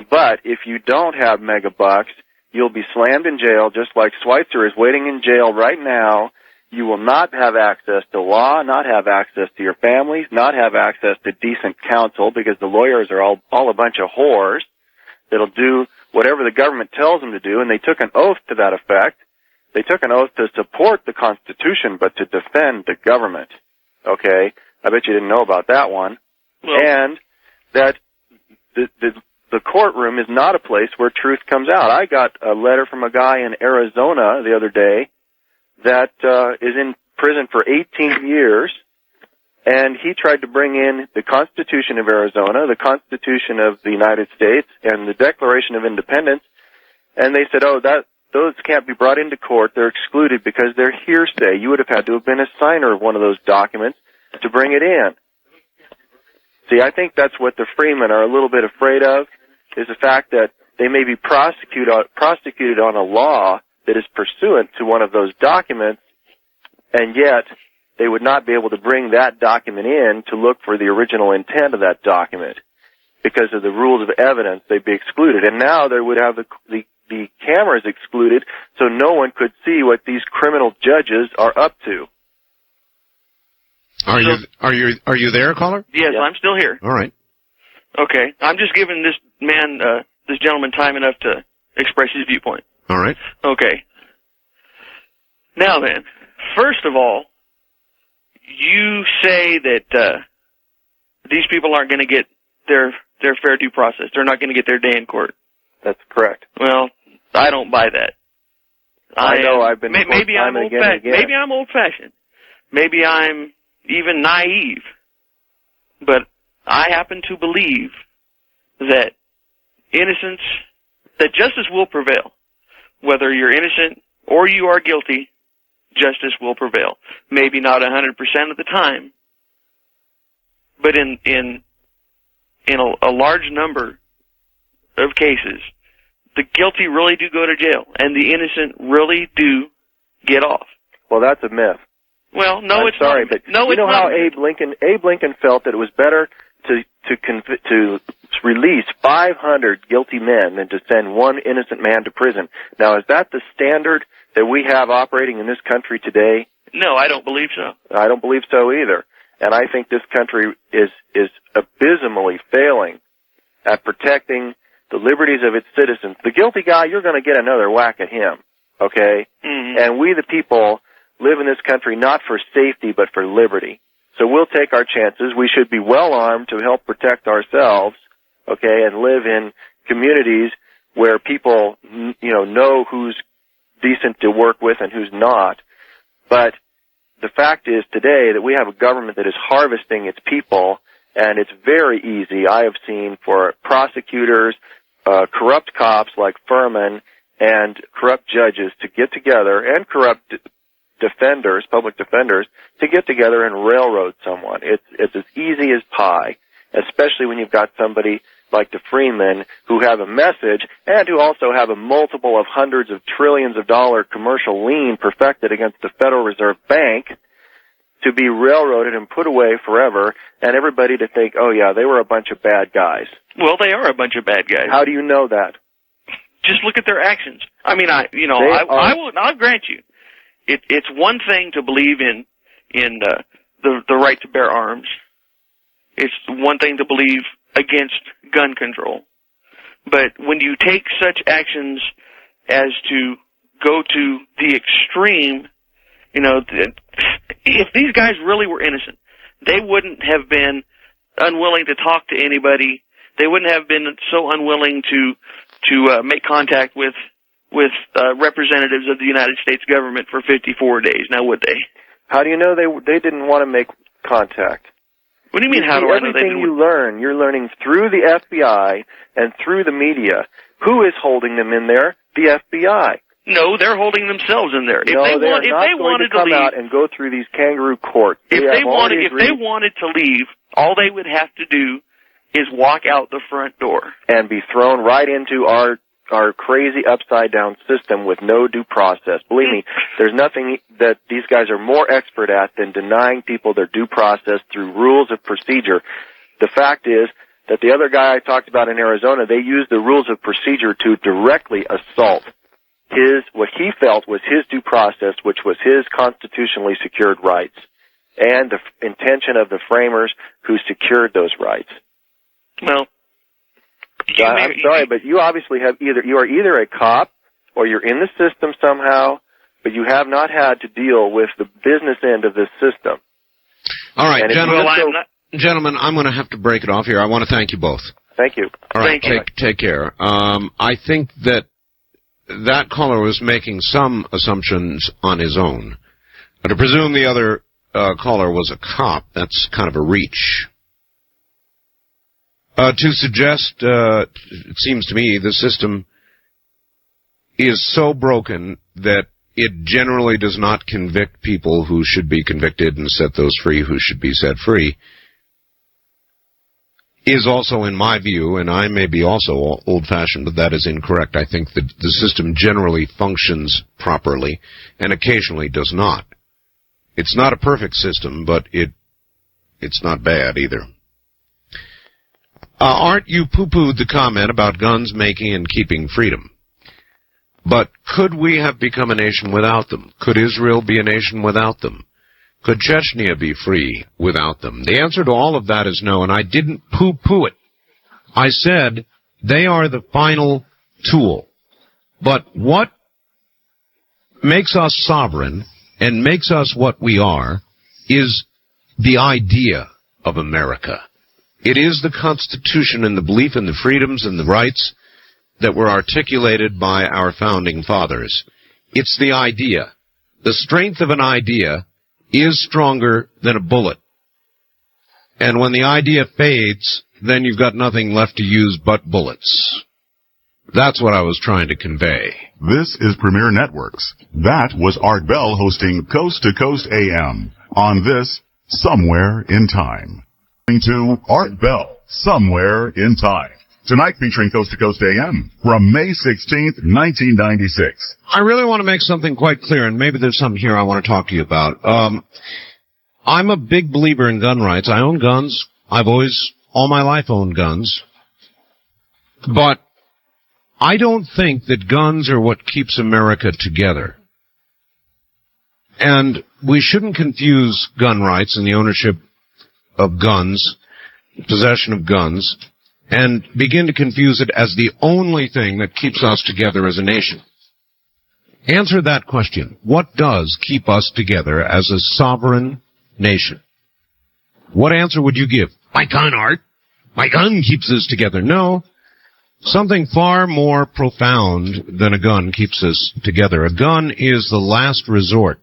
S13: But if you don't have mega bucks, you'll be slammed in jail just like Schweitzer is waiting in jail right now. You will not have access to law, not have access to your families, not have access to decent counsel because the lawyers are all a bunch of whores that'll do whatever the government tells them to do, and they took an oath to that effect. They took an oath to support the Constitution but to defend the government, okay? I bet you didn't know about that one. And that the courtroom is not a place where truth comes out. I got a letter from a guy in Arizona the other day that is in prison for 18 years, and he tried to bring in the Constitution of Arizona, the Constitution of the United States, and the Declaration of Independence, and they said, those can't be brought into court. They're excluded because they're hearsay. You would have had to have been a signer of one of those documents to bring it in. See, I think that's what the Freemen are a little bit afraid of, is the fact that they may be prosecuted on a law that is pursuant to one of those documents, and yet they would not be able to bring that document in to look for the original intent of that document. Because of the rules of evidence, they'd be excluded. And now they would have the cameras excluded, so no one could see what these criminal judges are up to.
S1: Are you there, caller?
S12: Yes, I'm still here.
S1: All right.
S12: Okay, I'm just giving this man, this gentleman, time enough to express his viewpoint.
S1: All right.
S12: Okay. Now then, first of all, you say that these people aren't going to get their fair due process. They're not going to get their day in court.
S13: That's correct.
S12: Well, I don't buy that.
S13: I know. I've been
S12: maybe I'm old-fashioned. Maybe I'm old-fashioned. Maybe I'm even naive. But I happen to believe that that justice will prevail. Whether you're innocent or you are guilty, justice will prevail. Maybe not 100% of the time, But in a large number of cases, the guilty really do go to jail, and the innocent really do get off.
S14: Well, that's a myth.
S12: Well, no,
S14: I'm
S12: it's
S14: sorry,
S12: not.
S14: but
S12: No,
S14: you
S12: it's
S14: know
S12: not.
S14: how Abe Lincoln felt that it was better to release 500 guilty men than to send one innocent man to prison. Now, is that the standard that we have operating in this country today?
S12: No, I don't believe so.
S14: I don't believe so either. And I think this country is abysmally failing at protecting the liberties of its citizens. The guilty guy, you're going to get another whack at him, okay?
S12: Mm-hmm.
S14: And we, the people, live in this country not for safety but for liberty. So we'll take our chances. We should be well armed to help protect ourselves, okay, and live in communities where people, know who's decent to work with and who's not. But the fact is today that we have a government that is harvesting its people, and it's very easy, I have seen, for prosecutors, corrupt cops like Furman, and corrupt judges to get together, and corrupt defenders, public defenders, to get together and railroad someone. It's as easy as pie, especially when you've got somebody like the Freemen who have a message and who also have a multiple of hundreds of trillions of dollar commercial lien perfected against the Federal Reserve Bank to be railroaded and put away forever, and everybody to think, oh yeah, they were a bunch of bad guys.
S12: Well, they are a bunch of bad guys.
S14: How do you know that?
S12: Just look at their actions. I mean, I'll grant you, it's one thing to believe in the right to bear arms. It's one thing to believe against gun control. But when you take such actions as to go to the extreme, if these guys really were innocent, they wouldn't have been unwilling to talk to anybody. They wouldn't have been so unwilling to make contact with representatives of the United States government for 54 days. Now, would they?
S14: How do you know they didn't want to make contact?
S12: What do you mean, how do I know they didn't?
S14: Everything you learn, you're learning through the FBI and through the media. Who is holding them in there? The FBI.
S12: No, they're holding themselves in there. If they wanted to
S14: come
S12: leave,
S14: out and go through these kangaroo courts.
S12: If they wanted to leave, all they would have to do is walk out the front door
S14: and be thrown right into our crazy upside down system with no due process. Believe me, there's nothing that these guys are more expert at than denying people their due process through rules of procedure. The fact is that the other guy I talked about in Arizona, they used the rules of procedure to directly assault what he felt was his due process, which was his constitutionally secured rights, and the intention of the framers who secured those rights.
S12: Well,
S14: I'm sorry, but you obviously you are either a cop or you're in the system somehow, but you have not had to deal with the business end of this system.
S1: All right, gentlemen, I'm going to have to break it off here. I want to thank you both.
S14: Thank you.
S1: All right, take care. I think that caller was making some assumptions on his own. But to presume the other caller was a cop, that's kind of a reach. To suggest, it seems to me, the system is so broken that it generally does not convict people who should be convicted and set those free who should be set free, is also, in my view, and I may be also old-fashioned, but that is incorrect. I think that the system generally functions properly and occasionally does not. It's not a perfect system, but it's not bad either. Art, you poo-pooed the comment about guns making and keeping freedom. But could we have become a nation without them? Could Israel be a nation without them? Could Chechnya be free without them? The answer to all of that is no, and I didn't poo-poo it. I said they are the final tool. But what makes us sovereign and makes us what we are is the idea of America. It is the Constitution and the belief in the freedoms and the rights that were articulated by our founding fathers. It's the idea. The strength of an idea is stronger than a bullet. And when the idea fades, then you've got nothing left to use but bullets. That's what I was trying to convey.
S2: This is Premier Networks. That was Art Bell hosting Coast to Coast AM on this Somewhere in Time. To Art Bell, Somewhere in Time. Tonight featuring Coast to Coast AM from May 16th, 1996.
S1: I really want to make something quite clear, and maybe there's something here I want to talk to you about. I'm a big believer in gun rights. I own guns. I've always, all my life, owned guns. But I don't think that guns are what keeps America together. And we shouldn't confuse gun rights and the ownership of guns, possession of guns, and begin to confuse it as the only thing that keeps us together as a nation. Answer that question. What does keep us together as a sovereign nation? What answer would you give? My gun, Art. My gun keeps us together. No. Something far more profound than a gun keeps us together. A gun is the last resort.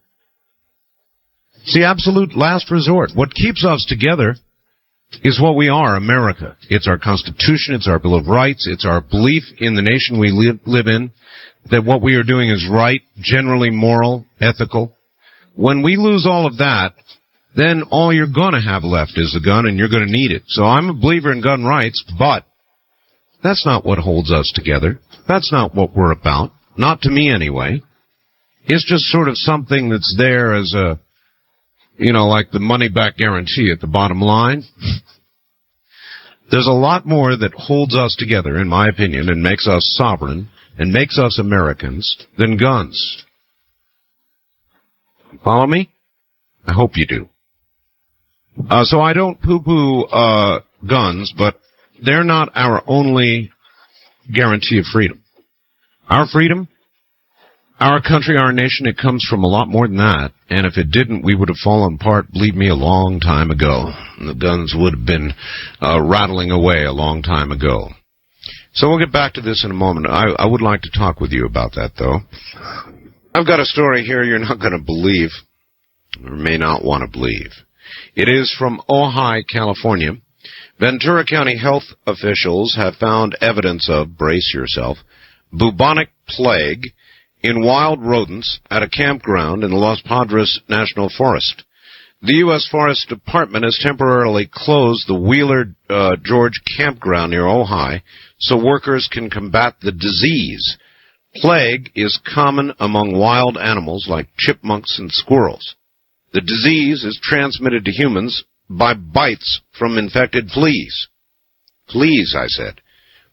S1: It's the absolute last resort. What keeps us together is what we are, America. It's our Constitution, it's our Bill of Rights, it's our belief in the nation we live in, that what we are doing is right, generally moral, ethical. When we lose all of that, then all you're going to have left is a gun, and you're going to need it. So I'm a believer in gun rights, but that's not what holds us together. That's not what we're about. Not to me, anyway. It's just sort of something that's there as a, like the money-back guarantee at the bottom line. There's a lot more that holds us together, in my opinion, and makes us sovereign, and makes us Americans, than guns. Follow me? I hope you do. So I don't poo-poo guns, but they're not our only guarantee of freedom. Our freedom, our country, our nation, it comes from a lot more than that. And if it didn't, we would have fallen apart, believe me, a long time ago. The guns would have been rattling away a long time ago. So we'll get back to this in a moment. I would like to talk with you about that, though. I've got a story here you're not going to believe, or may not want to believe. It is from Ojai, California. Ventura County health officials have found evidence of, brace yourself, bubonic plague in wild rodents at a campground in the Los Padres National Forest. The U.S. Forest Department has temporarily closed the Wheeler George campground near Ojai so workers can combat the disease. Plague is common among wild animals like chipmunks and squirrels. The disease is transmitted to humans by bites from infected fleas. Fleas, I said.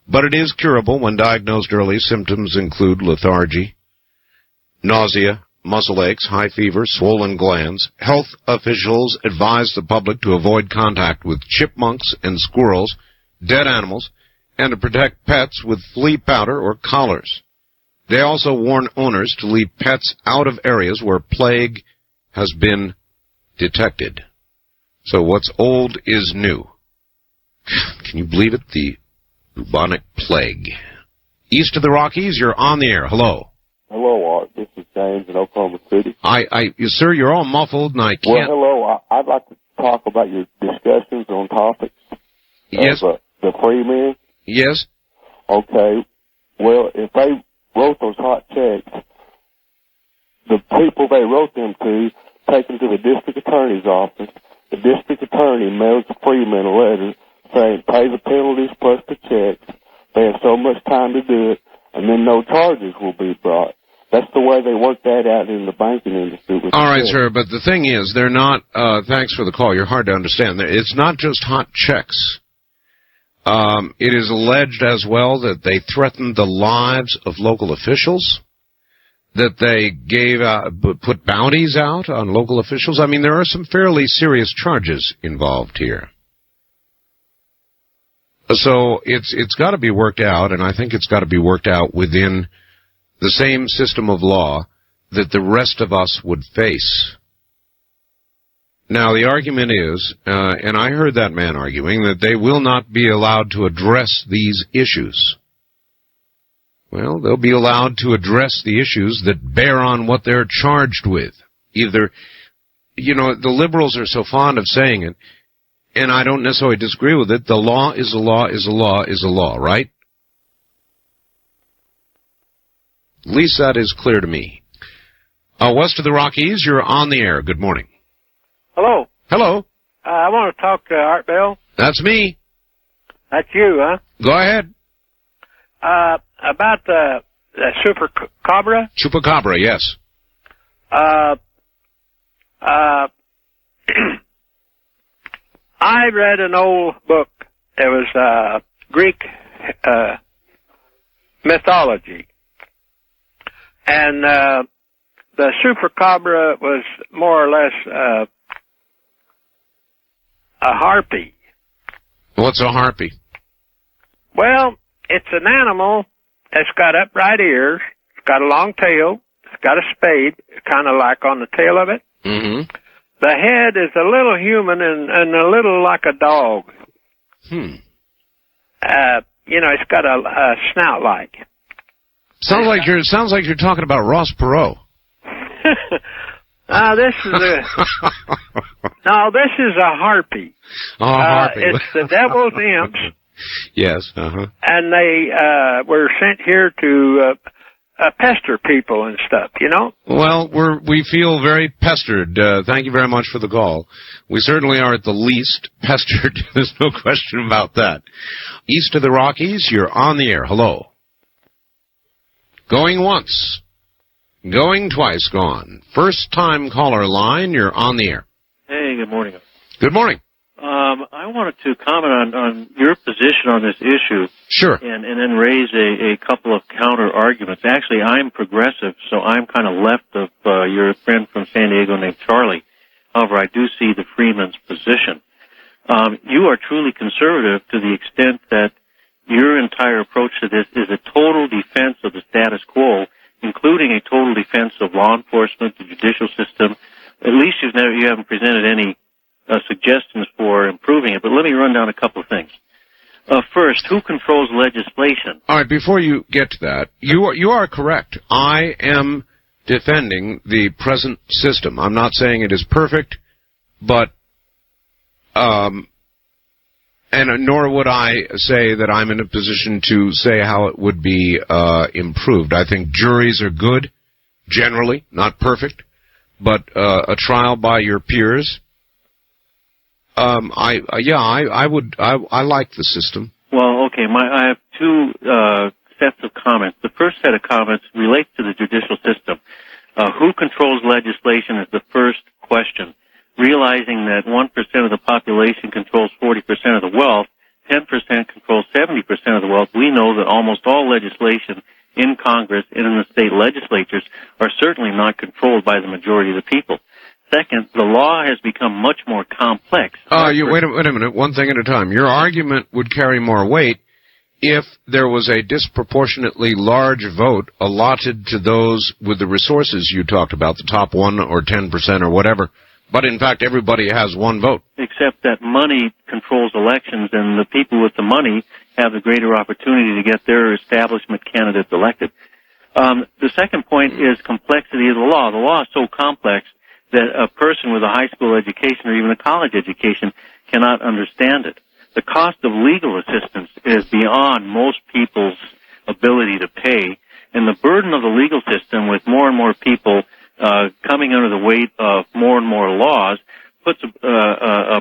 S1: But it is curable when diagnosed early. Symptoms include lethargy, nausea, muscle aches, high fever, swollen glands. Health officials advise the public to avoid contact with chipmunks and squirrels, dead animals, and to protect pets with flea powder or collars. They also warn owners to leave pets out of areas where plague has been detected. So what's old is new. Can you believe it? The bubonic plague. East of the Rockies, you're on the air. Hello.
S15: Hello, Art. This is James in Oklahoma City.
S1: Sir, you're all muffled, and I can't...
S15: Well, hello. I'd like to talk about your discussions on topics.
S1: Yes.
S15: The Freemen.
S1: Yes.
S15: Okay. Well, if they wrote those hot checks, the people they wrote them to take them to the district attorney's office. The district attorney mails the Freemen a letter saying pay the penalties plus the checks. They have so much time to do it, and then no charges will be brought. That's the way they work that out in the banking industry.
S1: All right, sir, but the thing is, they're not, thanks for the call, you're hard to understand. It's not just hot checks. It is alleged as well that they threatened the lives of local officials, that they put bounties out on local officials. I mean, there are some fairly serious charges involved here. So it's got to be worked out, and I think it's got to be worked out within the same system of law that the rest of us would face. Now, the argument is, and I heard that man arguing, that they will not be allowed to address these issues. Well, they'll be allowed to address the issues that bear on what they're charged with. Either, the liberals are so fond of saying it, and I don't necessarily disagree with it, the law is a law is a law is a law, right? At least that is clear to me. West of the Rockies, you're on the air. Good morning.
S5: Hello.
S1: Hello.
S16: I want to talk to Art Bell.
S1: That's me.
S16: That's you, huh?
S1: Go ahead.
S16: About the Chupacabra.
S1: Chupacabra, yes.
S16: I read an old book. It was Greek mythology. And the Chupacabra was more or less a harpy.
S1: What's a harpy?
S16: Well, it's an animal that's got upright ears, it's got a long tail, it's got a spade, kind of like on the tail of it.
S1: Mm-hmm.
S16: The head is a little human and a little like a dog. It's got a snout like.
S1: Sounds like you're talking about Ross Perot.
S16: This is a harpy.
S1: Oh, harpy.
S16: It's the devil's imps.
S1: Yes. Uh-huh.
S16: And they were sent here to pester people and stuff, you know?
S1: Well, we feel very pestered. Thank you very much for the call. We certainly are at the least pestered. There's no question about that. East of the Rockies, you're on the air. Hello. Going once. Going twice, gone. First time caller line, you're on the air.
S17: Hey, good morning.
S1: Good morning.
S17: I wanted to comment on your position on this issue.
S1: Sure.
S17: And then raise a couple of counter arguments. Actually, I'm progressive, so I'm kind of left of your friend from San Diego named Charlie. However, I do see the Freeman's position. You are truly conservative to the extent that your entire approach to this is a total defense of the status quo, including a total defense of law enforcement, the judicial system. At least you haven't presented any suggestions for improving it, but let me run down a couple of things. First, who controls legislation?
S1: All right, before you get to that, you are correct. I am defending the present system. I'm not saying it is perfect, but nor would I say that I'm in a position to say how it would be improved. I think juries are good, generally, not perfect, but a trial by your peers. I like the system.
S17: Well, okay, I have two sets of comments. The first set of comments relates to the judicial system. Who controls legislation is the first question. Realizing that 1% of the population controls 40% of the wealth, 10% controls 70% of the wealth, we know that almost all legislation in Congress and in the state legislatures are certainly not controlled by the majority of the people. Second, the law has become much more complex.
S1: Wait a minute, one thing at a time. Your argument would carry more weight if there was a disproportionately large vote allotted to those with the resources you talked about, the top 1 or 10% or whatever. But in fact, everybody has one vote.
S17: Except that money controls elections, and the people with the money have a greater opportunity to get their establishment candidates elected. The second point is complexity of the law. The law is so complex that a person with a high school education or even a college education cannot understand it. The cost of legal assistance is beyond most people's ability to pay, and the burden of the legal system with more and more people coming under the weight of more and more laws puts a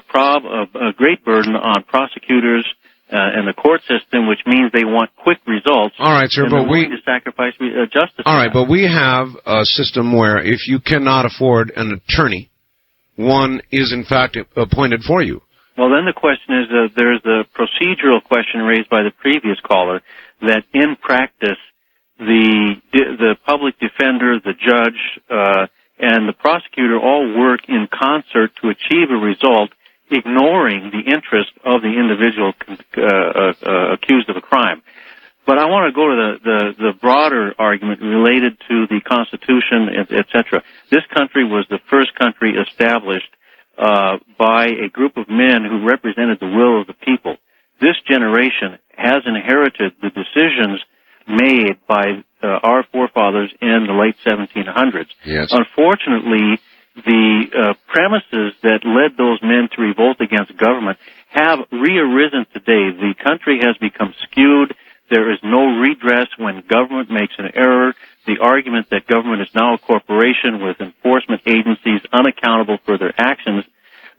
S17: great burden on prosecutors and the court system, which means they want quick results.
S1: All right, sir, but we
S17: to sacrifice justice.
S1: All right, but we have a system where if you cannot afford an attorney, one is in fact appointed for you.
S17: Well, then the question is, there's the procedural question raised by the previous caller, that in practice, the public defender, the judge, and the prosecutor all work in concert to achieve a result, ignoring the interest of the individual accused of a crime. But I want to go to the broader argument related to the Constitution, etc. This country was the first country established by a group of men who represented the will of the people. This generation has inherited the decisions made by our forefathers in the late 1700s.
S1: Yes.
S17: Unfortunately, the premises that led those men to revolt against government have re-arisen today. The country has become skewed. There is no redress when government makes an error. The argument that government is now a corporation with enforcement agencies unaccountable for their actions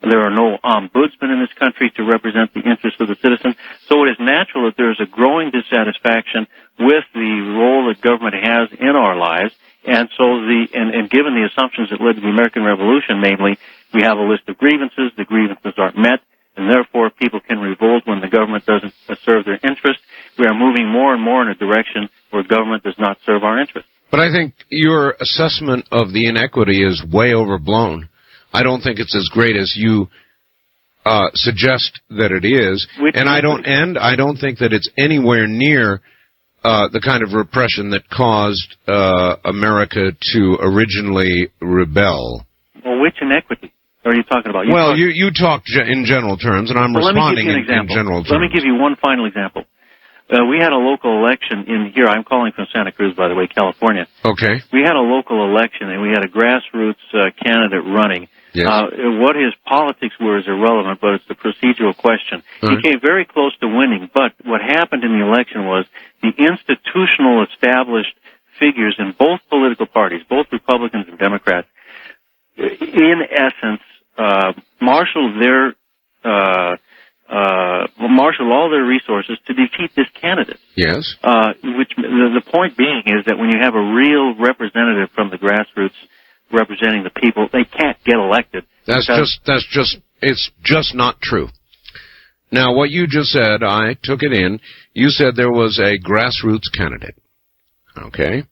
S17: There are no ombudsmen in this country to represent the interests of the citizen. So it is natural that there is a growing dissatisfaction with the role that government has in our lives. And so and given the assumptions that led to the American Revolution, namely, we have a list of grievances, the grievances aren't met, and therefore people can revolt when the government doesn't serve their interest. We are moving more and more in a direction where government does not serve our interest.
S1: But I think your assessment of the inequity is way overblown. I don't think it's as great as you suggest that it is, and I don't think that it's anywhere near the kind of repression that caused America to originally rebel.
S17: Well, which inequity are you talking about?
S1: You talked in general terms, and I'm responding in general terms.
S17: Let me give you one final example. We had a local election in here. I'm calling from Santa Cruz, by the way, California.
S1: Okay.
S17: We had a local election, and we had a grassroots candidate running.
S1: Yes.
S17: What his politics were is irrelevant, but it's the procedural question.
S1: Right.
S17: He came very close to winning, but what happened in the election was the institutional established figures in both political parties, both Republicans and Democrats, in essence, marshaled all their resources to defeat this candidate.
S1: Yes.
S17: Which the point being is that when you have a real representative from the grassroots representing the people, they can't get elected.
S1: It's just not true. Now, what you just said, I took it in. You said there was a grassroots candidate. Okay.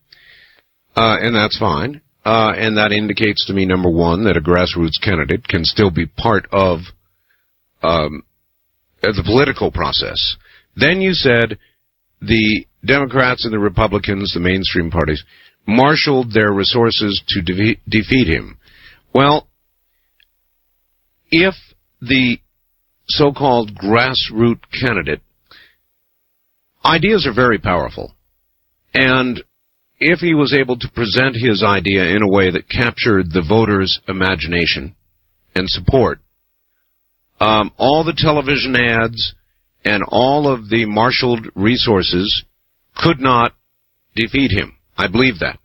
S1: And that's fine. And that indicates to me, number one, that a grassroots candidate can still be part of the political process. Then you said the Democrats and the Republicans, the mainstream parties, marshaled their resources to defeat him. Well, if the so-called grassroots candidate, ideas are very powerful, and if he was able to present his idea in a way that captured the voters' imagination and support, all the television ads and all of the marshaled resources could not defeat him. I believe that.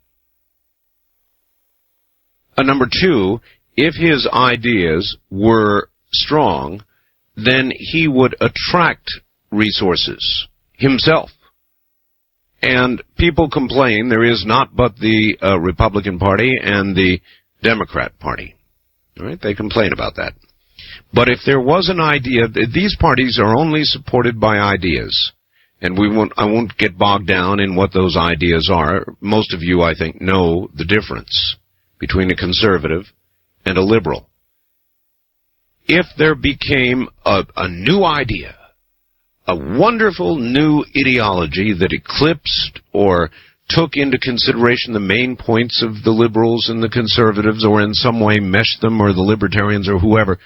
S1: Number two, if his ideas were strong, then he would attract resources himself. And people complain there is not but the Republican Party and the Democrat Party. All right? They complain about that. But if there was an idea, these parties are only supported by ideas. And I won't get bogged down in what those ideas are. Most of you, I think, know the difference between a conservative and a liberal. If there became a new idea, a wonderful new ideology that eclipsed or took into consideration the main points of the liberals and the conservatives, or in some way meshed them, or the libertarians or whoever,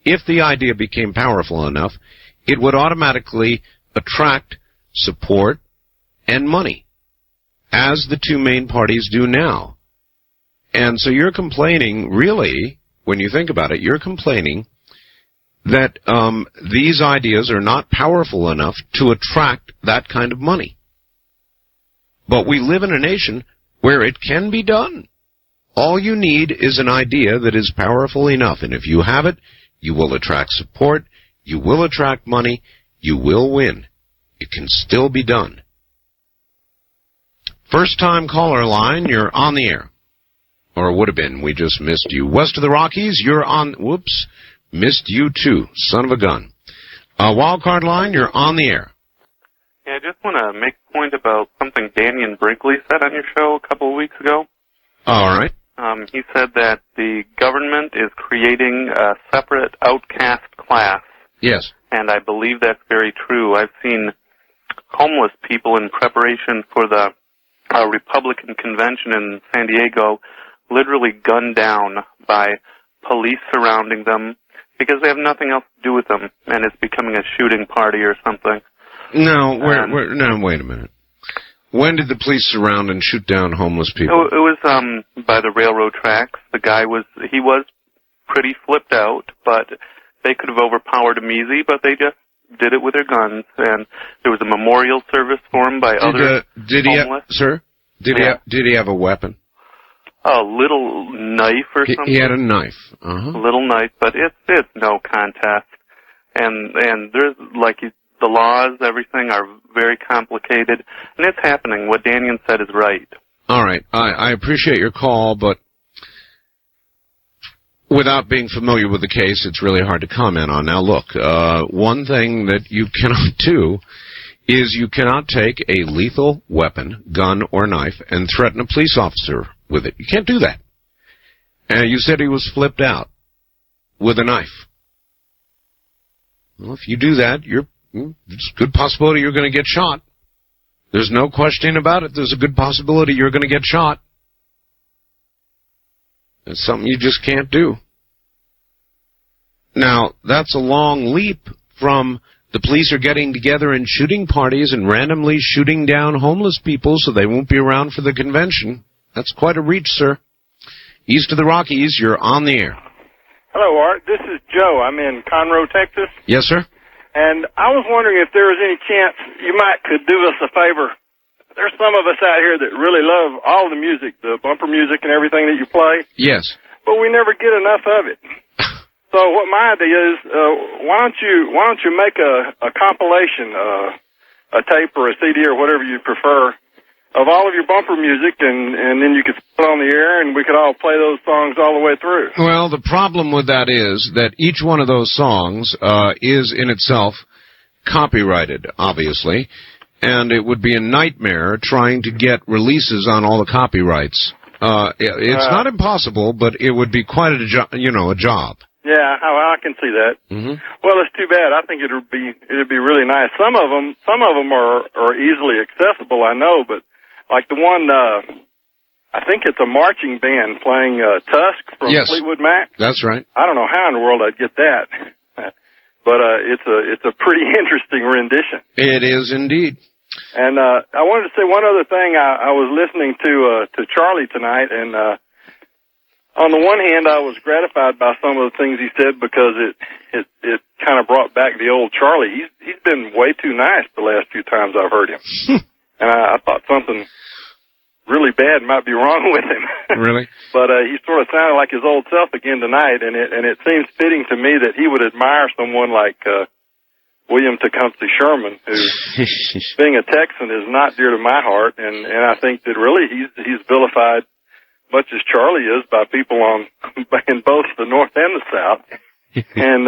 S1: if the idea became powerful enough, it would automatically attract support and money, as the two main parties do now. And so you're complaining, really, when you think about it, you're complaining that these ideas are not powerful enough to attract that kind of money. But we live in a nation where it can be done. All you need is an idea that is powerful enough, and if you have it, you will attract support, you will attract money, you will win. It can still be done. First-time caller line, you're on the air. Or it would have been, we just missed you. West of the Rockies, you're on, whoops, missed you too, son of a gun. Wildcard line, you're on the air.
S3: Yeah, I just want to make a point about something Danny and Brinkley said on your show a couple of weeks ago.
S1: All right.
S3: He said that the government is creating a separate outcast class.
S1: Yes.
S3: And I believe that's very true. I've seen homeless people in preparation for the Republican convention in San Diego literally gunned down by police surrounding them because they have nothing else to do with them, and it's becoming a shooting party or something.
S1: No, wait a minute. When did the police surround and shoot down homeless people?
S3: It was by the railroad tracks. The guy was pretty flipped out, but they could have overpowered him easy, but they just did it with their guns. And there was a memorial service for him by other homeless.
S1: Did he have a weapon?
S3: a little knife or something.
S1: He had a knife.
S3: A little knife, but it's no contest. And there's, like, the laws, everything are very complicated, and it's happening. What Daniel said is right.
S1: All right. I appreciate your call, but without being familiar with the case, it's really hard to comment on. Now, look, one thing that you cannot do is you cannot take a lethal weapon, gun or knife, and threaten a police officer with it. You can't do that. And you said he was flipped out with a knife. Well, if you do that, there's a good possibility you're going to get shot. There's no question about it. There's a good possibility you're going to get shot. It's something you just can't do. Now, that's a long leap from the police are getting together in shooting parties and randomly shooting down homeless people so they won't be around for the convention. That's quite a reach, sir. East of the Rockies, you're on the air.
S18: Hello, Art. This is Joe. I'm in Conroe, Texas.
S1: Yes, sir?
S18: And I was wondering if there was any chance you could do us a favor. There's some of us out here that really love all the music, the bumper music and everything that you play.
S1: Yes.
S18: But we never get enough of it. So what my idea is, why don't you make a compilation, a tape or a CD or whatever you prefer, of all of your bumper music, and then you could put it on the air, and we could all play those songs all the way through.
S1: Well, the problem with that is that each one of those songs is in itself copyrighted, obviously, and it would be a nightmare trying to get releases on all the copyrights. It's not impossible, but it would be quite a job.
S18: Yeah, I can see that.
S1: Mm-hmm.
S18: Well, it's too bad. I think it'd be really nice. Some of them are easily accessible, I know, but like the one, I think it's a marching band playing Tusk from Fleetwood Mac.
S1: That's right.
S18: I don't know how in the world I'd get that, but it's a pretty interesting rendition.
S1: It is indeed.
S18: And I wanted to say one other thing. I was listening to Charlie tonight, and on the one hand, I was gratified by some of the things he said because it kind of brought back the old Charlie. He's been way too nice the last few times I've heard him, and I thought something really bad might be wrong with him.
S1: Really?
S18: But he sort of sounded like his old self again tonight, and it seems fitting to me that he would admire someone like William Tecumseh Sherman, who, being a Texan, is not dear to my heart, and I think that really he's vilified much as Charlie is by people in both the North and the South, and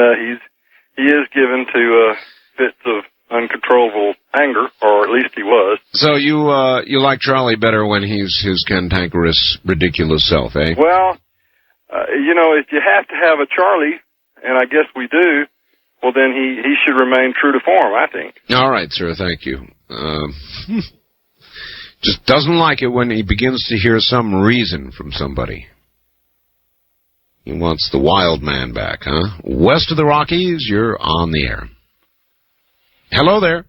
S18: he is given to fits of uncontrollable anger, or at least he was.
S1: So you like Charlie better when he's his cantankerous, ridiculous self, eh?
S18: Well, if you have to have a Charlie, and I guess we do, well then he should remain true to form, I think.
S1: All right, sir. Thank you. Just doesn't like it when he begins to hear some reason from somebody. He wants the wild man back, huh? West of the Rockies, you're on the air. Hello there.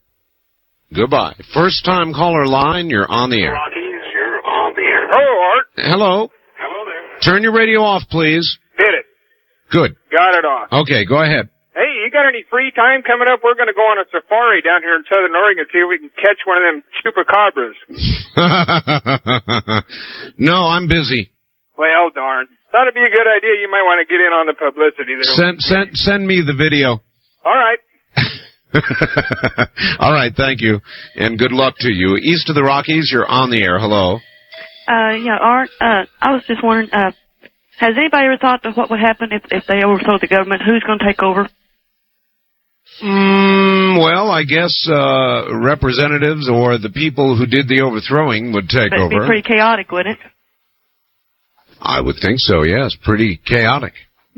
S1: Goodbye. First time caller line, you're on the air.
S18: Rockies, you're on the air. Hello, Art.
S1: Hello.
S18: Hello there.
S1: Turn your radio off, please.
S18: Did it.
S1: Good.
S18: Got it on.
S1: Okay, go ahead.
S18: Hey, you got any free time coming up? We're going to go on a safari down here in Southern Oregon, see if we can catch one of them chupacabras.
S1: No, I'm busy.
S18: Well, darn. Thought it'd be a good idea. You might want to get in on the publicity there.
S1: Send me the video.
S18: All right.
S1: All right, thank you. And good luck to you. East of the Rockies, you're on the air. Hello.
S19: Yeah, Art, I was just wondering, has anybody ever thought of what would happen if they overthrow the government? Who's going to take over?
S1: Well, I guess representatives or the people who did the overthrowing would take over.
S19: It'd be pretty chaotic, wouldn't it?
S1: I would think so, yes. Pretty chaotic.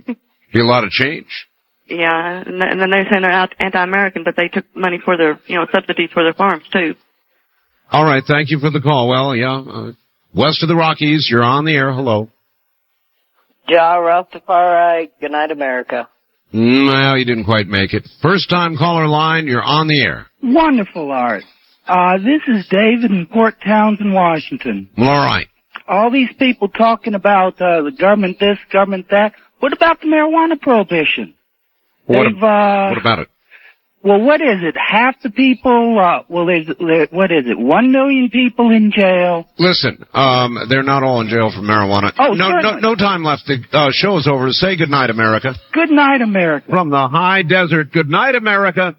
S1: Be a lot of change.
S19: Yeah, and then they're saying they're anti-American, but they took money for their, subsidies for their farms, too.
S1: All right, thank you for the call. Well, yeah, west of the Rockies, you're on the air. Hello.
S23: Ja Rastafari, good night, America.
S1: Well, you didn't quite make it. First time caller line, you're on the air.
S24: Wonderful, Art. This is David in Port Townsend, Washington.
S1: Well, all right.
S24: All these people talking about the government this, government that. What about the marijuana prohibition?
S1: What about it?
S24: Well, what is it? Half the people? What is it? 1 million people in jail?
S1: Listen, they're not all in jail for marijuana.
S24: Oh,
S1: no time left. The show is over. Say goodnight, America.
S24: Good night, America.
S1: From the high desert, good night, America.